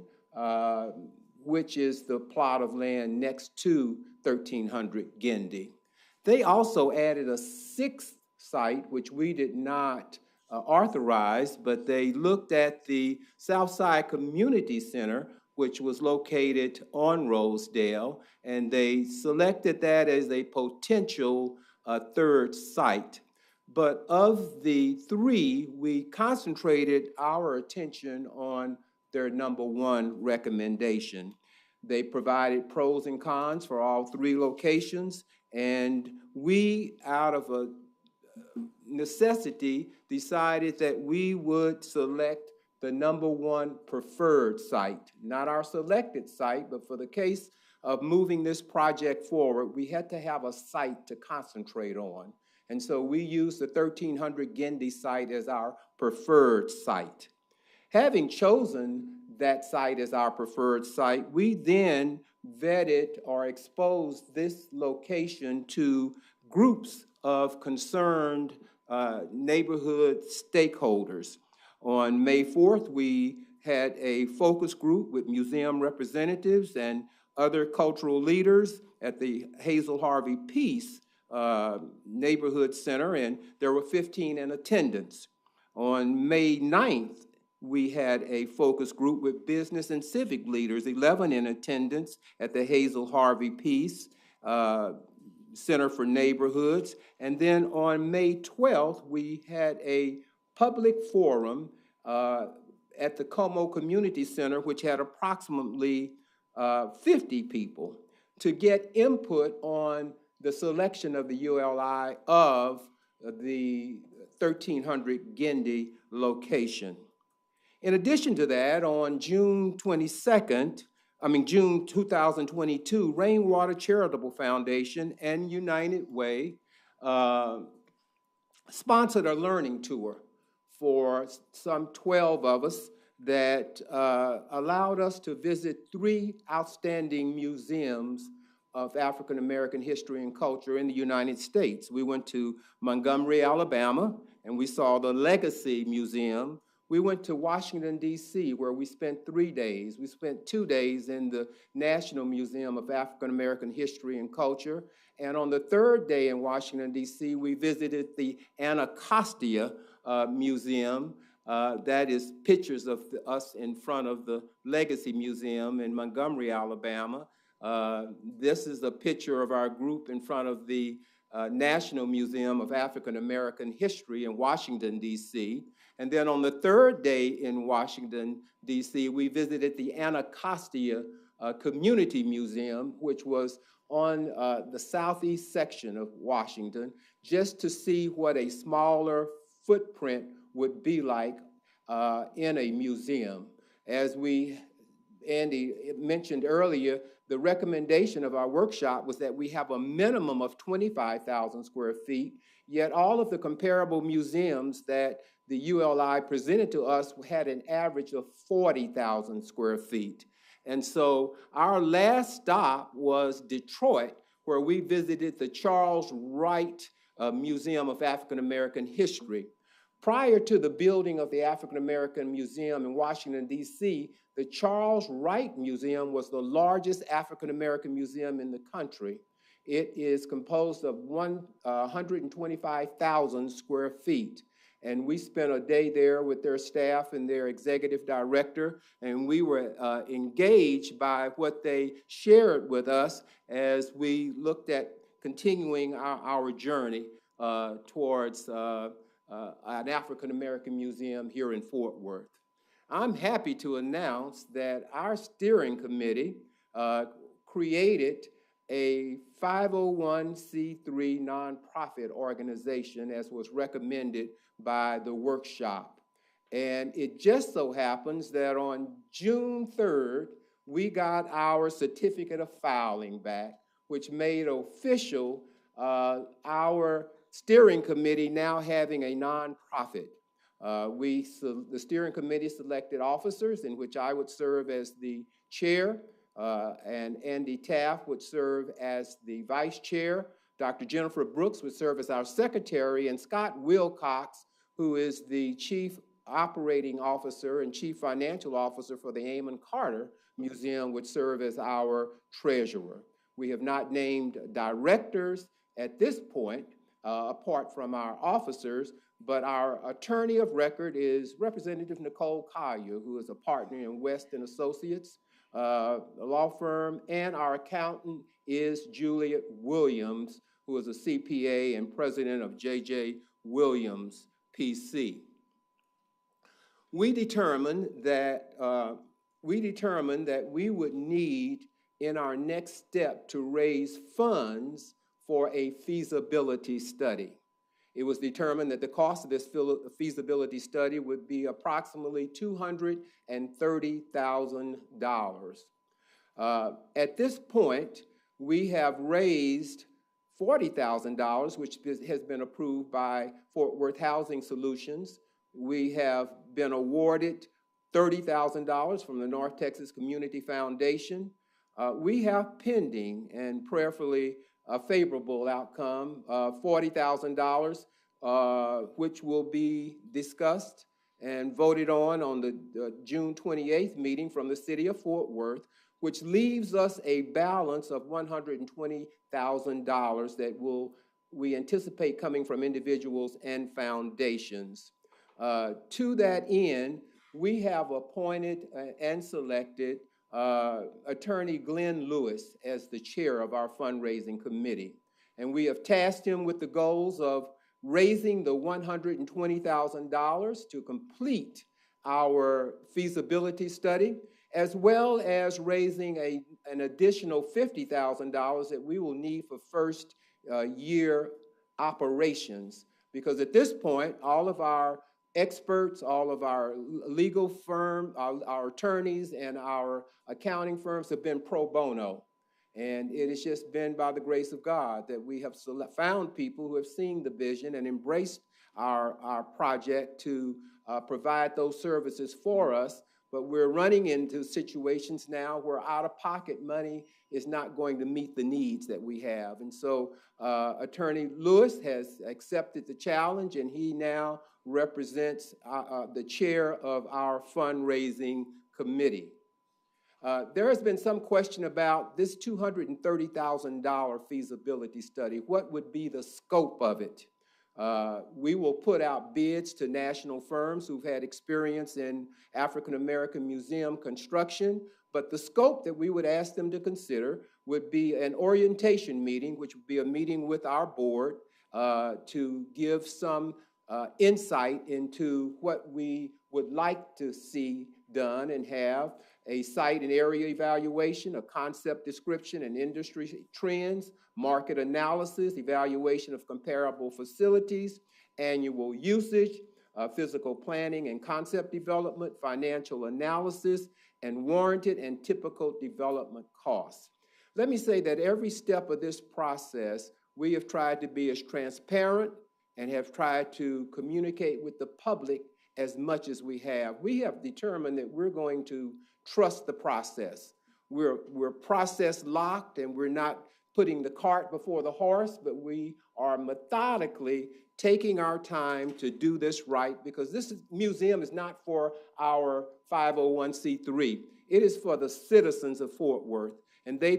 [SPEAKER 6] which is the plot of land next to 1300 Guindy. They also added a sixth site, which we did not authorize, but they looked at the Southside Community Center, which was located on Rosedale, and they selected that as a potential third site. But of the three, we concentrated our attention on their number one recommendation. They provided pros and cons for all three locations, and we, out of a necessity, decided that we would select the number one preferred site, not our selected site, but for the case of moving this project forward, we had to have a site to concentrate on. And so we used the 1300 Guindy site as our preferred site. Having chosen that site as our preferred site, we then vetted or exposed this location to groups of concerned neighborhood stakeholders. On May 4th, we had a focus group with museum representatives and other cultural leaders at the Hazel Harvey Peace Neighborhood Center, and there were 15 in attendance. On May 9th, we had a focus group with business and civic leaders, 11 in attendance at the Hazel Harvey Peace Center for Neighborhoods. And then on May 12th, we had a public forum at the Como Community Center, which had approximately 50 people, to get input on the selection of the ULI of the 1300 Guindy location. In addition to that, on June 2022, Rainwater Charitable Foundation and United Way sponsored a learning tour for some 12 of us that allowed us to visit 3 outstanding museums of African American history and culture in the United States. We went to Montgomery, Alabama, and we saw the Legacy Museum. We went to Washington, D.C., where we spent 3 days. We spent 2 days in the National Museum of African American History and Culture. And on the third day in Washington, D.C., we visited the Anacostia Museum. That is pictures of us in front of the Legacy Museum in Montgomery, Alabama. This is a picture of our group in front of the National Museum of African American History in Washington, D.C. And then on the third day in Washington, D.C., we visited the Anacostia Community Museum, which was on the southeast section of Washington, just to see what a smaller footprint would be like in a museum. As Andy mentioned earlier, the recommendation of our workshop was that we have a minimum of 25,000 square feet, yet all of the comparable museums that the ULI presented to us had an average of 40,000 square feet. And so our last stop was Detroit, where we visited the Charles Wright Museum of African American History. Prior to the building of the African American Museum in Washington, D.C., the Charles Wright Museum was the largest African American museum in the country. It is composed of 125,000 square feet. And we spent a day there with their staff and their executive director, and we were engaged by what they shared with us as we looked at continuing our journey towards an African American museum here in Fort Worth. I'm happy to announce that our steering committee created a 501c3 nonprofit organization, as was recommended by the workshop. And it just so happens that on June 3rd, we got our certificate of filing back, which made official our steering committee now having a nonprofit. The steering committee selected officers in which I would serve as the chair, and Andy Taft would serve as the vice chair. Dr. Jennifer Brooks would serve as our secretary, and Scott Wilcox, who is the chief operating officer and chief financial officer for the Amon Carter Museum, would serve as our treasurer. We have not named directors at this point, apart from our officers, but our attorney of record is Representative Nicole Collier, who is a partner in West & Associates, a law firm, and our accountant is Juliet Williams, who is a CPA and president of J.J. Williams, PC. We determined that we would need in our next step to raise funds for a feasibility study. It was determined that the cost of this feasibility study would be approximately $230,000. At this point, we have raised $40,000, which has been approved by Fort Worth Housing Solutions. We have been awarded $30,000 from the North Texas Community Foundation. We have pending and prayerfully a favorable outcome, $40,000, which will be discussed and voted on the June 28th meeting from the city of Fort Worth, which leaves us a balance of $120,000 that we anticipate coming from individuals and foundations. To that end, we have appointed and selected Attorney Glenn Lewis as the chair of our fundraising committee. And we have tasked him with the goals of raising the $120,000 to complete our feasibility study, as well as raising an additional $50,000 that we will need for first year operations. Because at this point, all of our experts, all of our legal firm, our attorneys and our accounting firms have been pro bono. And it has just been by the grace of God that we have found people who have seen the vision and embraced our project to provide those services for us. But we're running into situations now where out-of-pocket money is not going to meet the needs that we have. And so Attorney Lewis has accepted the challenge, and he now represents the chair of our fundraising committee. There has been some question about this $230,000 feasibility study. What would be the scope of it? We will put out bids to national firms who've had experience in African American museum construction, but the scope that we would ask them to consider would be an orientation meeting, which would be a meeting with our board to give some insight into what we would like to see done and have a site and area evaluation, a concept description and industry trends, market analysis, evaluation of comparable facilities, annual usage, physical planning and concept development, financial analysis, and warranted and typical development costs. Let me say that every step of this process, we have tried to be as transparent and have tried to communicate with the public as much as we have. We have determined that we're going to trust the process. We're process locked, and we're not putting the cart before the horse, but we are methodically taking our time to do this right, because this museum is not for our 501c3. It is for the citizens of Fort Worth, and they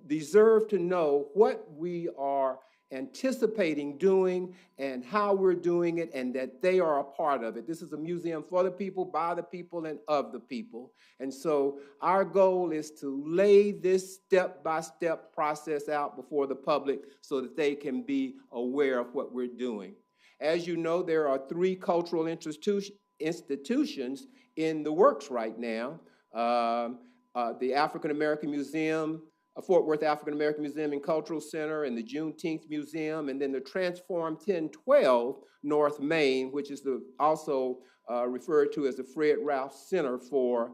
[SPEAKER 6] deserve to know what we are anticipating doing and how we're doing it, and that they are a part of it. This is a museum for the people, by the people, and of the people. And so our goal is to lay this step-by-step process out before the public so that they can be aware of what we're doing. As you know, there are 3 cultural institutions in the works right now. The African American Museum, Fort Worth African American Museum and Cultural Center, and the Juneteenth Museum, and then the Transform 1012 North Main, which is also referred to as the Fred Ralph Center for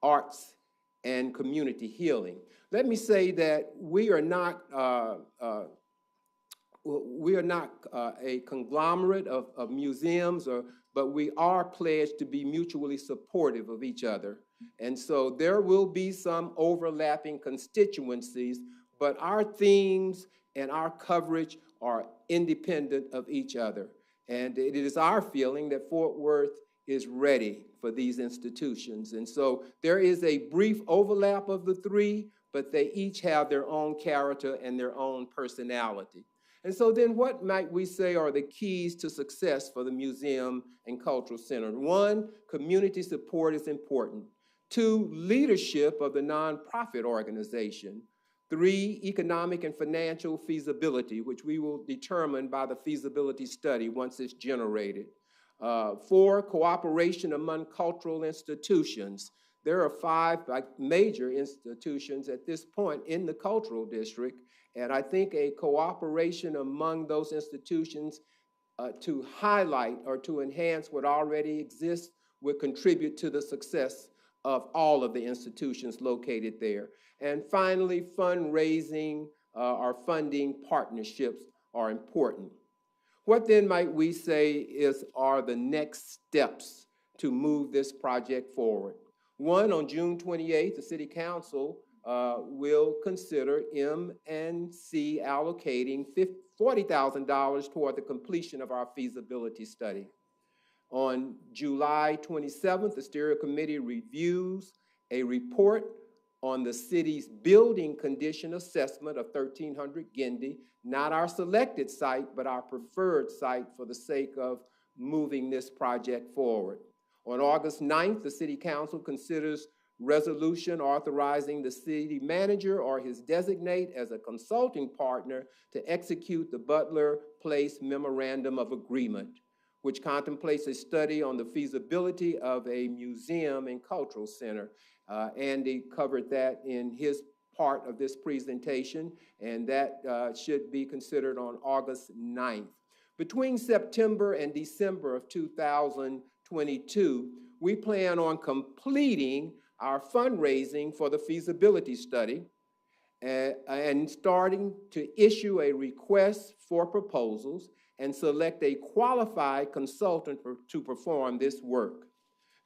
[SPEAKER 6] Arts and Community Healing. Let me say that we are not we are not a conglomerate of museums, but we are pledged to be mutually supportive of each other. And so there will be some overlapping constituencies, but our themes and our coverage are independent of each other. And it is our feeling that Fort Worth is ready for these institutions. And so there is a brief overlap of the three, but they each have their own character and their own personality. And so then what might we say are the keys to success for the Museum and Cultural Center? One, community support is important. Two, leadership of the nonprofit organization. Three, economic and financial feasibility, which we will determine by the feasibility study once it's generated. Four, cooperation among cultural institutions. There are 5 major institutions at this point in the cultural district, and I think a cooperation among those institutions to highlight or to enhance what already exists would contribute to the success of all of the institutions located there. And finally, fundraising or funding partnerships are important. What then might we say are the next steps to move this project forward? One, on June 28th, the City Council will consider M&C allocating $40,000 toward the completion of our feasibility study. On July 27th, the Steering Committee reviews a report on the city's building condition assessment of 1300 Guindy, not our selected site, but our preferred site for the sake of moving this project forward. On August 9th, the City Council considers resolution authorizing the city manager or his designate as a consulting partner to execute the Butler Place Memorandum of Agreement, which contemplates a study on the feasibility of a museum and cultural center. Andy covered that in his part of this presentation, and that should be considered on August 9th. Between September and December of 2022, we plan on completing our fundraising for the feasibility study and starting to issue a request for proposals and select a qualified consultant to perform this work.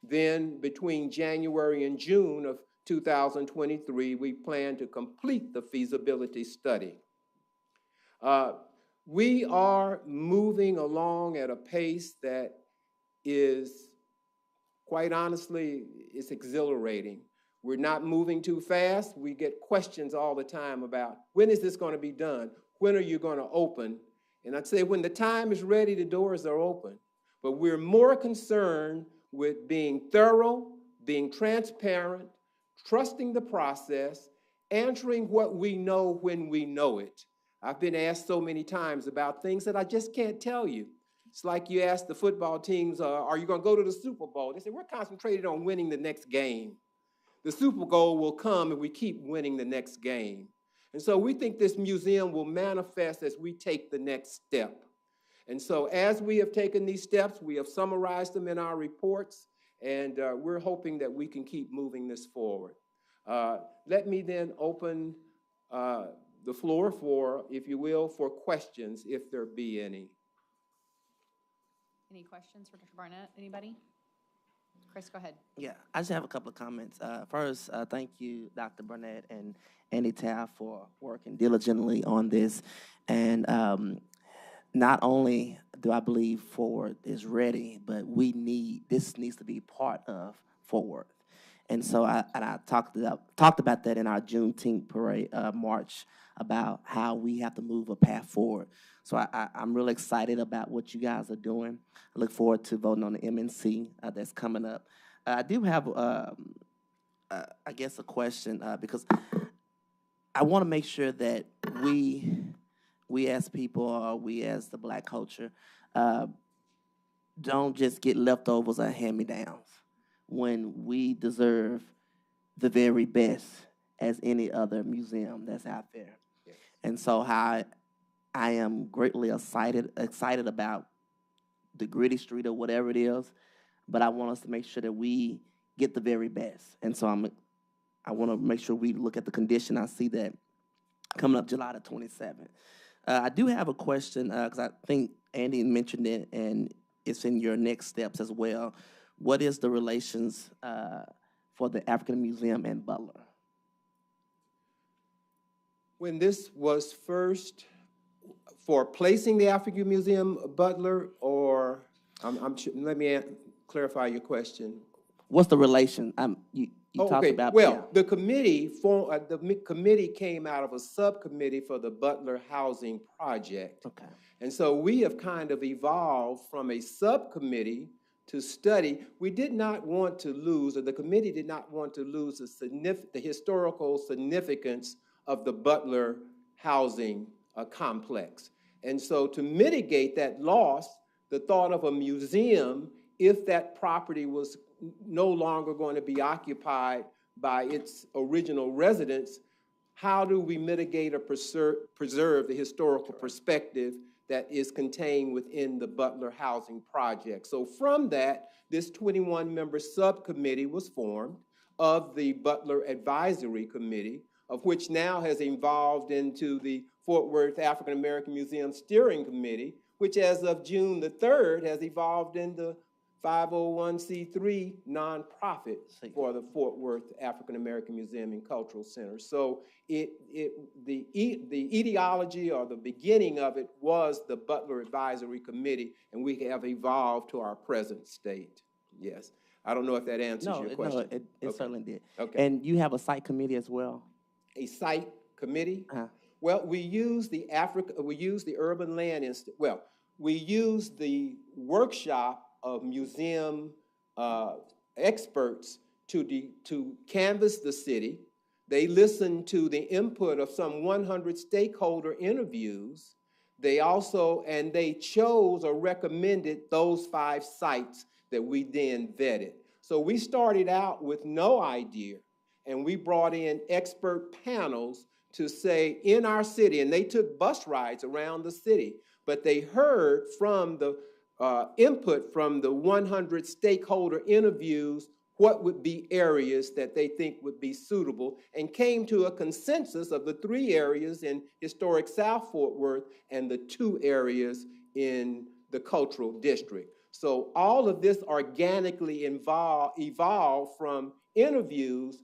[SPEAKER 6] Then between January and June of 2023, we plan to complete the feasibility study. We are moving along at a pace that is, quite honestly, it's exhilarating. We're not moving too fast. We get questions all the time about, when is this going to be done? When are you going to open? And I'd say when the time is ready, the doors are open. But we're more concerned with being thorough, being transparent, trusting the process, answering what we know when we know it. I've been asked so many times about things that I just can't tell you. It's like you ask the football teams, are you going to go to the Super Bowl? They say, we're concentrated on winning the next game. The Super Bowl will come if we keep winning the next game. And so we think this museum will manifest as we take the next step. And so as we have taken these steps, we have summarized them in our reports, and we're hoping that we can keep moving this forward. Let me then open the floor for, if you will, for questions, if there be any.
[SPEAKER 3] Any questions for Dr. Barnett? Anybody? Chris, go ahead.
[SPEAKER 12] Yeah, I just have a couple of comments. First, thank you, Dr. Barnett and Andy Taft, for working diligently on this. And not only do I believe Fort Worth is ready, but this needs to be part of Fort Worth. And so I talked about that in our Juneteenth parade march, about how we have to move a path forward. So I'm really excited about what you guys are doing. I look forward to voting on the MNC that's coming up. I do have, I guess, a question because I want to make sure that we as people, or we as the Black culture, don't just get leftovers or hand-me-downs when we deserve the very best as any other museum that's out there. Yes. And so I am greatly excited about the Gritty Street or whatever it is, but I want us to make sure that we get the very best. And so I want to make sure we look at the condition. I see that coming up July the 27th. I do have a question, because I think Andy mentioned it, and it's in your next steps as well. What is the relations for the African Museum in Butler?
[SPEAKER 6] When this was first for placing the African Museum Butler, or let me clarify your question.
[SPEAKER 12] What's the relation? You talked about.
[SPEAKER 6] Well, the committee came out of a subcommittee for the Butler Housing Project.
[SPEAKER 12] Okay.
[SPEAKER 6] And so we have kind of evolved from a subcommittee to study. We did not want to lose, or the committee did not want to lose the historical significance of the Butler housing complex. And so to mitigate that loss, the thought of a museum, if that property was no longer going to be occupied by its original residents, how do we mitigate or preserve the historical perspective that is contained within the Butler Housing Project? So from that, this 21-member subcommittee was formed of the Butler Advisory Committee, of which now has evolved into the Fort Worth African American Museum Steering Committee, which as of June the 3rd has evolved into 501c3 nonprofit for the Fort Worth African American Museum and Cultural Center. So the etiology or the beginning of it was the Butler Advisory Committee, and we have evolved to our present state. Yes. I don't know if that answers your question.
[SPEAKER 12] No, it certainly did.
[SPEAKER 6] Okay.
[SPEAKER 12] And you have a site committee as well?
[SPEAKER 6] A site committee? Well, we use the Urban Land Institute. Well, we use the workshop of museum experts to canvass the city. They listened to the input of some 100 stakeholder interviews. They chose or recommended those 5 sites that we then vetted. So we started out with no idea, and we brought in expert panels to say in our city, and they took bus rides around the city, but they heard from the input from the 100 stakeholder interviews what would be areas that they think would be suitable, and came to a consensus of the 3 areas in historic South Fort Worth and the 2 areas in the cultural district. So all of this organically evolved from interviews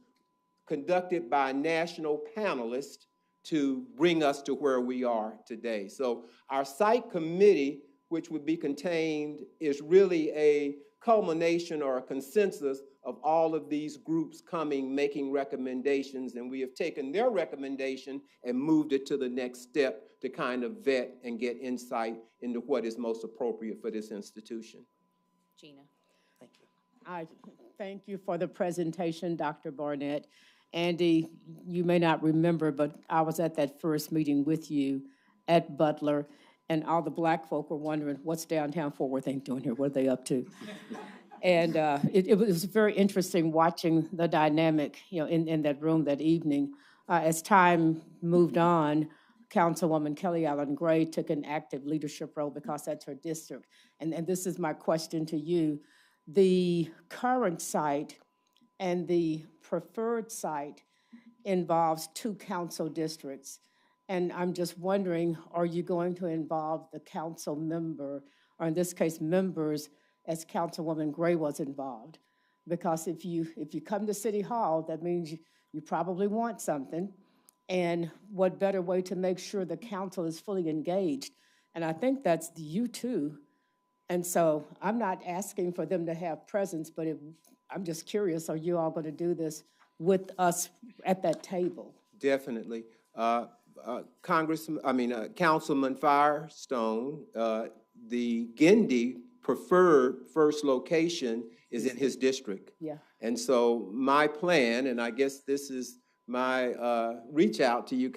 [SPEAKER 6] conducted by national panelists to bring us to where we are today. So our site committee, which would be contained, is really a culmination or a consensus of all of these groups making recommendations, and we have taken their recommendation and moved it to the next step to kind of vet and get insight into what is most appropriate for this institution.
[SPEAKER 3] Gina.
[SPEAKER 12] Thank you.
[SPEAKER 7] I thank you for the presentation, Dr. Barnett. Andy, you may not remember, but I was at that first meeting with you at Butler, and all the Black folk were wondering, what's downtown Fort Worth ain't doing here? What are they up to? And it was very interesting watching the dynamic, in that room that evening. As time moved on, Councilwoman Kelly Allen Gray took an active leadership role because that's her district. And this is my question to you. The current site and the preferred site involves 2 council districts. And I'm just wondering, are you going to involve the council member, or in this case, members, as Councilwoman Gray was involved? Because if you come to City Hall, that means you probably want something. And what better way to make sure the council is fully engaged? And I think that's you too. And so I'm not asking for them to have presence, but I'm just curious, are you all going to do this with us at that table?
[SPEAKER 6] Definitely. Councilman Firestone, the Gindi preferred first location is in his district.
[SPEAKER 7] Yeah.
[SPEAKER 6] And so my plan, and I guess this is my reach out to you,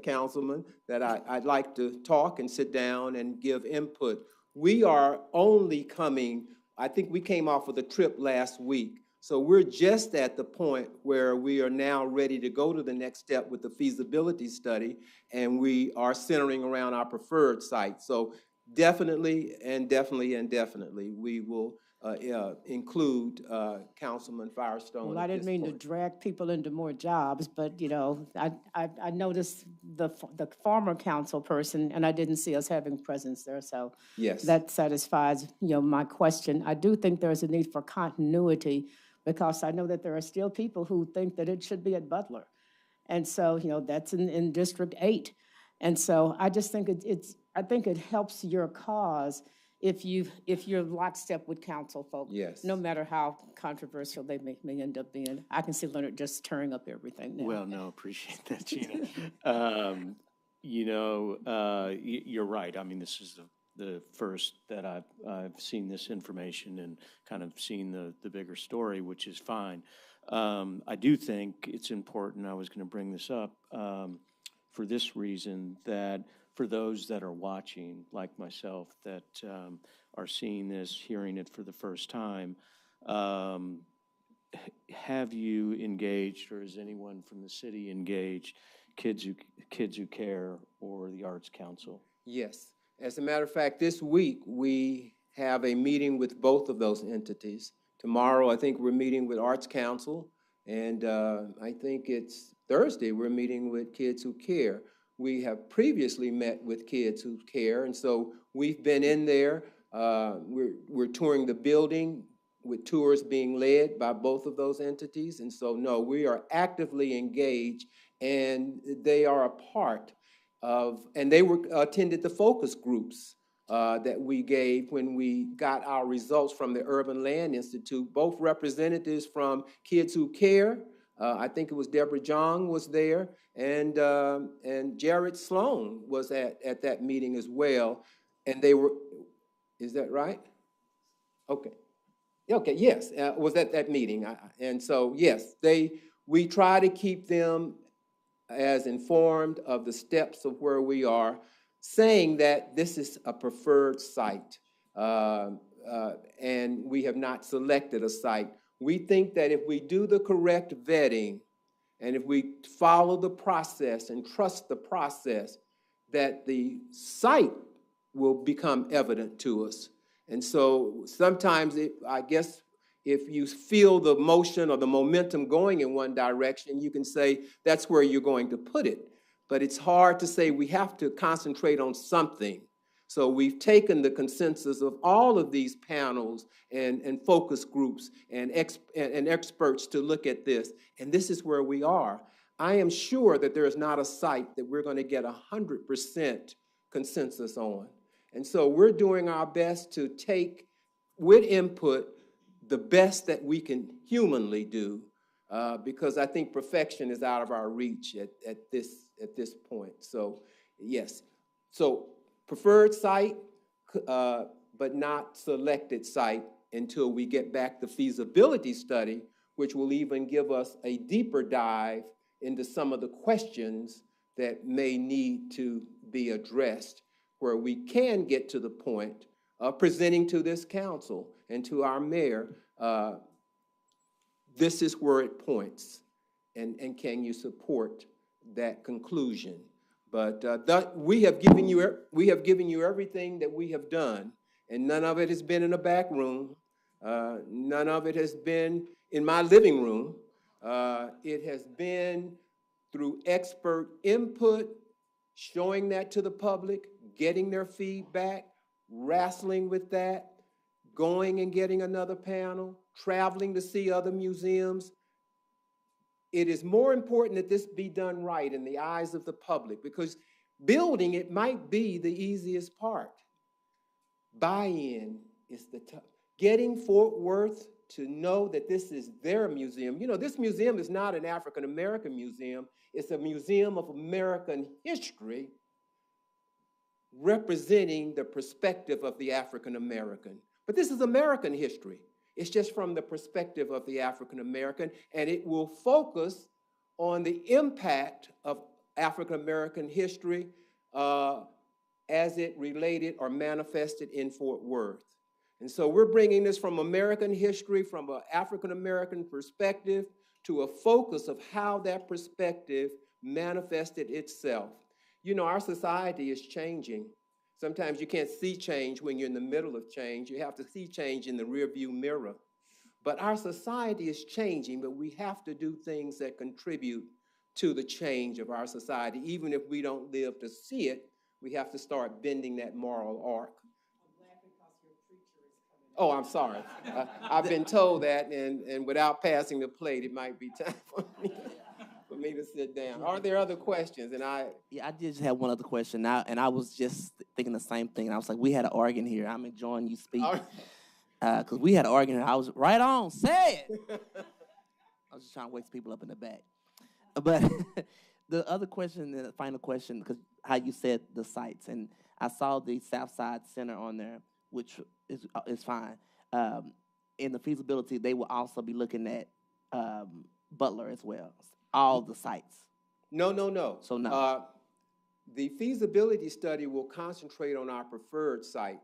[SPEAKER 6] Councilman, that I'd like to talk and sit down and give input. We are only coming, I think we came off of the trip last week. So we're just at the point where we are now ready to go to the next step with the feasibility study, and we are centering around our preferred site. So definitely, we will include Councilman Firestone.
[SPEAKER 7] Well, I
[SPEAKER 6] at
[SPEAKER 7] didn't
[SPEAKER 6] this
[SPEAKER 7] mean to
[SPEAKER 6] point.
[SPEAKER 7] drag people into more jobs, but, you know, I noticed the former council person, and I didn't see us having presence there, so
[SPEAKER 6] Yes.
[SPEAKER 7] that satisfies, you know, my question. I do think there's a need for continuity, because I know that there are still people who think that it should be at Butler. And so, you know, that's in District 8. And so I just think I think it helps your cause if you're lockstep with council folks.
[SPEAKER 6] Yes.
[SPEAKER 7] No matter how controversial they may end up being. I can see Leonard just tearing up everything now.
[SPEAKER 18] Well, no, appreciate that, Gina. You know, you're right. I mean, this is the first that I've seen this information and kind of seen the bigger story, which is fine. I do think it's important, I was going to bring this up for this reason, that for those that are watching, like myself, that are seeing this, hearing it for the first time, have you engaged, or has anyone from the city engaged Kids Who Care or the Arts Council?
[SPEAKER 6] Yes. As a matter of fact, this week we have a meeting with both of those entities. Tomorrow, I think we're meeting with Arts Council, and I think it's Thursday we're meeting with Kids Who Care. We have previously met with Kids Who Care, and so we've been in there. We're touring the building, with tours being led by both of those entities. And so, no, we are actively engaged, and they are a part of, and they attended the focus groups that we gave when we got our results from the Urban Land Institute. Both representatives from Kids Who Care, I think it was Deborah Jong was there, and Jared Sloan was at that meeting as well. And they were, is that right? Okay. Okay, yes, was at that meeting. And so, yes, we try to keep them as informed of the steps of where we are, saying that this is a preferred site, and we have not selected a site. We think that if we do the correct vetting, and if we follow the process and trust the process, that the site will become evident to us. And so sometimes, I guess, if you feel the motion or the momentum going in one direction, you can say that's where you're going to put it. But it's hard to say we have to concentrate on something. So we've taken the consensus of all of these panels and focus groups and experts to look at this, and this is where we are. I am sure that there is not a site that we're going to get 100% consensus on. And so we're doing our best to take, with input, the best that we can humanly do, because I think perfection is out of our reach at this point. So, yes. So, preferred site, but not selected site until we get back the feasibility study, which will even give us a deeper dive into some of the questions that may need to be addressed, where we can get to the point of presenting to this council and to our mayor, this is where it points, and can you support that conclusion? But we have given you everything that we have done, and none of it has been in a back room. None of it has been in my living room. It has been through expert input, showing that to the public, getting their feedback, wrestling with that, going and getting another panel, traveling to see other museums. It is more important that this be done right in the eyes of the public, because building it might be the easiest part. Buy-in is the tough. Getting Fort Worth to know that this is their museum. You know, this museum is not an African-American museum. It's a museum of American history representing the perspective of the African-American. But this is American history. It's just from the perspective of the African-American, and it will focus on the impact of African-American history as it related or manifested in Fort Worth. And so we're bringing this from American history, from an African-American perspective, to a focus of how that perspective manifested itself. You know, our society is changing. Sometimes you can't see change when you're in the middle of change. You have to see change in the rearview mirror. But our society is changing, but we have to do things that contribute to the change of our society. Even if we don't live to see it, we have to start bending that moral arc. Oh, I'm sorry. I've been told that, and without passing the plate, it might be time for me to sit down. Are there other questions?
[SPEAKER 12] Yeah, I did just have one other question now, and I was just thinking the same thing. I was like, we had an argument here. I'm enjoying you speak. Because we had an argument. I was right on, say it. I was just trying to wake people up in the back. But the other question, the final question, because how you said the sites, and I saw the Southside Center on there, which is fine. In the feasibility, they will also be looking at Butler as well, all the sites.
[SPEAKER 6] No.
[SPEAKER 12] So no.
[SPEAKER 6] The feasibility study will concentrate on our preferred site.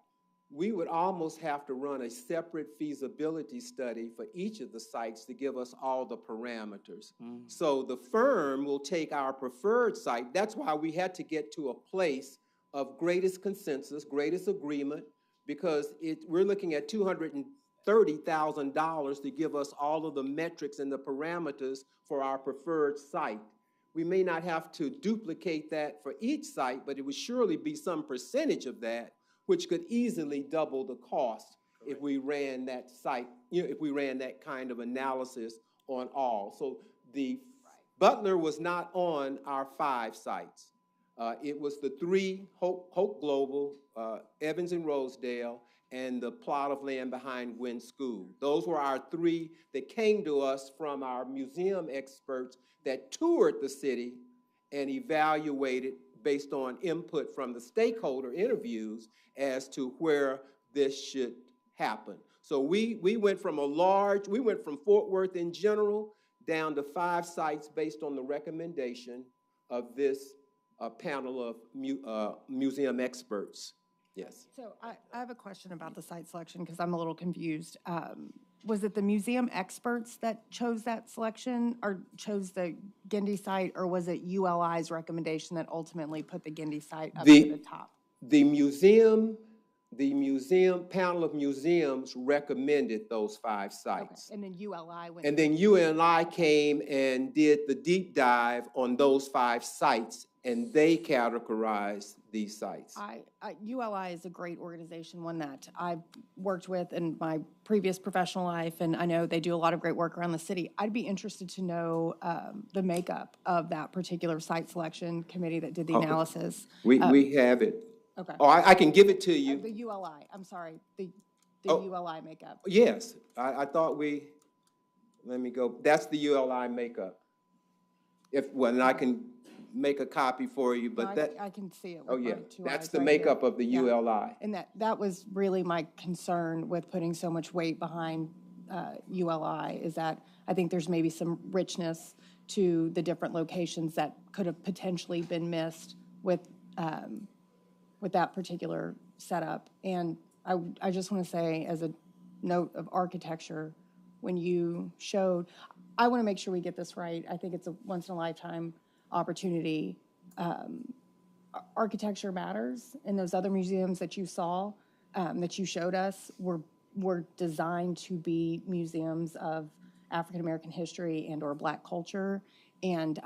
[SPEAKER 6] We would almost have to run a separate feasibility study for each of the sites to give us all the parameters. So the firm will take our preferred site. That's why we had to get to a place of greatest consensus, greatest agreement, because we're looking at $230,000 to give us all of the metrics and the parameters for our preferred site. We may not have to duplicate that for each site, but it would surely be some percentage of that, which could easily double the cost if we ran that site, if we ran that kind of analysis on all. So the Butler was not on our 5 sites. It was the 3, Hope Global, Evans and Rosedale, and the plot of land behind Gwynn School. Those were our 3 that came to us from our museum experts that toured the city and evaluated based on input from the stakeholder interviews as to where this should happen. So we went from Fort Worth in general down to 5 sites based on the recommendation of this panel of museum experts. Yes.
[SPEAKER 14] So I have a question about the site selection because I'm a little confused. Was it the museum experts that chose that selection or chose the Guindy site, or was it ULI's recommendation that ultimately put the Guindy site up to the top?
[SPEAKER 6] The museum panel of museums recommended those 5 sites.
[SPEAKER 14] Okay. And then ULI went.
[SPEAKER 6] And then ULI came and did the deep dive on those 5 sites, and they categorized these sites.
[SPEAKER 14] ULI is a great organization, one that I've worked with in my previous professional life, and I know they do a lot of great work around the city. I'd be interested to know the makeup of that particular site selection committee that did the analysis.
[SPEAKER 6] We have it.
[SPEAKER 14] Okay.
[SPEAKER 6] Oh, I can give it to you.
[SPEAKER 14] The ULI, I'm sorry, the ULI makeup.
[SPEAKER 6] Yes, I thought let me go, that's the ULI makeup. And I can make a copy for you, but
[SPEAKER 14] I can see it.
[SPEAKER 6] Oh, yeah,
[SPEAKER 14] with my 2
[SPEAKER 6] that's
[SPEAKER 14] eyes
[SPEAKER 6] the
[SPEAKER 14] right
[SPEAKER 6] makeup
[SPEAKER 14] here.
[SPEAKER 6] of the
[SPEAKER 14] Yeah.
[SPEAKER 6] ULI.
[SPEAKER 14] And that was really my concern with putting so much weight behind ULI, is that I think there's maybe some richness to the different locations that could have potentially been missed with that particular setup. And I just want to say, as a note of architecture, when you showed, I want to make sure we get this right. I think it's a once-in-a-lifetime opportunity. Architecture matters, and those other museums that you saw, that you showed us, were designed to be museums of African-American history and or Black culture, and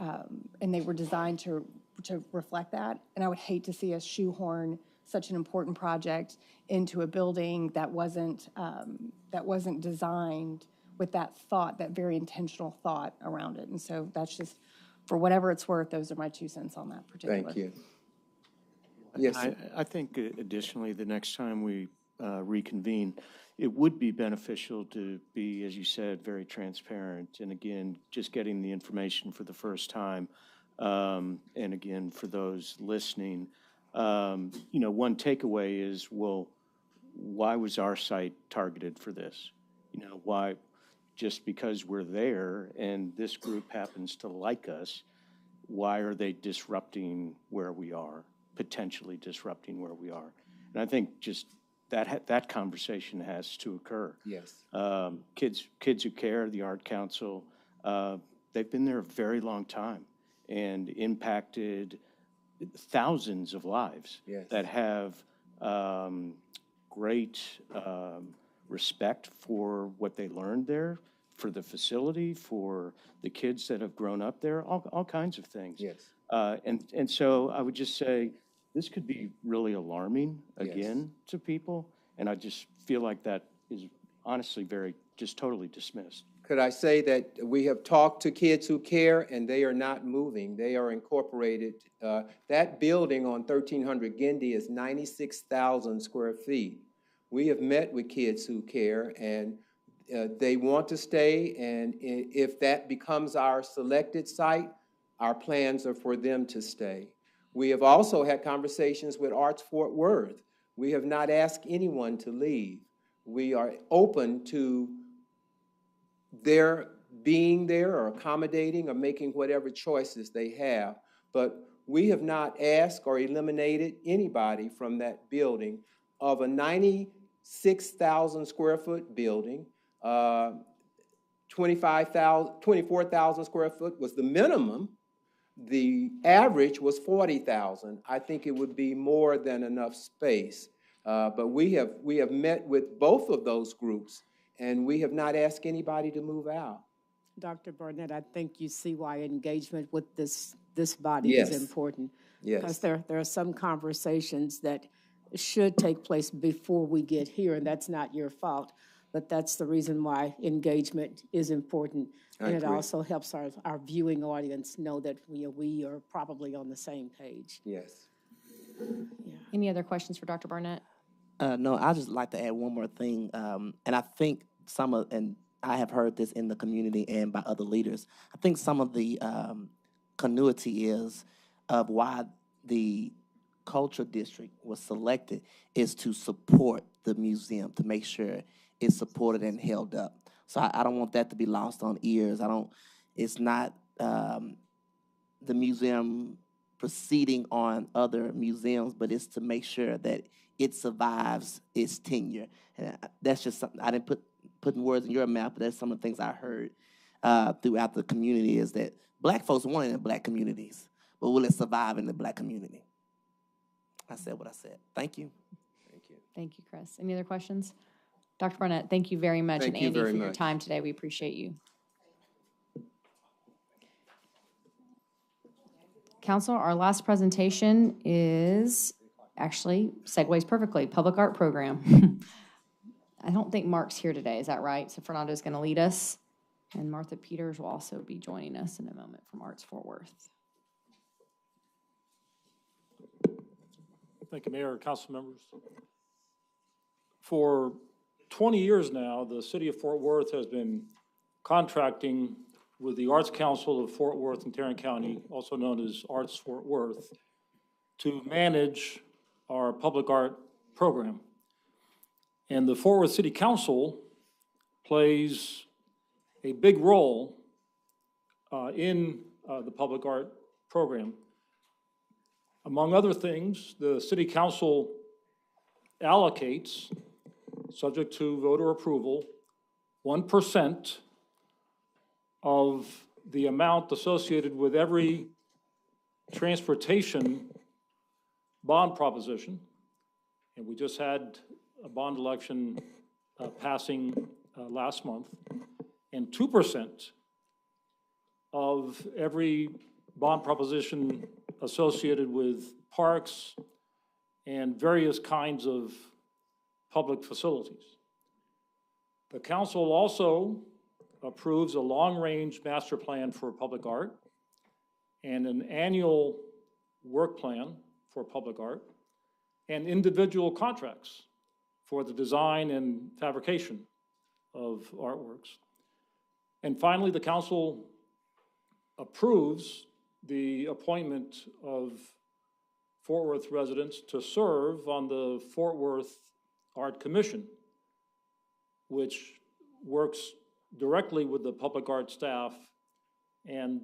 [SPEAKER 14] they were designed to reflect that. And I would hate to see us shoehorn such an important project into a building that wasn't designed with that thought, that very intentional thought around it. And so that's just, for whatever it's worth, those are my 2 cents on that particular.
[SPEAKER 6] Thank you. Yes.
[SPEAKER 18] I think additionally, the next time we reconvene, it would be beneficial to be, as you said, very transparent. And again, just getting the information for the first time. And again, for those listening, one takeaway is, well, why was our site targeted for this? Why? Just because we're there and this group happens to like us, why are they disrupting where we are, potentially disrupting where we are? And I think just that conversation has to occur.
[SPEAKER 6] Yes.
[SPEAKER 18] Kids Who Care, the Art Council, they've been there a very long time and impacted thousands of lives that have great respect for what they learned there, for the facility, for the kids that have grown up there, all kinds of things.
[SPEAKER 6] Yes.
[SPEAKER 18] And so I would just say, this could be really alarming again to people, and I just feel like that is honestly just totally dismissed.
[SPEAKER 6] Could I say that we have talked to Kids Who Care, and they are not moving. They are incorporated. That building on 1300 Gindy is 96,000 square feet. We have met with Kids Who Care, and they want to stay, and if that becomes our selected site, our plans are for them to stay. We have also had conversations with Arts Fort Worth. We have not asked anyone to leave. We are open to their being there or accommodating or making whatever choices they have. But we have not asked or eliminated anybody from that building. Of a 96,000 square foot building, 24,000 square foot was the minimum. The average was 40,000. I think it would be more than enough space. But we have met with both of those groups, and we have not asked anybody to move out.
[SPEAKER 7] Dr. Barnett, I think you see why engagement with this body
[SPEAKER 6] Yes.
[SPEAKER 7] is important.
[SPEAKER 6] Yes.
[SPEAKER 7] Because there are some conversations that should take place before we get here, and that's not your fault. But that's the reason why engagement is important.
[SPEAKER 6] I
[SPEAKER 7] And it
[SPEAKER 6] agree.
[SPEAKER 7] also helps our viewing audience know that we are probably on the same page.
[SPEAKER 6] Yes.
[SPEAKER 3] Any other questions for Dr. Barnett?
[SPEAKER 12] No, I'd just like to add one more thing. And I think and I have heard this in the community and by other leaders, I think some of the continuity is of why the culture district was selected is to support the museum, to make sure it's supported and held up. So I don't want that to be lost on ears. It's not the museum proceeding on other museums, but it's to make sure that it survives its tenure. And that's just something, I didn't put words in your mouth, but that's some of the things I heard throughout the community is that Black folks want it in Black communities, but will it survive in the Black community? I said what I said. Thank you.
[SPEAKER 3] Thank you, Chris. Any other questions? Dr. Barnett, thank you very much.
[SPEAKER 6] Thank
[SPEAKER 3] And
[SPEAKER 6] you
[SPEAKER 3] Andy,
[SPEAKER 6] very
[SPEAKER 3] for your
[SPEAKER 6] much.
[SPEAKER 3] time today. We appreciate you. Council, our last presentation is actually segues perfectly, Public Art Program. I don't think Mark's here today, is that right? So Fernando's going to lead us, and Martha Peters will also be joining us in a moment from Arts Fort Worth.
[SPEAKER 13] Thank you, Mayor and council members. For 20 years now, the city of Fort Worth has been contracting with the Arts Council of Fort Worth and Tarrant County, also known as Arts Fort Worth, to manage our public art program. And the Fort Worth City Council plays a big role in the public art program. Among other things, the City Council allocates, subject to voter approval, 1% of the amount associated with every transportation bond proposition. And we just had a bond election passing last month. And 2% of every bond proposition associated with parks and various kinds of public facilities. The council also approves a long-range master plan for public art and an annual work plan for public art and individual contracts for the design and fabrication of artworks. And finally, the council approves the appointment of Fort Worth residents to serve on the Fort Worth Art Commission, which works directly with the public art staff and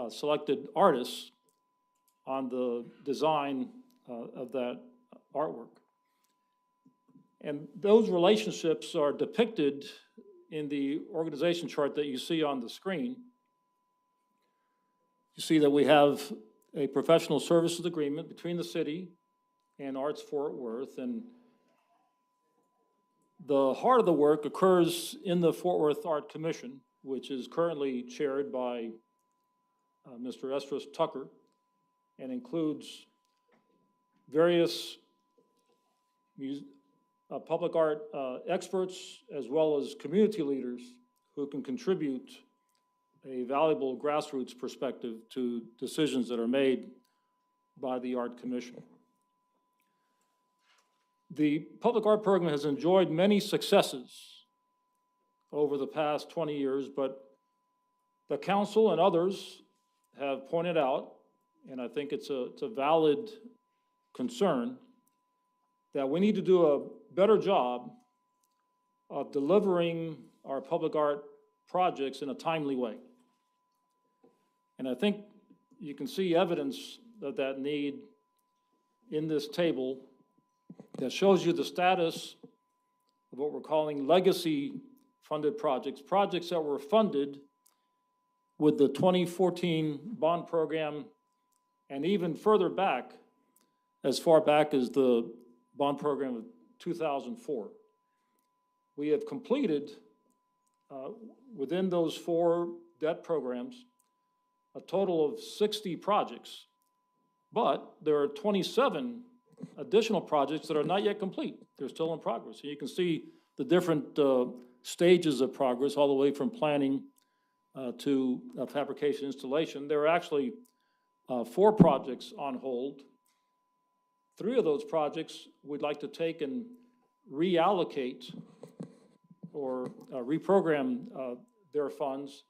[SPEAKER 13] selected artists on the design of that artwork. And those relationships are depicted in the organization chart that you see on the screen. You see that we have a professional services agreement between the city and Arts Fort Worth. And the heart of the work occurs in the Fort Worth Art Commission, which is currently chaired by Mr. Esdras Tucker, and includes various public art experts as well as community leaders who can contribute a valuable grassroots perspective to decisions that are made by the Art Commission. The public art program has enjoyed many successes over the past 20 years, but the council and others have pointed out, and I think it's a valid concern, that we need to do a better job of delivering our public art projects in a timely way. And I think you can see evidence of that need in this table that shows you the status of what we're calling legacy-funded projects, projects that were funded with the 2014 bond program, and even further back, as far back as the bond program of 2004. We have completed, within those 4 debt programs, a total of 60 projects, but there are 27 additional projects that are not yet complete. They're still in progress. So you can see the different stages of progress, all the way from planning to fabrication installation. There are actually 4 projects on hold. 3 of those projects we'd like to take and reallocate or reprogram their funds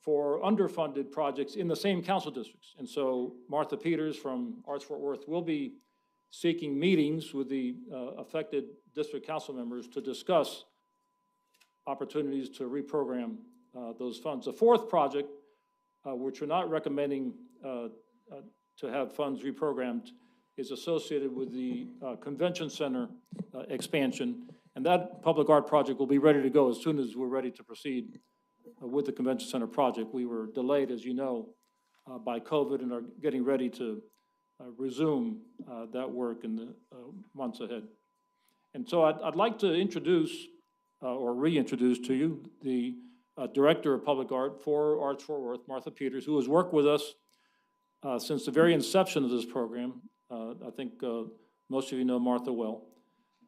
[SPEAKER 13] for underfunded projects in the same council districts. And so Martha Peters from Arts Fort Worth will be seeking meetings with the affected district council members to discuss opportunities to reprogram those funds. The 4th project, which we're not recommending to have funds reprogrammed, is associated with the convention center expansion. And that public art project will be ready to go as soon as we're ready to proceed with the convention center project. We were delayed, as you know, by COVID, and are getting ready to resume that work in the months ahead. And so I'd like to introduce or reintroduce to you the Director of Public Art for Arts Fort Worth, Martha Peters, who has worked with us since the very inception of this program. I think most of you know Martha well.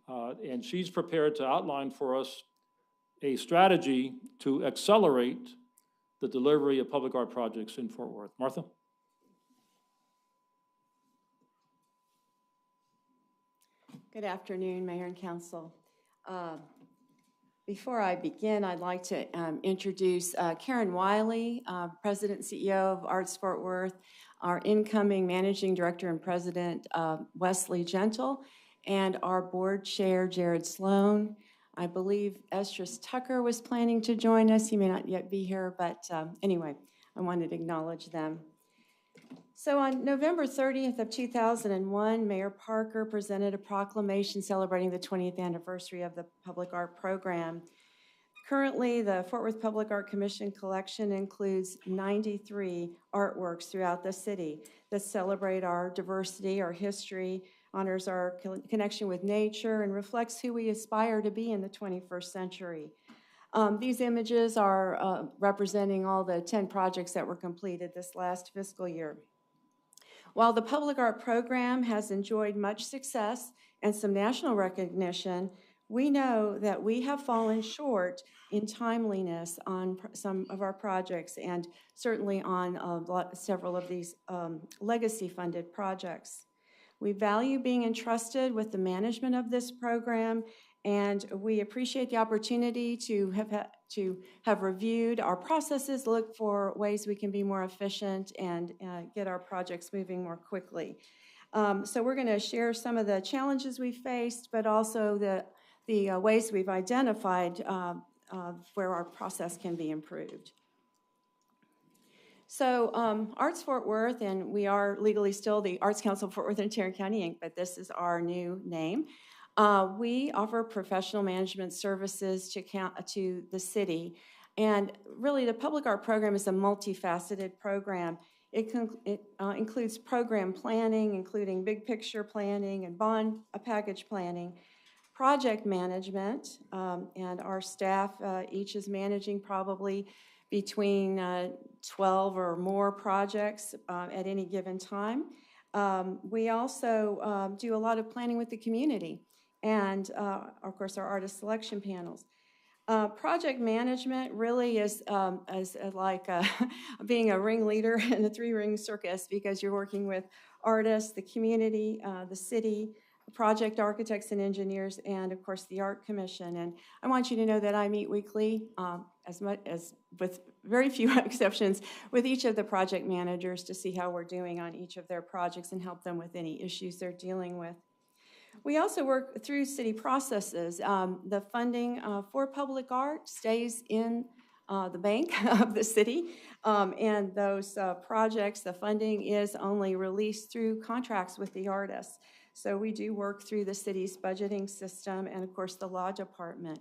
[SPEAKER 13] And she's prepared to outline for us a strategy to accelerate the delivery of public art projects in Fort Worth. Martha?
[SPEAKER 16] Good afternoon, Mayor and Council. Before I begin, I'd like to introduce Karen Wiley, President and CEO of Arts Fort Worth, our incoming Managing Director and President, Wesley Gentle, and our Board Chair, Jared Sloan. I believe Esdras Tucker was planning to join us. He may not yet be here, but anyway, I wanted to acknowledge them. So on November 30th of 2001, Mayor Parker presented a proclamation celebrating the 20th anniversary of the Public Art Program. Currently, the Fort Worth Public Art Commission collection includes 93 artworks throughout the city that celebrate our diversity, our history, honors our connection with nature, and reflects who we aspire to be in the 21st century. These images are representing all the 10 projects that were completed this last fiscal year. While the Public Art Program has enjoyed much success and some national recognition, we know that we have fallen short in timeliness on some of our projects, and certainly on several of these legacy-funded projects. We value being entrusted with the management of this program, and we appreciate the opportunity to have reviewed our processes, look for ways we can be more efficient and get our projects moving more quickly. So we're going to share some of the challenges we faced, but also the ways we've identified where our process can be improved. So Arts Fort Worth, and we are legally still the Arts Council of Fort Worth and Tarrant County, Inc., but this is our new name. We offer professional management services to the city. And really, the Public Art Program is a multifaceted program. It includes program planning, including big picture planning and bond package planning, project management, and our staff each is managing probably between 12 or more projects at any given time. We also do a lot of planning with the community and, of course, our artist selection panels. Project management really is like being a ringleader in a three-ring circus, because you're working with artists, the community, the city, project architects and engineers, and of course the Art Commission. And I want you to know that I meet weekly, as much as with very few exceptions, with each of the project managers to see how we're doing on each of their projects and help them with any issues they're dealing with. We also work through city processes. The funding for public art stays in the bank of the city, and those projects, the funding is only released through contracts with the artists. So we do work through the city's budgeting system and, of course, the law department.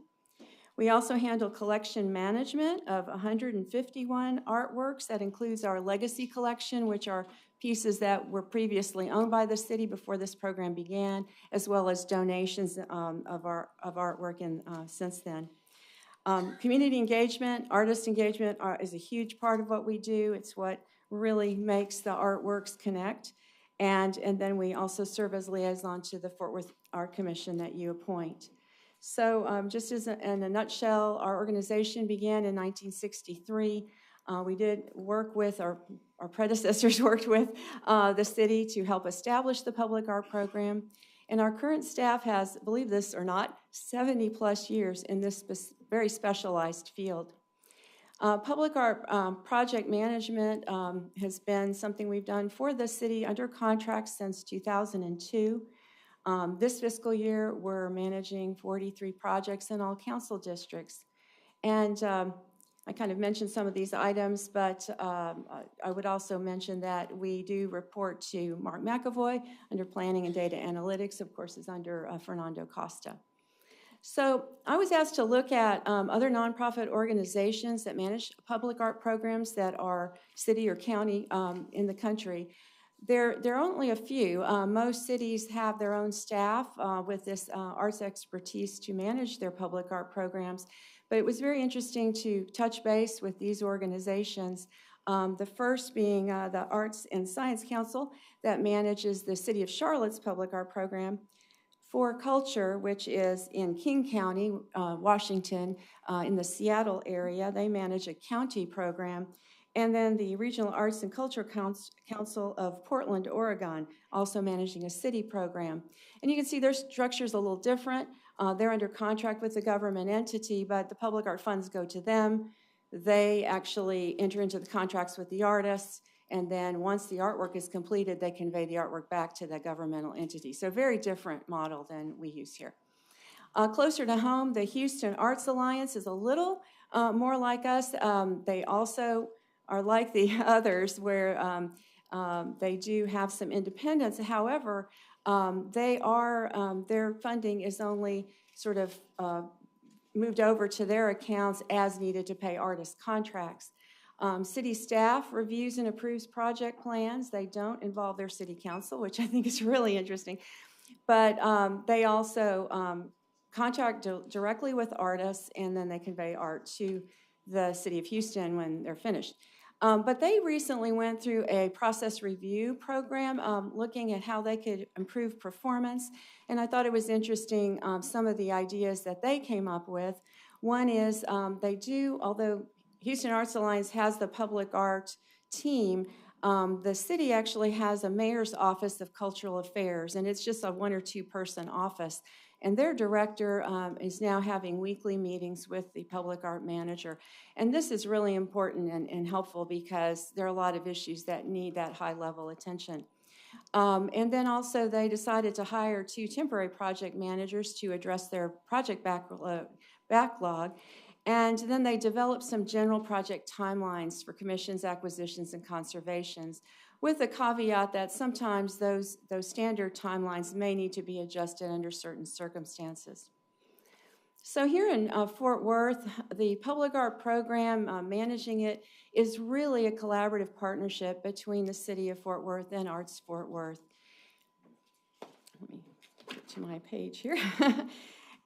[SPEAKER 16] We also handle collection management of 151 artworks. That includes our legacy collection, which are pieces that were previously owned by the city before this program began, as well as donations of artwork since then. Community engagement, artist engagement is a huge part of what we do. It's what really makes the artworks connect. And then we also serve as liaison to the Fort Worth Art Commission that you appoint. So just as in a nutshell, our organization began in 1963. We did work with, our predecessors worked with the city to help establish the public art program. And our current staff has, believe this or not, 70 plus years in this very specialized field. Public art project management has been something we've done for the city under contract since 2002. This fiscal year, we're managing 43 projects in all council districts. And I kind of mentioned some of these items, but I would also mention that we do report to Mark McAvoy under Planning and Data Analytics, of course, is under Fernando Costa. So I was asked to look at other nonprofit organizations that manage public art programs that are city or county in the country. There are only a few. Most cities have their own staff with this arts expertise to manage their public art programs. But it was very interesting to touch base with these organizations. The first being the Arts and Science Council that manages the City of Charlotte's public art program. For Culture, which is in King County, Washington, in the Seattle area, they manage a county program. And then the Regional Arts and Culture Council of Portland, Oregon, also managing a city program. And you can see their structure's a little different. They're under contract with the government entity, but the public art funds go to them. They actually enter into the contracts with the artists, and then once the artwork is completed, they convey the artwork back to the governmental entity. So very different model than we use here. Closer to home, the Houston Arts Alliance is a little more like us. They also are like the others where they do have some independence. However, their funding is only sort of moved over to their accounts as needed to pay artist contracts. City staff reviews and approves project plans. They don't involve their city council, which I think is really interesting. But they also contract directly with artists, and then they convey art to the city of Houston when they're finished. But they recently went through a process review program looking at how they could improve performance. And I thought it was interesting, some of the ideas that they came up with. One is they do, although Houston Arts Alliance has the public art team, the city actually has a mayor's office of cultural affairs, and it's just a 1 or 2 person office. And their director is now having weekly meetings with the public art manager. And this is really important and helpful because there are a lot of issues that need that high level attention. And then also they decided to hire 2 temporary project managers to address their project backlog. And then they developed some general project timelines for commissions, acquisitions, and conservations, with the caveat that sometimes those standard timelines may need to be adjusted under certain circumstances. So here in Fort Worth, the public art program, managing it, is really a collaborative partnership between the City of Fort Worth and Arts Fort Worth. Let me get to my page here.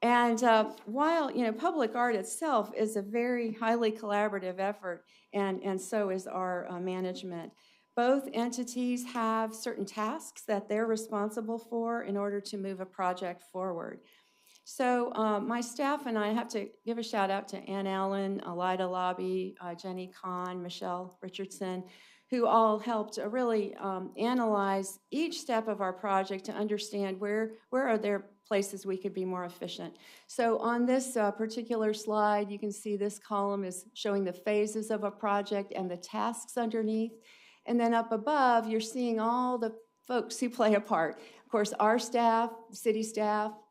[SPEAKER 16] And while, public art itself is a very highly collaborative effort, and so is our management, both entities have certain tasks that they're responsible for in order to move a project forward. So my staff and I have to give a shout out to Ann Allen, Alida Lobby, Jenny Kahn, Michelle Richardson, who all helped really analyze each step of our project to understand where are there places we could be more efficient. So on this particular slide, you can see this column is showing the phases of a project and the tasks underneath. And then up above, you're seeing all the folks who play a part. Of course, our staff, the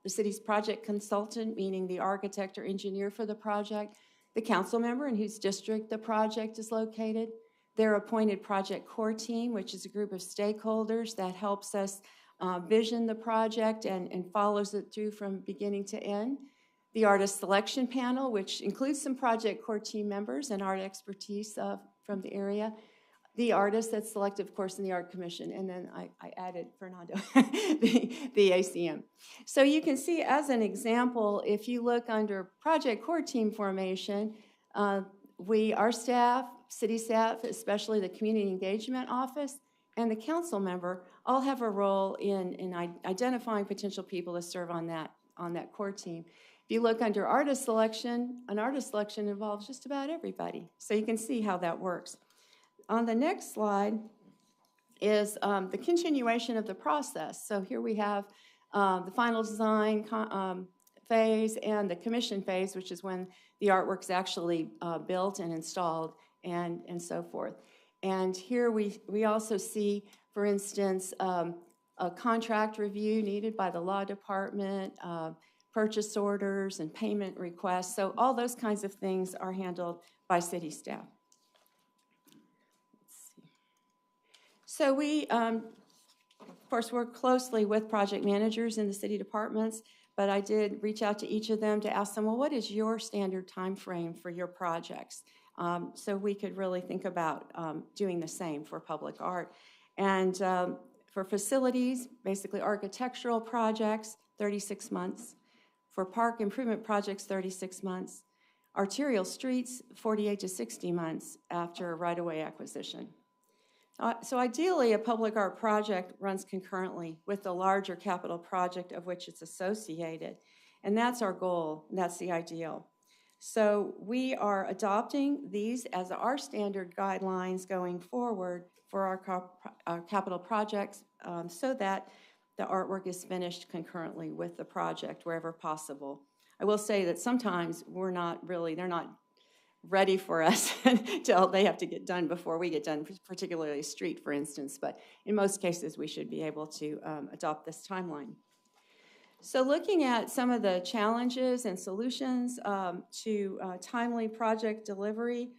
[SPEAKER 16] city's project consultant, meaning the architect or engineer for the project, the council member in whose district the project is located, their appointed project core team, which is a group of stakeholders that helps us vision the project and follows it through from beginning to end, the artist selection panel, which includes some project core team members and art expertise from the area, the artist that's selected, of course, in the Art Commission, and then I added Fernando, the ACM. So you can see, as an example, if you look under project core team formation, our staff, city staff, especially the community engagement office, and the council member all have a role in identifying potential people to serve on that core team. If you look under artist selection, an artist selection involves just about everybody. So you can see how that works. On the next slide is the continuation of the process. So here we have the final design phase and the commission phase, which is when the artwork's actually built and installed and so forth. And here we also see, for instance, a contract review needed by the law department, purchase orders and payment requests. So all those kinds of things are handled by city staff. So we, of course, work closely with project managers in the city departments, but I did reach out to each of them to ask them, well, what is your standard time frame for your projects? So we could really think about doing the same for public art. And for facilities, basically architectural projects, 36 months. For park improvement projects, 36 months. Arterial streets, 48 to 60 months after right-of-way acquisition. So ideally, a public art project runs concurrently with the larger capital project of which it's associated. And that's our goal, and that's the ideal. So we are adopting these as our standard guidelines going forward for our capital projects so that the artwork is finished concurrently with the project wherever possible. I will say that sometimes they're not ready for us until they have to get done before we get done, particularly street, for instance. But in most cases, we should be able to adopt this timeline. So looking at some of the challenges and solutions to timely project delivery,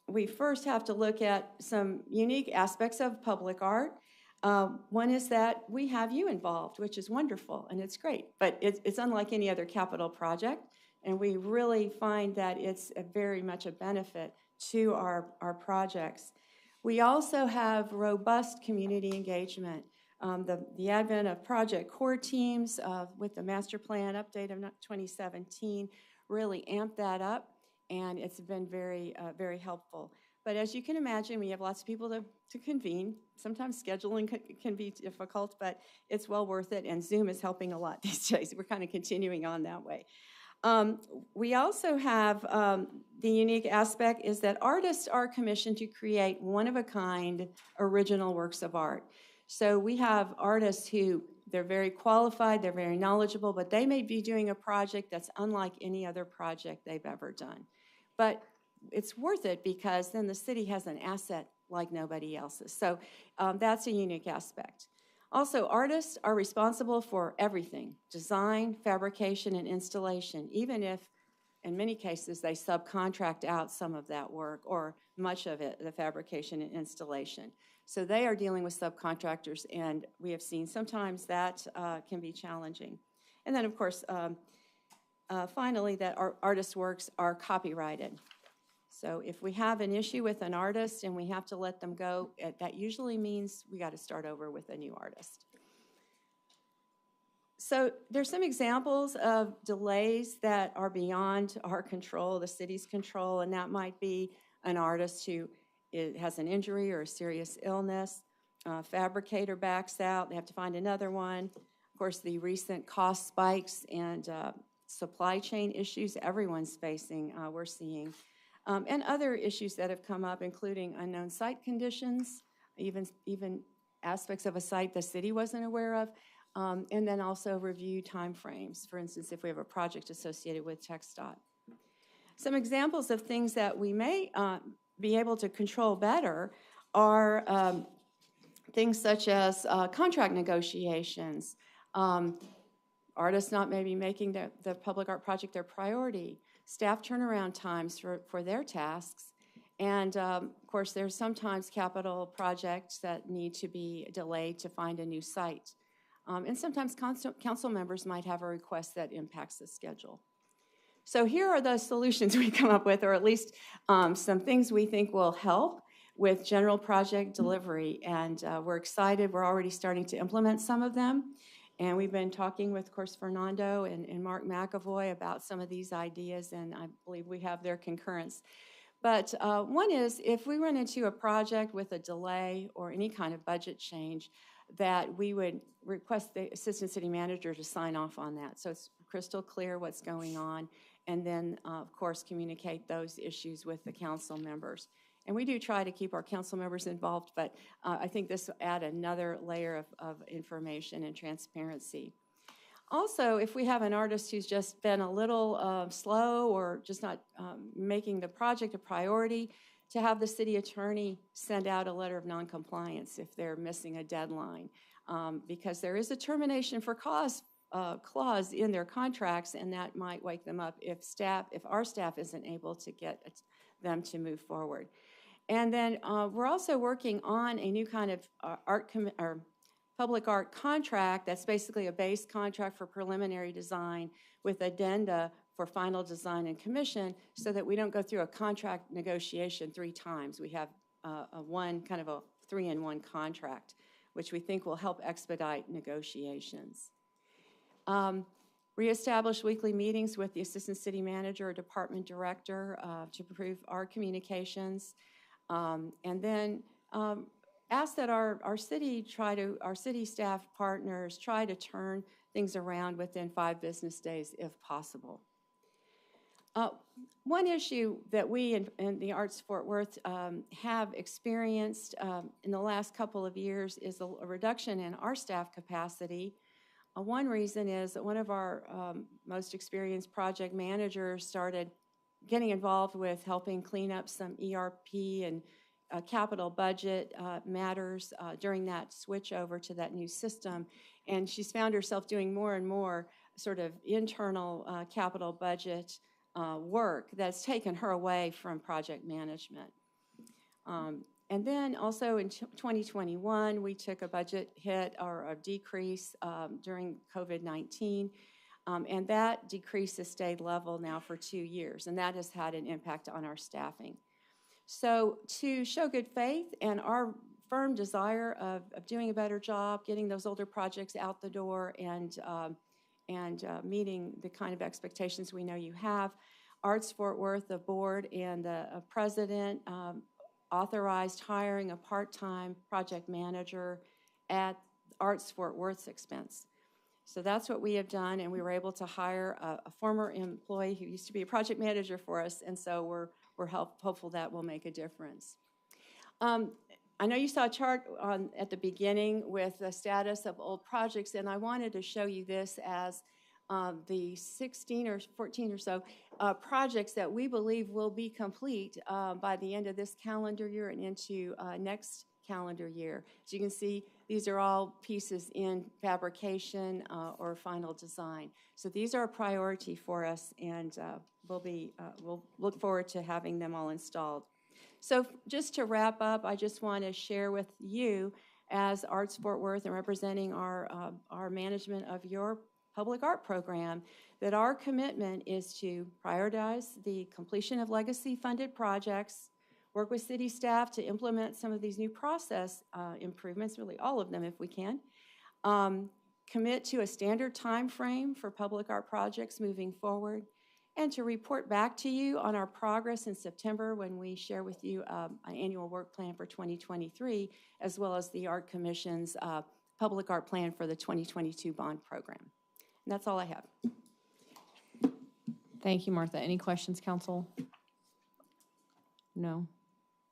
[SPEAKER 16] we first have to look at some unique aspects of public art. One is that we have you involved, which is wonderful, and it's great. But it's unlike any other capital project. And we really find that it's very much a benefit to our projects. We also have robust community engagement. The advent of project core teams with the master plan update of 2017 really amped that up, and it's been very, very helpful. But as you can imagine, we have lots of people to convene. Sometimes scheduling can be difficult, but it's well worth it, and Zoom is helping a lot these days. We're kind of continuing on that way. We also have the unique aspect is that artists are commissioned to create one-of-a-kind original works of art. So we have artists who, they're very qualified, they're very knowledgeable, but they may be doing a project that's unlike any other project they've ever done. But it's worth it because then the city has an asset like nobody else's. So that's a unique aspect. Also, artists are responsible for everything, design, fabrication, and installation, even if, in many cases, they subcontract out some of that work or much of it, the fabrication and installation. So they are dealing with subcontractors, and we have seen sometimes that can be challenging. And then, of course, finally, that our artists' works are copyrighted. So if we have an issue with an artist and we have to let them go, that usually means we got to start over with a new artist. So there's some examples of delays that are beyond our control, the city's control, and that might be an artist who has an injury or a serious illness, fabricator backs out, they have to find another one. Of course, the recent cost spikes and supply chain issues everyone's facing, we're seeing. And other issues that have come up, including unknown site conditions, even aspects of a site the city wasn't aware of, and then also review timeframes. For instance, if we have a project associated with TxDOT. Some examples of things that we may be able to control better are things such as contract negotiations, artists not maybe making the public art project their priority, staff turnaround times for their tasks, and of course there's sometimes capital projects that need to be delayed to find a new site. And sometimes council members might have a request that impacts the schedule. So here are the solutions we come up with, or at least some things we think will help with general project delivery. And we're excited. We're already starting to implement some of them. And we've been talking with, of course, Fernando and Mark McAvoy about some of these ideas, and I believe we have their concurrence. But one is, if we run into a project with a delay or any kind of budget change, that we would request the assistant city manager to sign off on that. So it's crystal clear what's going on, and then, of course, communicate those issues with the council members. And we do try to keep our council members involved, but I think this will add another layer of information and transparency. Also, if we have an artist who's just been a little slow or just not making the project a priority, to have the city attorney send out a letter of noncompliance if they're missing a deadline, because there is a termination for cause clause in their contracts, and that might wake them up if our staff isn't able to get them to move forward. And then we're also working on a new kind of public art contract that's basically a base contract for preliminary design with addenda for final design and commission, so that we don't go through a contract negotiation 3 times. We have a 3-in-1 contract, which we think will help expedite negotiations. Reestablish weekly meetings with the assistant city manager or department director to improve our communications. And then ask that our city staff partners try to turn things around within 5 business days if possible. One issue that we in the Arts Fort Worth have experienced in the last couple of years is a reduction in our staff capacity. One reason is that one of our most experienced project managers started getting involved with helping clean up some ERP and capital budget matters during that switch over to that new system. And she's found herself doing more and more sort of internal capital budget work that's taken her away from project management. And then also in 2021, we took a budget hit or a decrease during COVID-19, and that decrease has stayed level now for 2 years, and that has had an impact on our staffing. So to show good faith and our firm desire of doing a better job, getting those older projects out the door and meeting the kind of expectations we know you have, Arts Fort Worth, the board and the president authorized hiring a part-time project manager at Arts Fort Worth's expense. So that's what we have done, and we were able to hire a former employee who used to be a project manager for us, and so we're hopeful that will make a difference. I know you saw a chart at the beginning with the status of old projects, and I wanted to show you this as the 16 or 14 or so projects that we believe will be complete by the end of this calendar year and into next calendar year. As you can see, these are all pieces in fabrication or final design. So these are a priority for us, and we'll look forward to having them all installed. So just to wrap up, I just want to share with you, as Arts Fort Worth and representing our management of your public art program, that our commitment is to prioritize the completion of legacy-funded projects, work with city staff to implement some of these new process improvements, really all of them if we can, commit to a standard time frame for public art projects moving forward, and to report back to you on our progress in September when we share with you an annual work plan for 2023, as well as the Art Commission's public art plan for the 2022 bond program. And that's all I have.
[SPEAKER 3] Thank you, Martha. Any questions, council? No?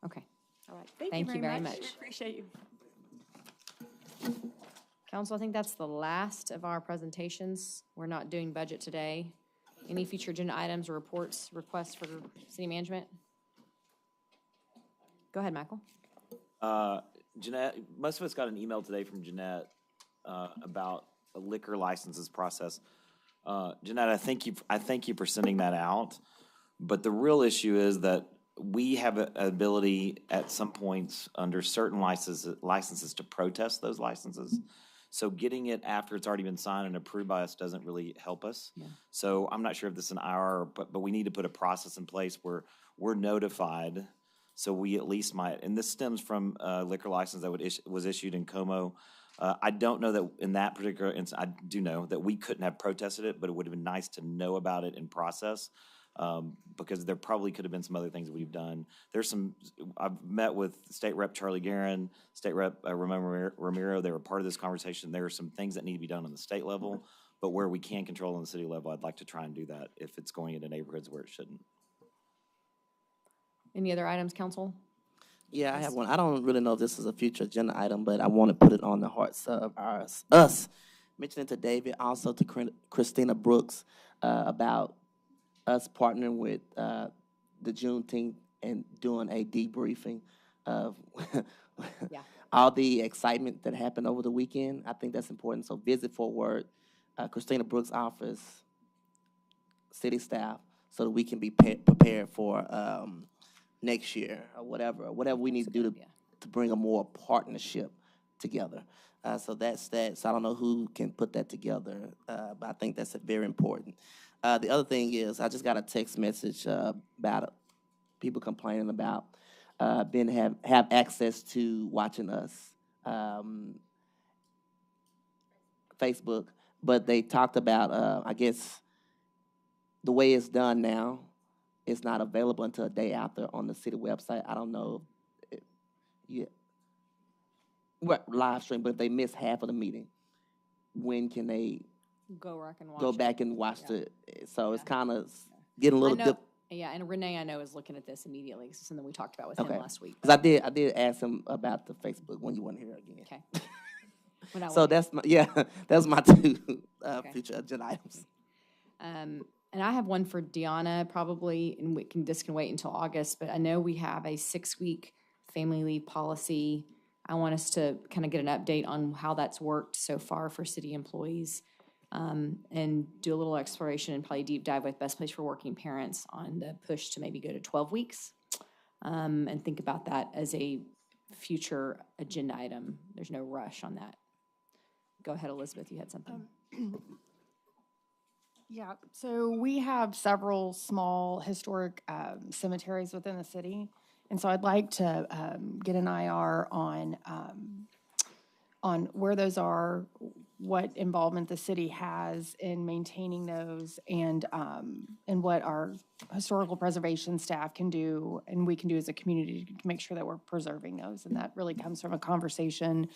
[SPEAKER 3] Okay.
[SPEAKER 16] All right.
[SPEAKER 3] Thank you very much.
[SPEAKER 16] We appreciate you.
[SPEAKER 3] Council, I think that's the last of our presentations. We're not doing budget today. Any future agenda items or reports, requests for city management? Go ahead, Michael.
[SPEAKER 2] Jeanette, most of us got an email today from Jeanette about a liquor licenses process. Jeanette, I thank you for sending that out. But the real issue is that we have an ability at some points under certain licenses to protest those licenses. So getting it after it's already been signed and approved by us doesn't really help us. Yeah. So I'm not sure if this is an hour, but we need to put a process in place where we're notified. So we at least might, and this stems from a liquor license that was issued in Como. I don't know that in that particular instance, I do know that we couldn't have protested it, but it would have been nice to know about it in process. Because there probably could have been some other things we've done. I've met with State Rep Charlie Guerin, State Rep Ramon Ramiro. They were part of this conversation. There are some things that need to be done on the state level, but where we can control on the city level, I'd like to try and do that if it's going into neighborhoods where it shouldn't.
[SPEAKER 3] Any other items, council?
[SPEAKER 12] Yeah, I have one. I don't really know if this is a future agenda item, but I want to put it on the hearts of us. Mentioning to David, also to Christina Brooks, about us partnering with the Juneteenth and doing a debriefing of all the excitement that happened over the weekend. I think that's important. So visit Fort Worth, Christina Brooks' office, city staff, so that we can be prepared for next year or whatever we need to do to bring a more partnership together. So that's that. So I don't know who can put that together, but I think that's very important. The other thing is, I just got a text message about people complaining about have access to watching us Facebook, but they talked about I guess the way it's done now, it's not available until a day after on the city website. I don't know live stream, but if they miss half of the meeting, when can they go back and watch it? So it's kind of getting a little
[SPEAKER 3] Yeah, and Renee, I know, is looking at this immediately. It's something we talked about with him last week.
[SPEAKER 12] Because I did ask him about the Facebook when you want to hear it again.
[SPEAKER 3] Okay.
[SPEAKER 12] So that's my two future agenda items.
[SPEAKER 3] And I have one for Deanna probably, and this can wait until August, but I know we have a 6-week family leave policy. I want us to kind of get an update on how that's worked so far for city employees, and do a little exploration and probably deep dive with Best Place for Working Parents on the push to maybe go to 12 weeks, and think about that as a future agenda item. There's no rush on that. Go ahead, Elizabeth, you had something.
[SPEAKER 14] Yeah, so we have several small historic cemeteries within the city, and so I'd like to get an IR on where those are, what involvement the city has in maintaining those, and what our historical preservation staff can do and we can do as a community to make sure that we're preserving those. And that really comes from a conversation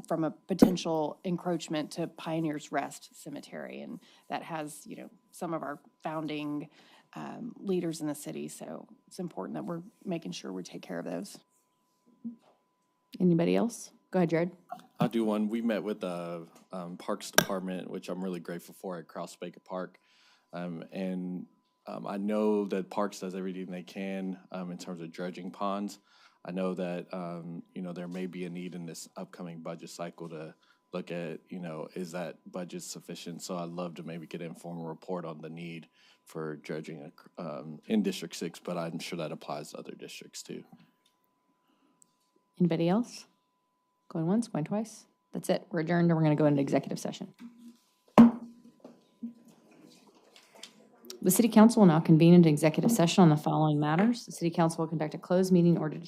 [SPEAKER 14] from a potential encroachment to Pioneers Rest Cemetery, and that has, some of our founding leaders in the city. So it's important that we're making sure we take care of those.
[SPEAKER 3] Anybody else? Go ahead, Jared.
[SPEAKER 15] I'll do one. We met with the Parks Department, which I'm really grateful for, at Cross Baker Park. I know that Parks does everything they can in terms of dredging ponds. I know that, there may be a need in this upcoming budget cycle to look at, is that budget sufficient? So I'd love to maybe get an informal report on the need for dredging in District 6, but I'm sure that applies to other districts too.
[SPEAKER 3] Anybody else? Going once, going twice? That's it. We're adjourned, and we're going to go into executive session. The city council will now convene into executive session on the following matters. The city council will conduct a closed meeting in order to